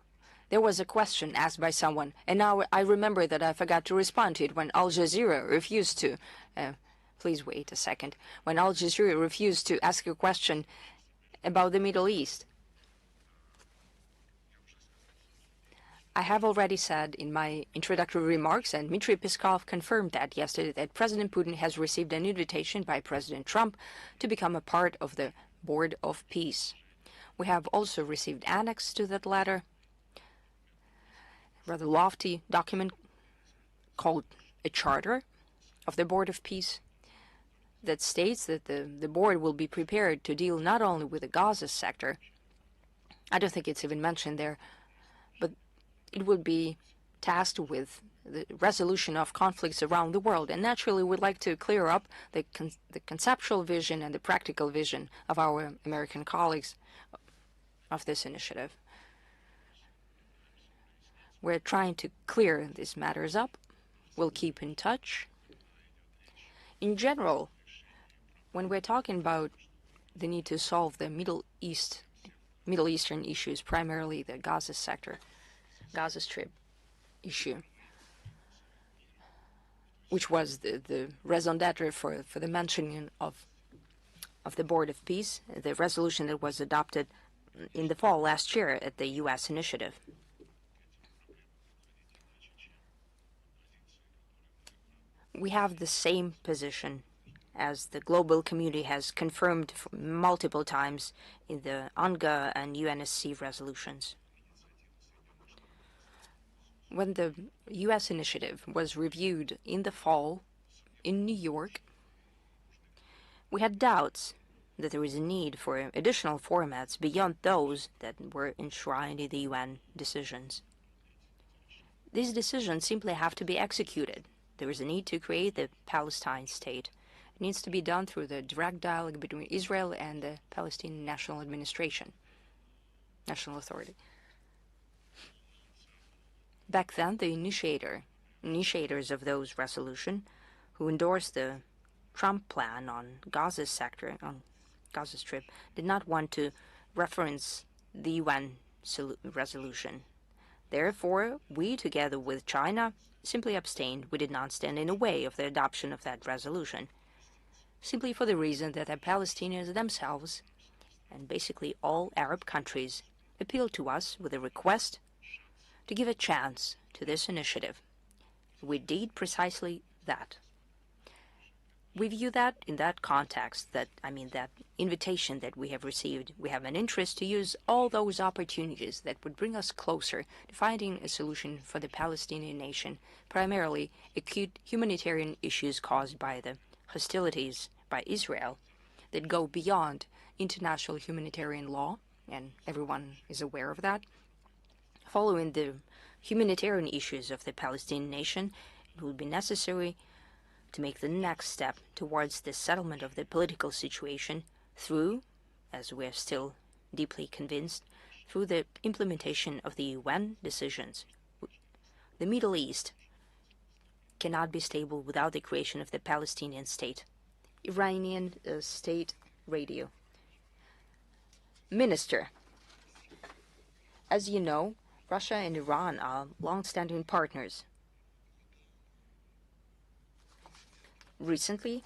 There was a question asked by someone, and now I remember that I forgot to respond to it when Al Jazeera refused to. Please wait a second. When Al Jazeera refused to ask a question about the Middle East. I have already said in my introductory remarks, and Dmitry Peskov confirmed that yesterday, that President Putin has received an invitation by President Trump to become a part of the Board of Peace. We have also received annex to that letter, rather lofty document called a charter of the Board of Peace that states that the board will be prepared to deal not only with the Gaza sector, I don't think it's even mentioned there, but it would be tasked with the resolution of conflicts around the world. And naturally, we'd like to clear up the conceptual vision and the practical vision of our American colleagues of this initiative. We're trying to clear these matters up. We'll keep in touch. In general, when we're talking about the need to solve the Middle Eastern issues, primarily the Gaza sector, Gaza Strip issue, which was the raison d'etre for the mentioning of the Board of Peace, the resolution that was adopted in the fall last year at the U.S. initiative. We have the same position as the global community has confirmed multiple times in the UNGA and UNSC resolutions. When the U.S. initiative was reviewed in the fall in New York, we had doubts that there was a need for additional formats beyond those that were enshrined in the UN decisions. These decisions simply have to be executed. There is a need to create the Palestine state. It needs to be done through the direct dialogue between Israel and the Palestinian National Administration, National Authority. Back then, the initiators of those resolutions, who endorsed the Trump plan on Gaza sector, on Gaza Strip, did not want to reference the UN resolution. Therefore, we, together with China, simply abstained. We did not stand in the way of the adoption of that resolution, simply for the reason that the Palestinians themselves, and basically all Arab countries, appealed to us with a request to give a chance to this initiative. We did precisely that. We view that in that context, that invitation that we have received. We have an interest to use all those opportunities that would bring us closer to finding a solution for the Palestinian nation, primarily acute humanitarian issues caused by the hostilities by Israel that go beyond international humanitarian law, and everyone is aware of that. Following the humanitarian issues of the Palestinian nation, it will be necessary to make the next step towards the settlement of the political situation through, as we are still deeply convinced, through the implementation of the UN decisions. The Middle East cannot be stable without the creation of the Palestinian state. Iranian state radio. Minister, as you know, Russia and Iran are long-standing partners. Recently,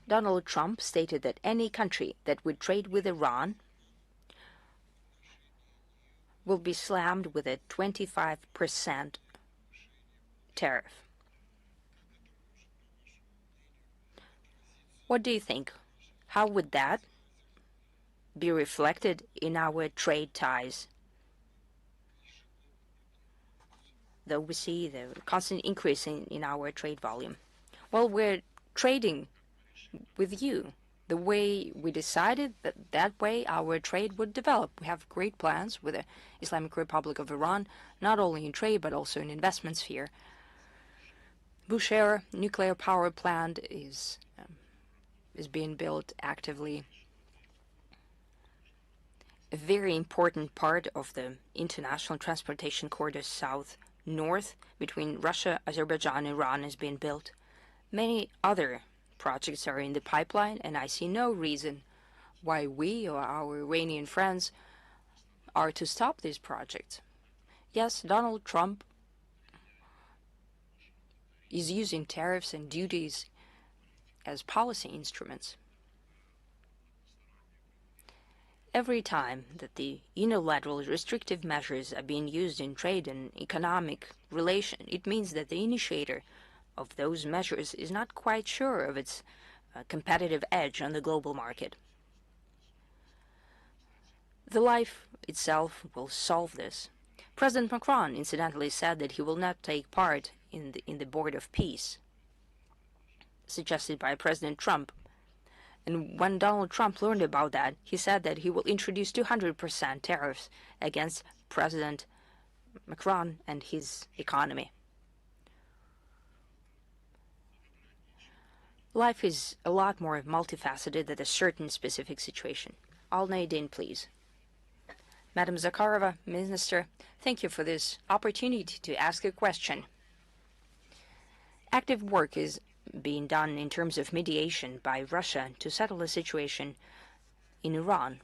Donald Trump stated that any country that would trade with Iran will be slammed with a 25% tariff. What do you think? How would that be reflected in our trade ties? Though we see the constant increase in our trade volume. Well, we're trading with you. The way we decided that way our trade would develop. We have great plans with the Islamic Republic of Iran, not only in trade but also in investment sphere. Bushehr nuclear power plant is being built actively. A very important part of the international transportation corridor south-north between Russia, Azerbaijan, and Iran is being built. Many other projects are in the pipeline, and I see no reason why we or our Iranian friends are to stop these projects. Yes, Donald Trump is using tariffs and duties as policy instruments. Every time that the unilateral restrictive measures are being used in trade and economic relation, it means that the initiator of those measures is not quite sure of its competitive edge on the global market. The life itself will solve this. President Macron incidentally said that he will not take part in the Board of Peace, suggested by President Trump. And when Donald Trump learned about that, he said that he will introduce 200% tariffs against President Macron and his economy. Life is a lot more multifaceted than a certain specific situation. Al-Naidin, please. Madam Zakharova, Minister, thank you for this opportunity to ask a question. Active work is being done in terms of mediation by Russia to settle the situation in Iran.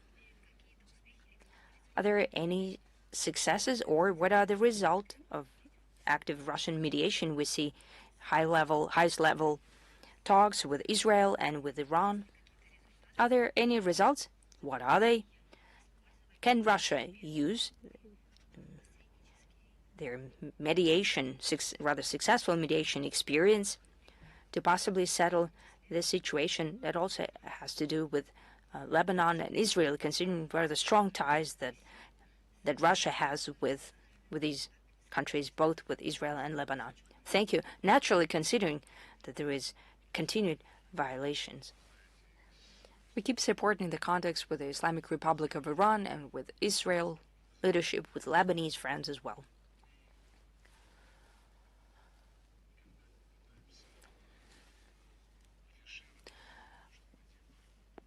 Are there any successes, or what are the result of active Russian mediation? We see highest level talks with Israel and with Iran. Are there any results? What are they? Can Russia use their mediation, rather successful mediation experience to possibly settle this situation that also has to do with Lebanon and Israel, considering rather strong ties that Russia has with these countries, both with Israel and Lebanon? Thank you. Naturally, considering that there is continued violations. We keep supporting the contacts with the Islamic Republic of Iran and with Israel leadership, with Lebanese friends as well.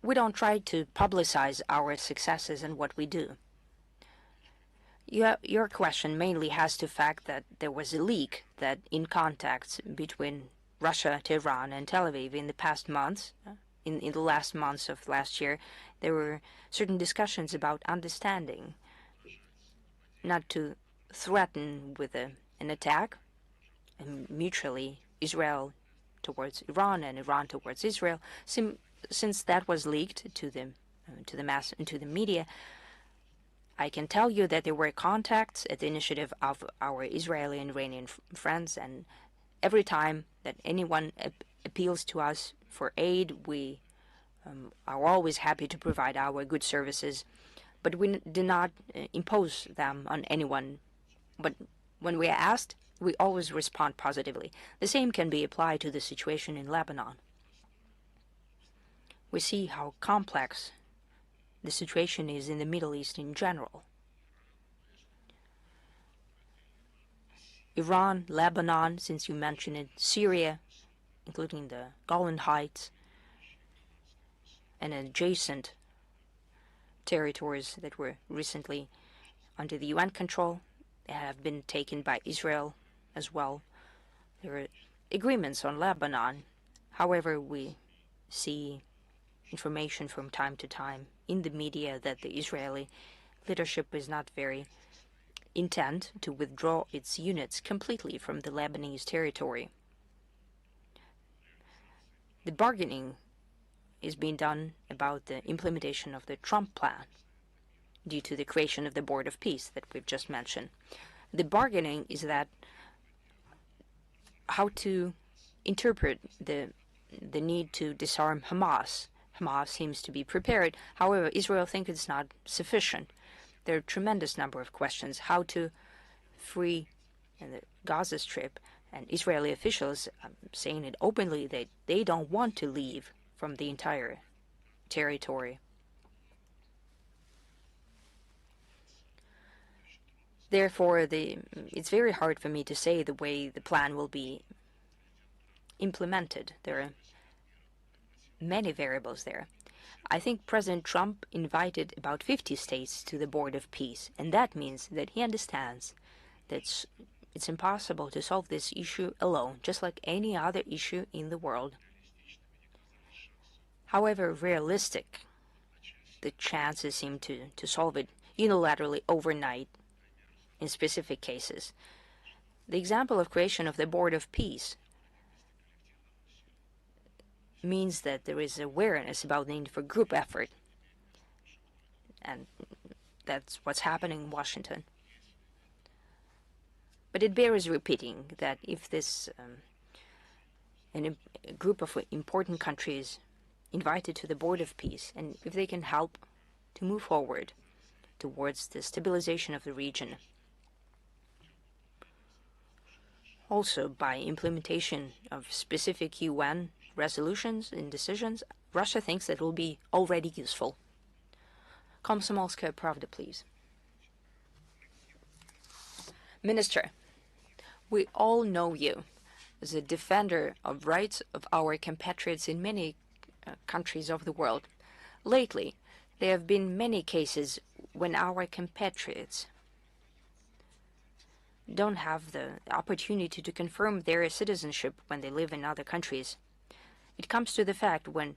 We don't try to publicize our successes and what we do. Your question mainly has to the fact that there was a leak that in contacts between Russia, Tehran, and Tel Aviv in the past months, in the last months of last year, there were certain discussions about understanding, not to threaten with an attack, and mutually Israel towards Iran and Iran towards Israel. Since that was leaked to the media, I can tell you that there were contacts at the initiative of our Israeli and Iranian friends, and every time that anyone appeals to us for aid, we are always happy to provide our good services, but we do not impose them on anyone. But when we are asked, we always respond positively. The same can be applied to the situation in Lebanon. We see how complex the situation is in the Middle East in general. Iran, Lebanon, since you mentioned it, Syria, including the Golan Heights, and adjacent territories that were recently under the UN control have been taken by Israel as well. There are agreements on Lebanon. However, we see information from time to time in the media that the Israeli leadership is not very intent to withdraw its units completely from the Lebanese territory. The bargaining is being done about the implementation of the Trump plan due to the creation of the Board of Peace that we've just mentioned. The bargaining is that how to interpret the need to disarm Hamas. Hamas seems to be prepared. However, Israel thinks it's not sufficient. There are a tremendous number of questions. How to free the Gaza Strip, and Israeli officials saying it openly that they don't want to leave from the entire territory. Therefore, it's very hard for me to say the way the plan will be implemented. There are many variables there. I think President Trump invited about 50 states to the Board of Peace, and that means that he understands that it's impossible to solve this issue alone, just like any other issue in the world. However realistic the chances seem to solve it unilaterally overnight in specific cases. The example of creation of the Board of Peace means that there is awareness about the need for group effort, and that's what's happening in Washington. But it bears repeating that if this a group of important countries invited to the Board of Peace, and if they can help to move forward towards the stabilization of the region, also by implementation of specific UN resolutions and decisions, Russia thinks that will be already useful. Komsomolskaya Pravda, please. Minister, we all know you as a defender of rights of our compatriots in many countries of the world. Lately, there have been many cases when our compatriots don't have the opportunity to confirm their citizenship when they live in other countries. It comes to the fact when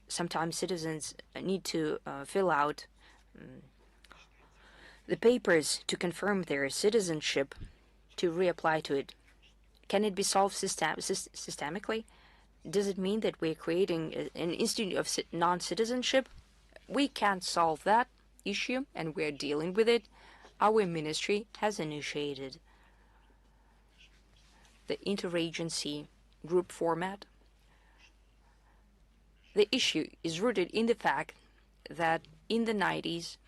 sometimes citizens need to fill out the papers to confirm their citizenship to reapply to it. Can it be solved systemically? Does it mean that we're creating an institute of non-citizenship? We can't solve that issue, and we're dealing with it. Our ministry has initiated the interagency group format. The issue is rooted in the fact that in the 90s,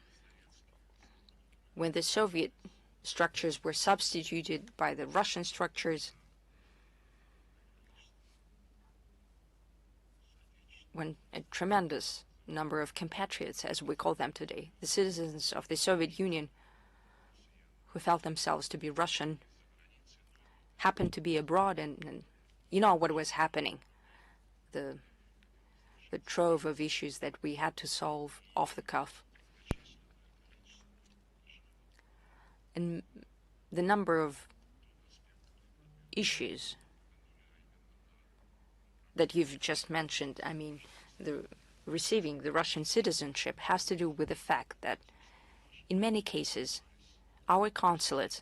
when the Soviet structures were substituted by the Russian structures, when a tremendous number of compatriots, as we call them today, the citizens of the Soviet Union who felt themselves to be Russian, happened to be abroad, and you know what was happening. The trove of issues that we had to solve off the cuff. And the number of issues that you've just mentioned, I mean, receiving the Russian citizenship has to do with the fact that in many cases, our consulates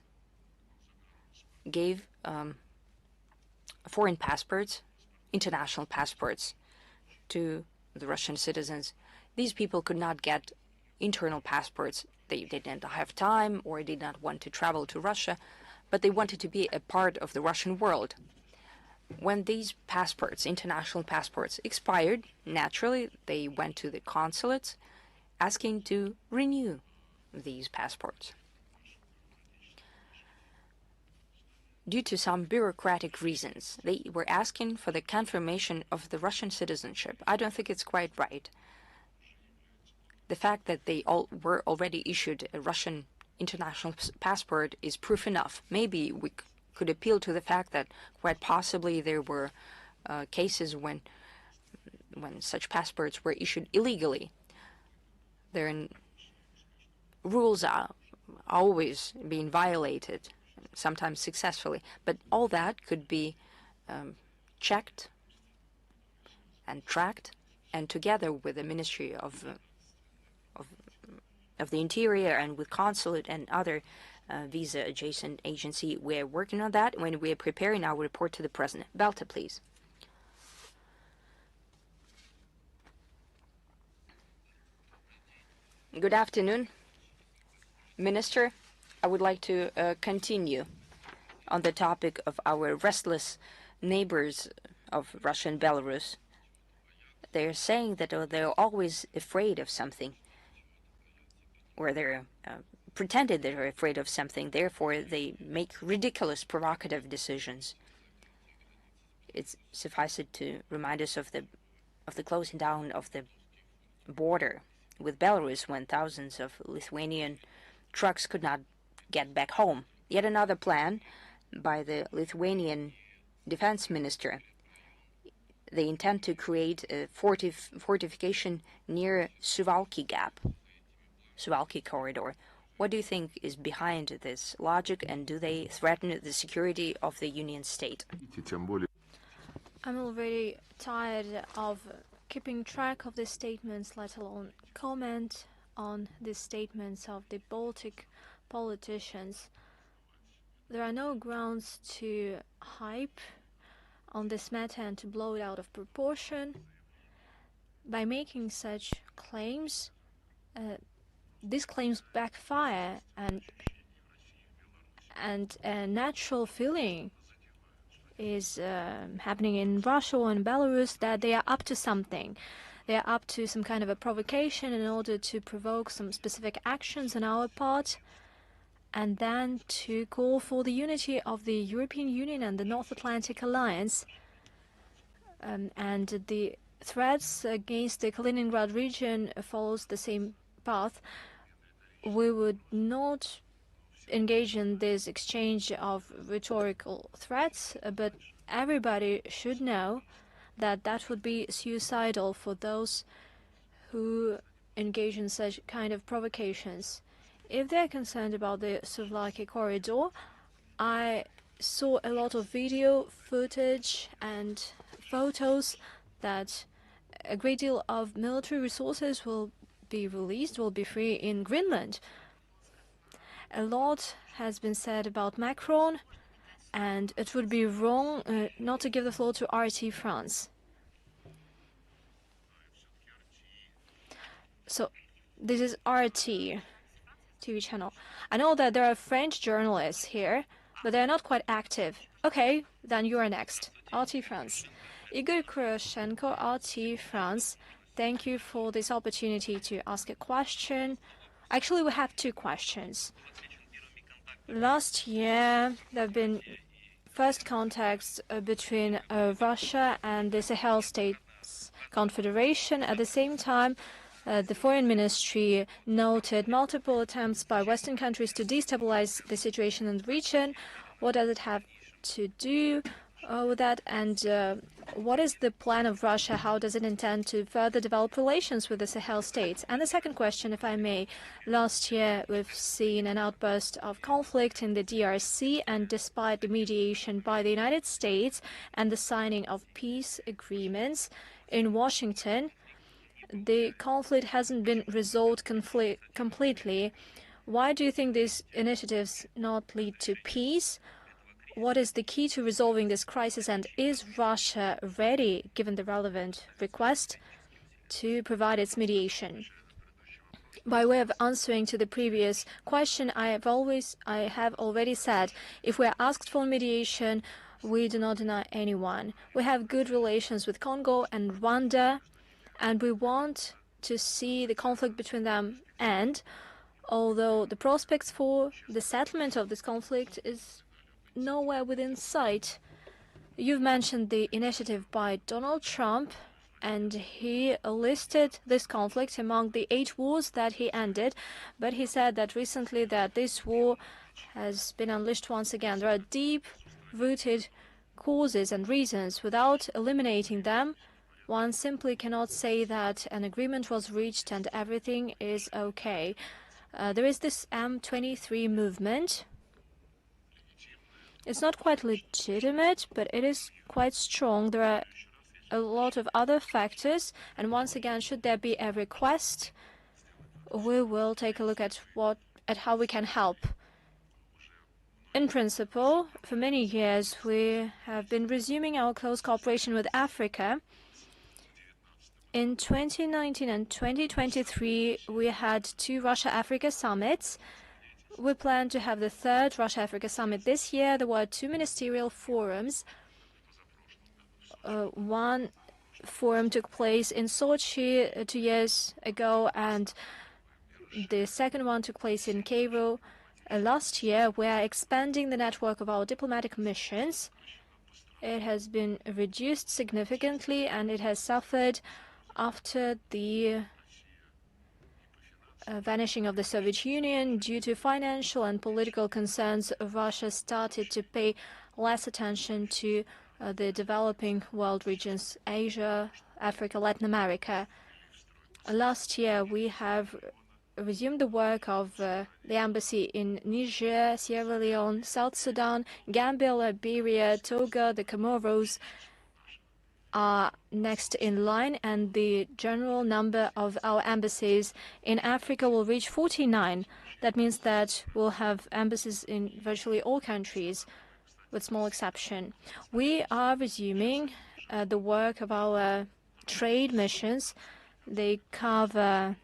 gave foreign passports, international passports, to the Russian citizens. These people could not get internal passports. They didn't have time or did not want to travel to Russia, but they wanted to be a part of the Russian world. When these passports, international passports, expired, naturally they went to the consulates asking to renew these passports. Due to some bureaucratic reasons, they were asking for the confirmation of the Russian citizenship. I don't think it's quite right. The fact that they all were already issued a Russian international passport is proof enough. Maybe we could appeal to the fact that quite possibly there were cases when such passports were issued illegally. Their rules are always being violated, sometimes successfully, but all that could be checked and tracked, and together with the Ministry of the Interior and with Consulate and other visa-adjacent agency, we're working on that when we're preparing our report to the President. Baltic, please. Good afternoon, Minister. I would like to continue on the topic of our restless neighbors of Russia and Belarus. They're saying that they're always afraid of something, or they're pretended they're afraid of something. Therefore, they make ridiculous, provocative decisions. It's suffice it to remind us of the closing down of the border with Belarus when thousands of Lithuanian trucks could not get back home. Yet another plan by the Lithuanian defense minister. They intend to create a fortification near Suwalki Gap, Suwalki corridor. What do you think is behind this logic, and do they threaten the security of the Union state? I'm already tired of keeping track of these statements, let alone comment on these statements of the Baltic politicians. There are no grounds to hype on this matter and to blow it out of proportion. By making such claims, these claims backfire, and a natural feeling is happening in Russia and Belarus that they are up to something. They are up to some kind of a provocation in order to provoke some specific actions on our part, and then to call for the unity of the European Union and the North Atlantic Alliance. And the threats against the Kaliningrad region follows the same path. We would not engage in this exchange of rhetorical threats, but everybody should know that that would be suicidal for those who engage in such kind of provocations. If they're concerned about the Suwalki corridor, I saw a lot of video footage and photos that a great deal of military resources will be released, will be free in Greenland. A lot has been said about Macron, and it would be wrong not to give the floor to RT France. So, this is RT TV channel. I know that there are French journalists here, but they're not quite active. Okay, then you are next. RT France. Igor Kuroshenko, RT France. Thank you for this opportunity to ask a question. Actually, we have two questions. Last year, there have been first contacts between Russia and the Sahel States Confederation. At the same time, the Foreign Ministry noted multiple attempts by Western countries to destabilize the situation in the region. What does it have to do with that? And what is the plan of Russia? How does it intend to further develop relations with the Sahel states? And the second question, if I may, last year we've seen an outburst of conflict in the DRC, and despite the mediation by the United States and the signing of peace agreements in Washington, the conflict hasn't been resolved completely. Why do you think these initiatives not lead to peace? What is the key to resolving this crisis, and is Russia ready, given the relevant request, to provide its mediation? By way of answering to the previous question, I have already said, if we are asked for mediation, we do not deny anyone. We have good relations with Congo and Rwanda, and we want to see the conflict between them end, although the prospects for the settlement of this conflict is nowhere within sight. You've mentioned the initiative by Donald Trump, and he listed this conflict among the 8 wars that he ended, but he said that recently that this war has been unleashed once again. There are deep-rooted causes and reasons. Without eliminating them, One simply cannot say that an agreement was reached and everything is okay. There is this M23 movement. It's not quite legitimate, but it is quite strong. There are a lot of other factors, and once again, should there be a request, we will take a look at how we can help. In principle, for many years, we have been resuming our close cooperation with Africa. In 2019 and 2023, we had 2 Russia-Africa summits. We plan to have the 3rd Russia-Africa summit this year. There were 2 ministerial forums. One forum took place in Sochi 2 years ago, and the second one took place in Cairo last year. We are expanding the network of our diplomatic missions. It has been reduced significantly, and it has suffered after the vanishing of the Soviet Union. Due to financial and political concerns, Russia started to pay less attention to the developing world regions, Asia, Africa, Latin America. Last year, we have resumed the work of the embassy in Niger, Sierra Leone, South Sudan, Gambia, Liberia, Togo, the Comoros are next in line, and the general number of our embassies in Africa will reach 49. That means that we'll have embassies in virtually all countries, with small exception. We are resuming the work of our trade missions. They cover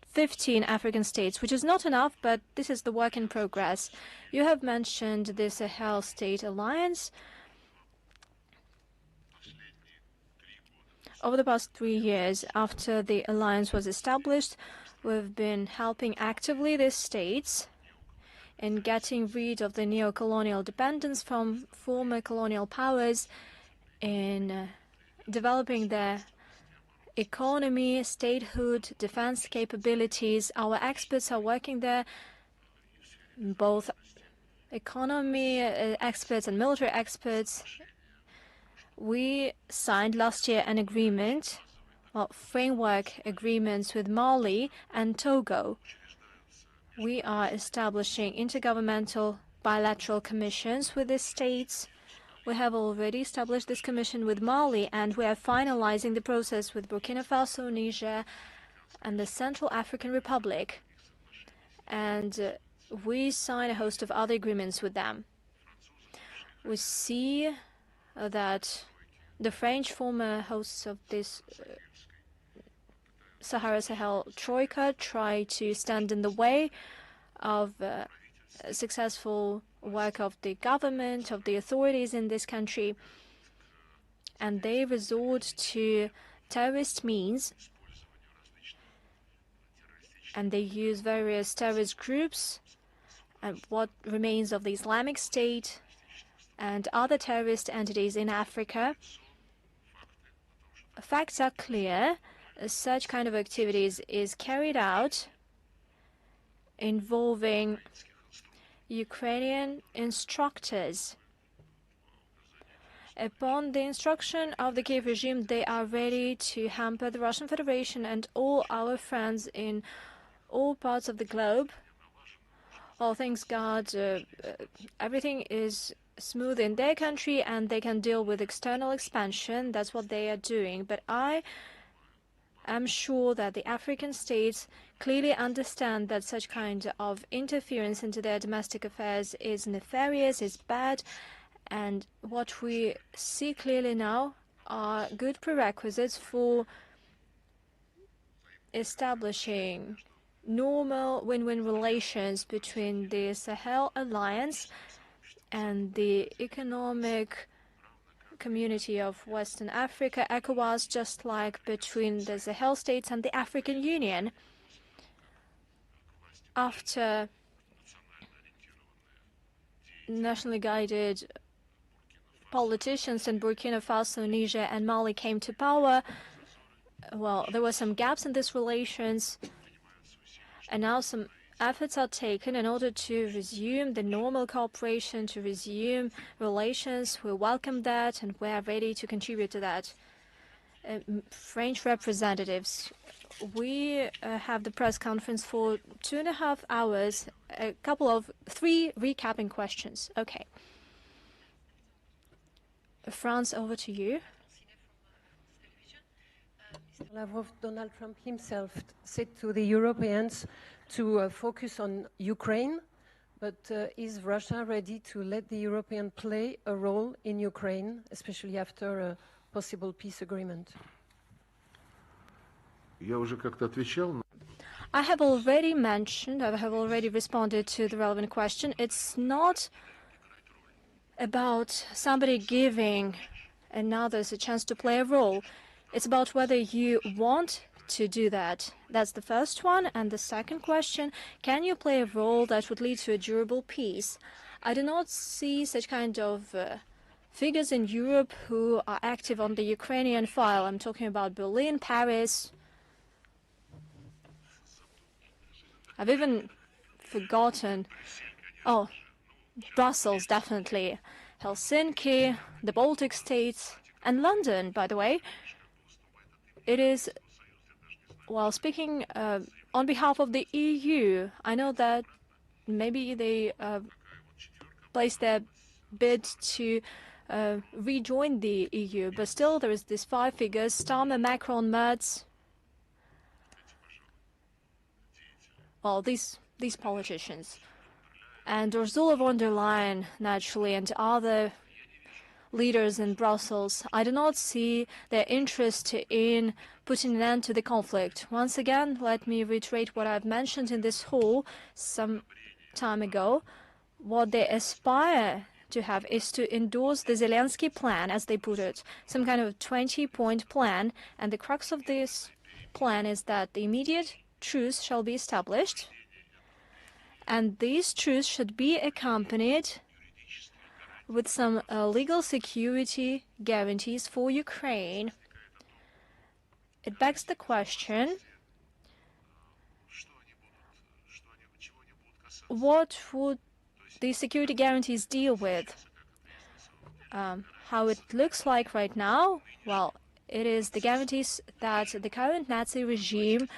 15 African states, which is not enough, but this is the work in progress. You have mentioned the Sahel State Alliance. Over the past 3 years, after the alliance was established, we've been helping actively these states in getting rid of the neo-colonial dependence from former colonial powers, in developing their economy, statehood, defense capabilities. Our experts are working there, both economy experts and military experts. We signed last year an agreement, framework agreements with Mali and Togo. We are establishing intergovernmental bilateral commissions with these states. We have already established this commission with Mali, and we are finalizing the process with Burkina Faso, Niger, and the Central African Republic. And we sign a host of other agreements with them. We see that the French, former hosts of this Sahara-Sahel Troika, try to stand in the way of successful work of the government, of the authorities in this country, and they resort to terrorist means, and they use various terrorist groups and what remains of the Islamic State and other terrorist entities in Africa. Facts are clear. Such kind of activities is carried out involving Ukrainian instructors. Upon the instruction of the Kiev regime, they are ready to hamper the Russian Federation and all our friends in all parts of the globe. Well, thanks God, everything is smooth in their country and they can deal with external expansion. That's what they are doing. But I am sure that the African states clearly understand that such kind of interference into their domestic affairs is nefarious, is bad, and what we see clearly now are good prerequisites for establishing normal win-win relations between the Sahel Alliance and the economic community of Western Africa, ECOWAS, just like between the Sahel states and the African Union. After nationally guided politicians in Burkina Faso, Niger, and Mali came to power, well, there were some gaps in these relations, and now some efforts are taken in order to resume the normal cooperation, to resume relations. We welcome that, and we are ready to contribute to that. French representatives, we have the press conference for 2.5 hours, three recapping questions. Okay. France, over to you. Lavrov, Donald Trump himself said to the Europeans to focus on Ukraine, but is Russia ready to let the Europeans play a role in Ukraine, especially after a possible peace agreement? I have already mentioned, I have already responded to the relevant question. It's not about somebody giving others a chance to play a role. It's about whether you want to do that. That's the first one. And the second question, can you play a role that would lead to a durable peace? I do not see such kind of figures in Europe who are active on the Ukrainian file. I'm talking about Berlin, Paris. I've even forgotten. Oh, Brussels, definitely. Helsinki, the Baltic states, and London, by the way. It is, while speaking on behalf of the EU, I know that maybe they placed their bid to rejoin the EU, but still there is these five figures: Starmer, Macron, Merz. Well, these politicians. And Ursula von der Leyen, naturally, and other leaders in Brussels, I do not see their interest in putting an end to the conflict. Once again, let me reiterate what I've mentioned in this hall some time ago. What they aspire to have is to endorse the Zelensky plan, as they put it, some kind of 20-point plan. And the crux of this plan is that the immediate truce shall be established, and these truces should be accompanied with some legal security guarantees for Ukraine. It begs the question, what would these security guarantees deal with? How it looks like right now? Well, it is the guarantees that the current Nazi regime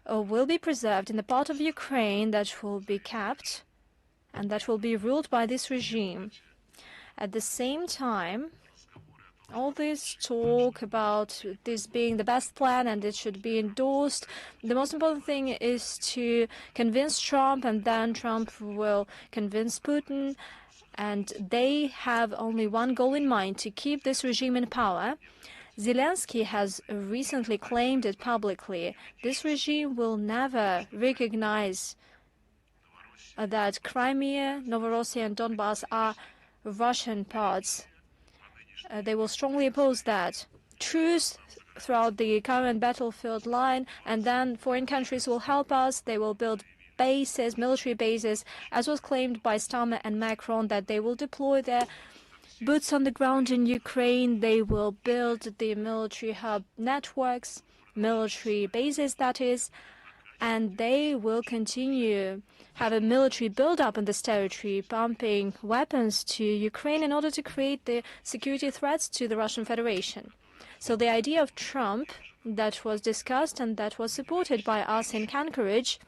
will be preserved in the part of Ukraine that will be kept and that will be ruled by this regime. At the same time, all this talk about this being the best plan and it should be endorsed, the most important thing is to convince Trump, and then Trump will convince Putin, and they have only one goal in mind: to keep this regime in power. Zelensky has recently claimed it publicly. This regime will never recognize that Crimea, Novorossiya, and Donbass are Russian parts. They will strongly oppose that. Truce throughout the current battlefield line, and then foreign countries will help us. They will build bases, military bases, as was claimed by Starmer and Macron, that they will deploy their boots on the ground in Ukraine. They will build the military hub networks, military bases, that is, and they will continue have a military build-up in this territory, pumping weapons to Ukraine in order to create the security threats to the Russian Federation. So the idea of Trump that was discussed and that was supported by us in Anchorage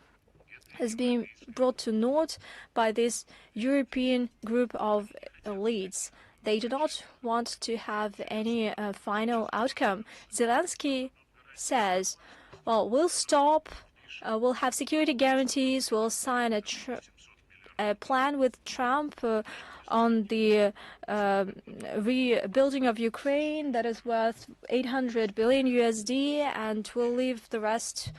has been brought to naught by this European group of elites. They do not want to have any final outcome. Zelensky says, well, we'll stop, we'll have security guarantees, we'll sign a plan with Trump on the rebuilding of Ukraine that is worth 800 billion USD, and we'll leave the rest.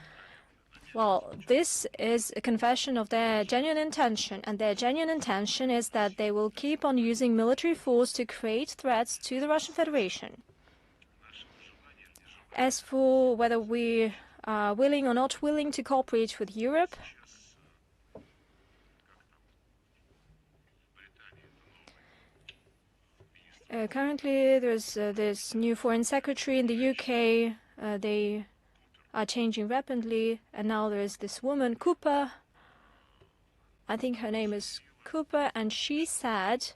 Well, this is a confession of their genuine intention, and their genuine intention is that they will keep on using military force to create threats to the Russian Federation. As for whether we are willing or not willing to cooperate with Europe, currently there's this new foreign secretary in the UK. They are changing rapidly, and now there is this woman, Cooper. I think her name is Cooper, and she said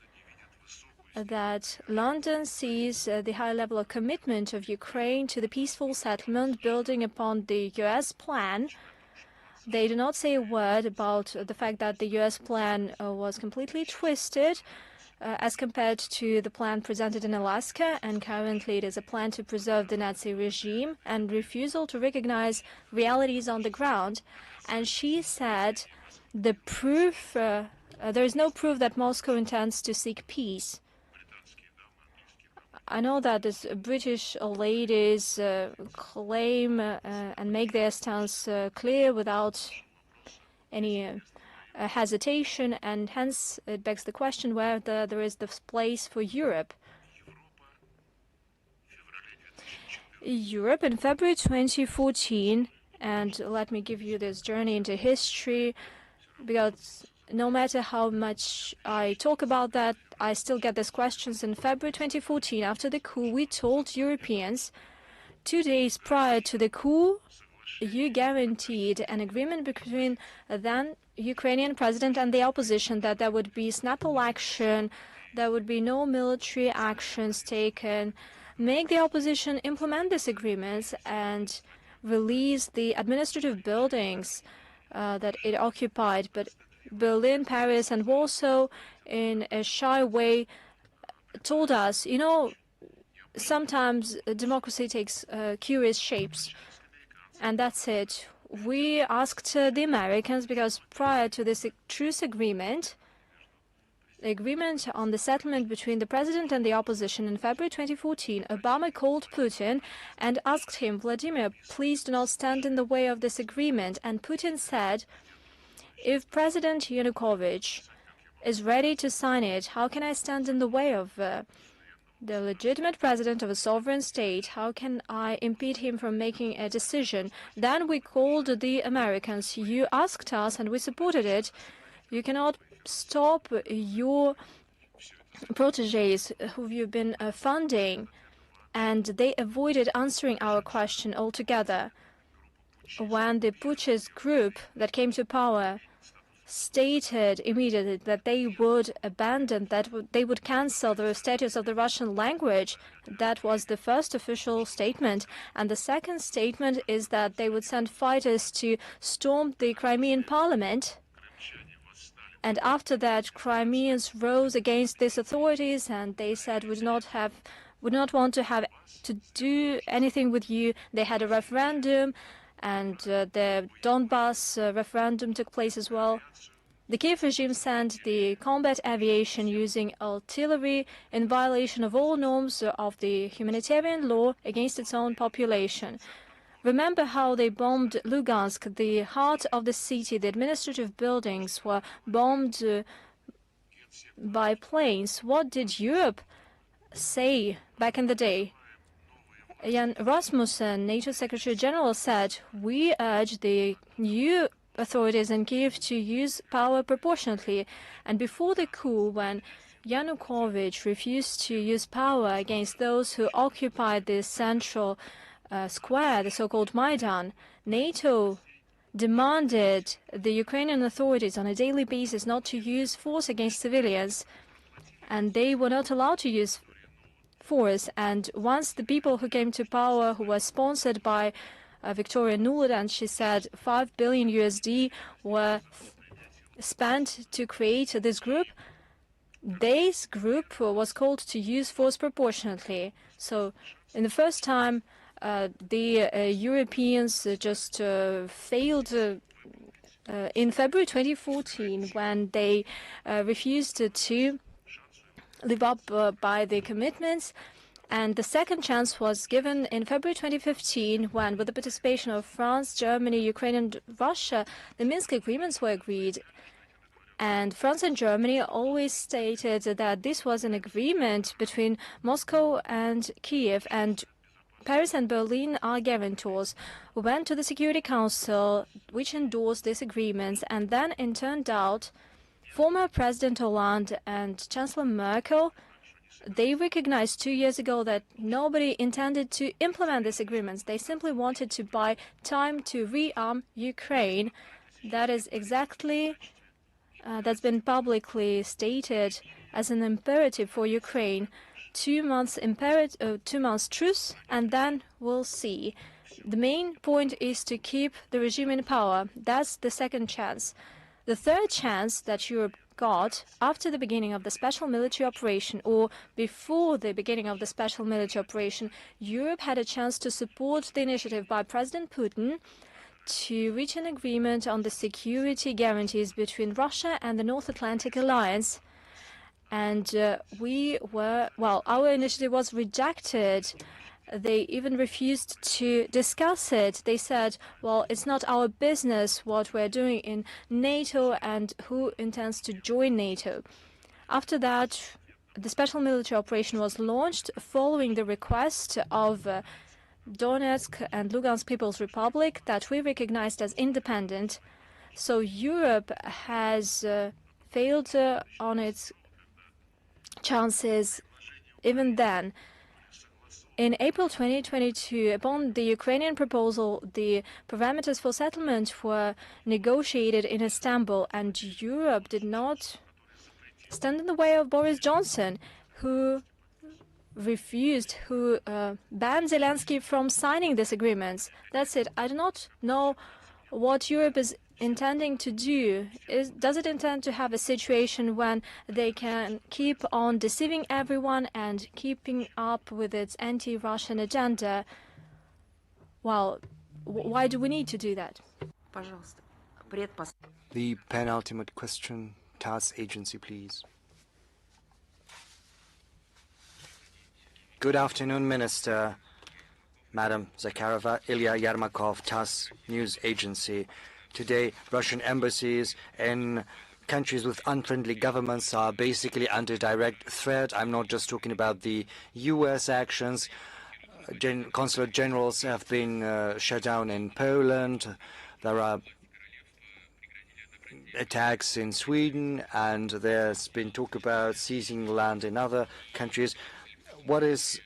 that London sees the high level of commitment of Ukraine to the peaceful settlement building upon the US plan. They do not say a word about the fact that the US plan was completely twisted as compared to the plan presented in Alaska, and currently it is a plan to preserve the Nazi regime and refusal to recognize realities on the ground. And she said the proof, there is no proof that Moscow intends to seek peace. I know that these British ladies claim and make their stance clear without any hesitation, and hence it begs the question whether there is this place for Europe. Europe in February 2014, and let me give you this journey into history, because no matter how much I talk about that, I still get these questions. In February 2014, after the coup, we told Europeans 2 days prior to the coup, you guaranteed an agreement between then Ukrainian president and the opposition that there would be snapple action, there would be no military actions taken, make the opposition implement these agreements and release the administrative buildings that it occupied. But Berlin, Paris, and Warsaw, in a shy way, told us, you know, sometimes democracy takes curious shapes. And that's it. We asked the Americans, because prior to this truce agreement, the agreement on the settlement between the president and the opposition in February 2014, Obama called Putin and asked him, Vladimir, please do not stand in the way of this agreement. And Putin said, if President Yanukovych is ready to sign it, how can I stand in the way of the legitimate president of a sovereign state? How can I impede him from making a decision? Then we called the Americans. You asked us and we supported it. You cannot stop your proteges who you've been funding. And they avoided answering our question altogether. When the putschist group that came to power stated immediately that they would abandon, that they would cancel the status of the Russian language. That was the first official statement. And the second statement is that they would send fighters to storm the Crimean parliament. And after that, Crimeans rose against these authorities, and they said, we do not want to do anything with you. They had a referendum, and the Donbass referendum took place as well. The Kiev regime sent the combat aviation using artillery in violation of all norms of the humanitarian law against its own population. Remember how they bombed Lugansk, the heart of the city. The administrative buildings were bombed by planes. What did Europe say back in the day? Jan Rasmussen, NATO Secretary General, said, we urge the new authorities in Kiev to use power proportionately. And before the coup, when Yanukovych refused to use power against those who occupied the central square, the so-called Maidan, NATO demanded the Ukrainian authorities on a daily basis not to use force against civilians, and they were not allowed to use force. And once the people who came to power, who were sponsored by Victoria Nuland, she said $5 billion USD were spent to create this group. This group was called to use force proportionately. So in the first time, the Europeans just failed in February 2014 when they refused to live up by the commitments. And the second chance was given in February 2015 when, with the participation of France, Germany, Ukraine, and Russia, the Minsk agreements were agreed. And France and Germany always stated that this was an agreement between Moscow and Kiev, and Paris and Berlin are guarantors. We went to the Security Council, which endorsed these agreements, and then it turned out former President Hollande and Chancellor Merkel, they recognized 2 years ago that nobody intended to implement these agreements. They simply wanted to buy time to rearm Ukraine. That is exactly, that's been publicly stated as an imperative for Ukraine. 2 months truce, and then we'll see. The main point is to keep the regime in power. That's the second chance. The third chance that Europe got after the beginning of the special military operation, or before the beginning of the special military operation, Europe had a chance to support the initiative by President Putin to reach an agreement on the security guarantees between Russia and the North Atlantic Alliance. And our initiative was rejected. They even refused to discuss it. They said, well, it's not our business what we're doing in NATO and who intends to join NATO. After that, the special military operation was launched following the request of Donetsk and Lugansk People's Republic that we recognized as independent. So Europe has failed on its chances even then. In April 2022, upon the Ukrainian proposal, the parameters for settlement were negotiated in Istanbul, and Europe did not stand in the way of Boris Johnson, who banned Zelensky from signing these agreements. That's it. I do not know what Europe is intending to do. Does it intend to have a situation when they can keep on deceiving everyone and keeping up with its anti-Russian agenda? Well, why do we need to do that? The penultimate question, TASS agency, please. Good afternoon, Minister. Madam Zakharova, Ilya Yermakov, TASS News Agency. Today, Russian embassies in countries with unfriendly governments are basically under direct threat. I'm not just talking about the U.S. actions. Consulate generals have been shut down in Poland. There are attacks in Sweden, and there's been talk about seizing land in other countries. What is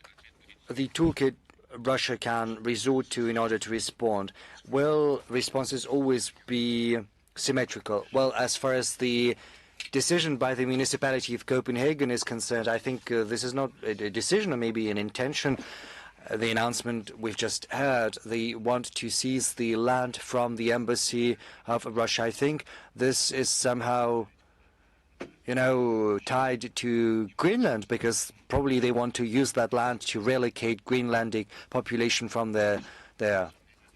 the toolkit Russia can resort to in order to respond? Will responses always be symmetrical? Well, as far as the decision by the municipality of Copenhagen is concerned, I think this is not a decision or maybe an intention. The announcement we've just heard, they want to seize the land from the embassy of Russia. I think this is somehow, tied to Greenland, because probably they want to use that land to relocate Greenlandic population from there.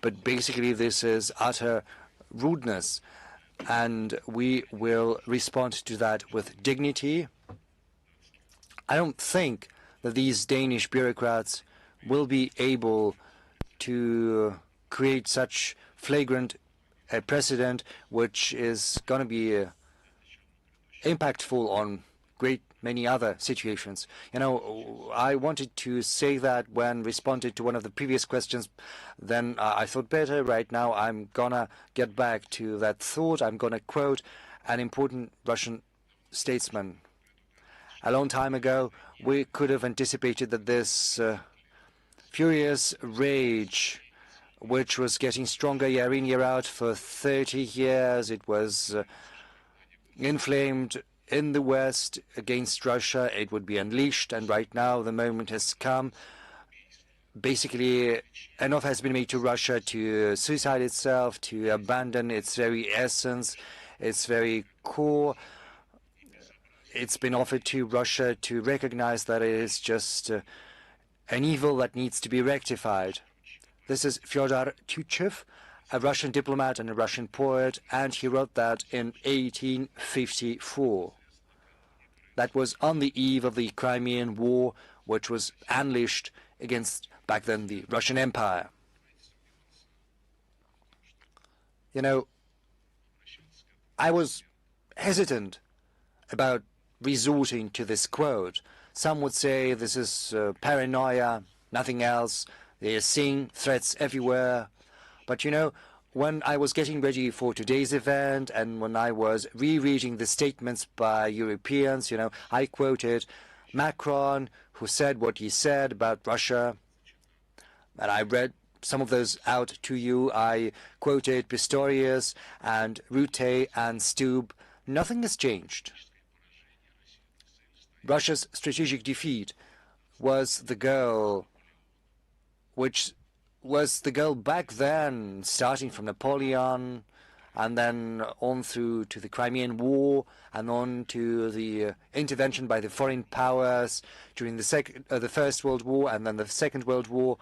But basically this is utter rudeness, and we will respond to that with dignity. I don't think that these Danish bureaucrats will be able to create such flagrant precedent, which is going to be impactful on great many other situations. I wanted to say that when responded to one of the previous questions, then I thought better. Right now I'm gonna get back to that thought. I'm gonna quote an important Russian statesman. A long time ago, we could have anticipated that this furious rage, which was getting stronger year in, year out for 30 years, it was inflamed in the West against Russia, it would be unleashed, and right now the moment has come. Basically, enough has been made to Russia to suicide itself, to abandon its very essence, its very core. It's been offered to Russia to recognize that it is just an evil that needs to be rectified. This is Fyodor Tyutchev, a Russian diplomat and a Russian poet, and he wrote that in 1854. That was on the eve of the Crimean War, which was unleashed against, back then, the Russian Empire. I was hesitant about resorting to this quote. Some would say this is paranoia, nothing else. They are seeing threats everywhere. But when I was getting ready for today's event and when I was rereading the statements by Europeans, I quoted Macron, who said what he said about Russia. And I read some of those out to you. I quoted Pistorius and Rutte and Stubb. Nothing has changed. Russia's strategic defeat was the goal, which was the goal back then, starting from Napoleon, and then on through to the Crimean War, and on to the intervention by the foreign powers during the First World War, and then the Second World War.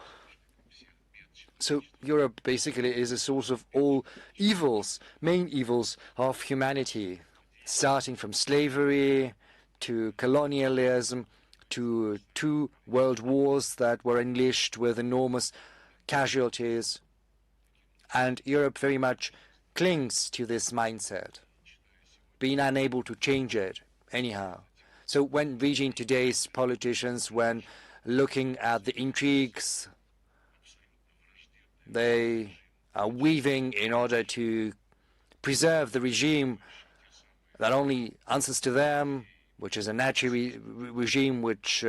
So Europe basically is a source of all evils, main evils of humanity, starting from slavery to colonialism to 2 world wars that were unleashed with enormous casualties. And Europe very much clings to this mindset, being unable to change it anyhow. So when reading today's politicians, when looking at the intrigues they are weaving in order to preserve the regime that only answers to them, which is a Nazi regime which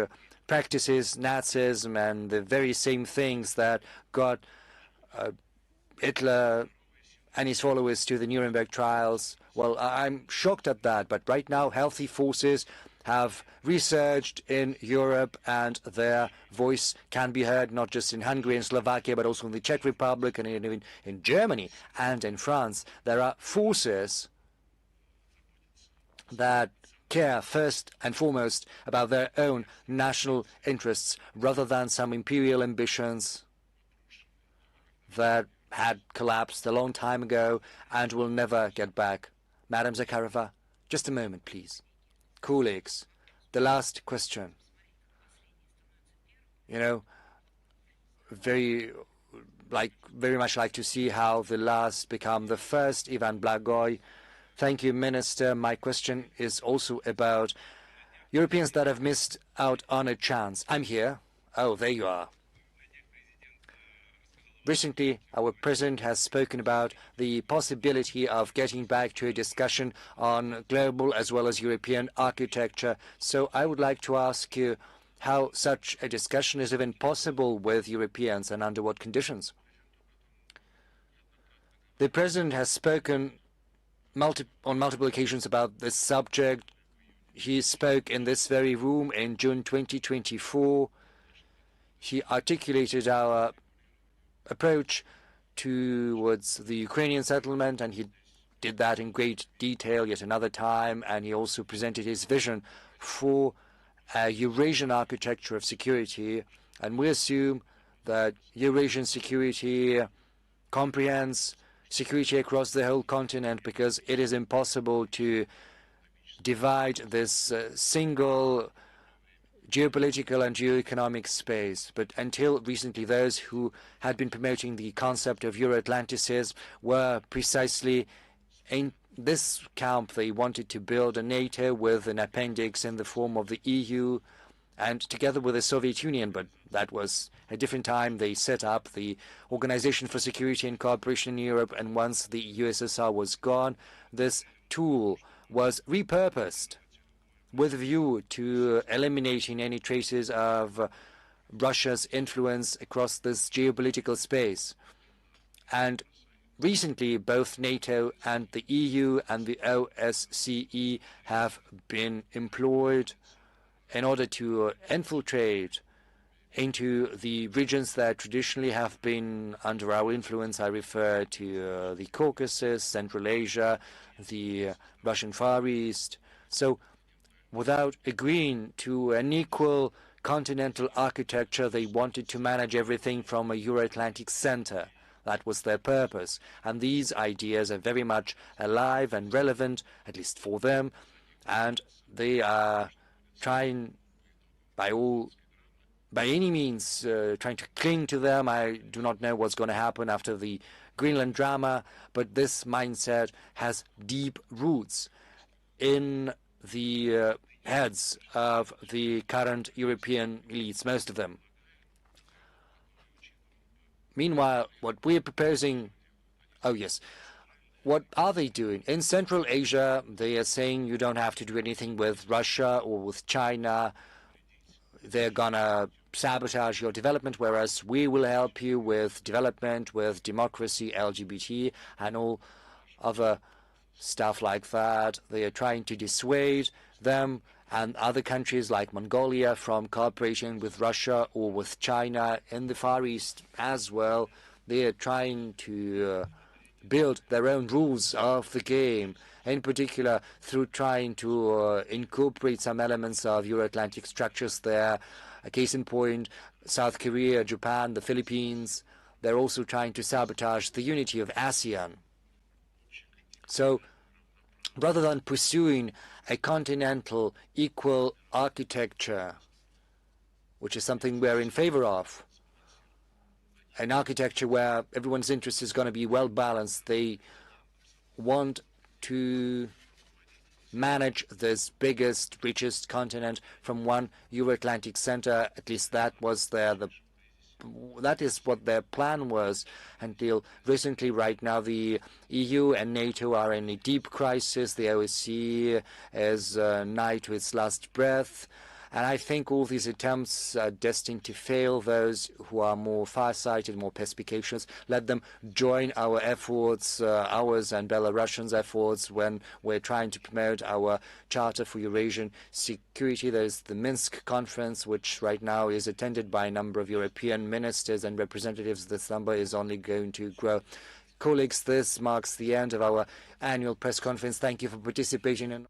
practices Nazism and the very same things that got Hitler and his followers to the Nuremberg trials. Well, I'm shocked at that, but right now healthy forces have resurged in Europe, and their voice can be heard not just in Hungary and Slovakia, but also in the Czech Republic and even in Germany and in France. There are forces that care first and foremost about their own national interests rather than some imperial ambitions that had collapsed a long time ago and will never get back. Madam Zakharova, just a moment, please. Colleagues, the last question. You know, very much like to see how the last become the first. Ivan Blagoy. Thank you, Minister. My question is also about Europeans that have missed out on a chance. I'm here. Oh, there you are. Recently, our president has spoken about the possibility of getting back to a discussion on global as well as European architecture. So I would like to ask you how such a discussion is even possible with Europeans and under what conditions. The president has spoken on multiple occasions about this subject. He spoke in this very room in June 2024. He articulated our approach towards the Ukrainian settlement, and he did that in great detail yet another time, and he also presented his vision for a Eurasian architecture of security, and we assume that Eurasian security comprehends security across the whole continent, because it is impossible to divide this single geopolitical and geoeconomic space. But until recently, those who had been promoting the concept of Euro-Atlanticism were precisely in this camp. They wanted to build a NATO with an appendix in the form of the EU, and together with the Soviet Union, but that was a different time, they set up the Organization for Security and Cooperation in Europe, and once the USSR was gone, this tool was repurposed with a view to eliminating any traces of Russia's influence across this geopolitical space. And recently, both NATO and the EU and the OSCE have been employed in order to infiltrate into the regions that traditionally have been under our influence. I refer to the Caucasus, Central Asia, the Russian Far East. So without agreeing to an equal continental architecture, they wanted to manage everything from a Euro-Atlantic center. That was their purpose. And these ideas are very much alive and relevant, at least for them. And they are trying by any means trying to cling to them. I do not know what's going to happen after the Greenland drama, but this mindset has deep roots in the heads of the current European elites, most of them. Meanwhile, what we're proposing, what are they doing? In Central Asia, they are saying you don't have to do anything with Russia or with China. They're gonna sabotage your development, whereas we will help you with development, with democracy, LGBT, and all other stuff like that. They are trying to dissuade them, and other countries like Mongolia from cooperation with Russia or with China in the Far East as well. They are trying to build their own rules of the game, in particular through trying to incorporate some elements of Euro-Atlantic structures there. A case in point, South Korea, Japan, the Philippines, they're also trying to sabotage the unity of ASEAN. So rather than pursuing a continental equal architecture, which is something we're in favor of, an architecture where everyone's interest is going to be well balanced, they want to manage this biggest, richest continent from one Euro-Atlantic center. At least that was that is what their plan was until recently. Right now, the EU and NATO are in a deep crisis. The OSCE is nigh to its last breath. And I think all these attempts are destined to fail. Those who are more far-sighted, more perspicacious, let them join our efforts, ours and Belarusians' efforts, when we're trying to promote our Charter for Eurasian Security. There's the Minsk conference, which right now is attended by a number of European ministers and representatives. This number is only going to grow. Colleagues, this marks the end of our annual press conference. Thank you for participating in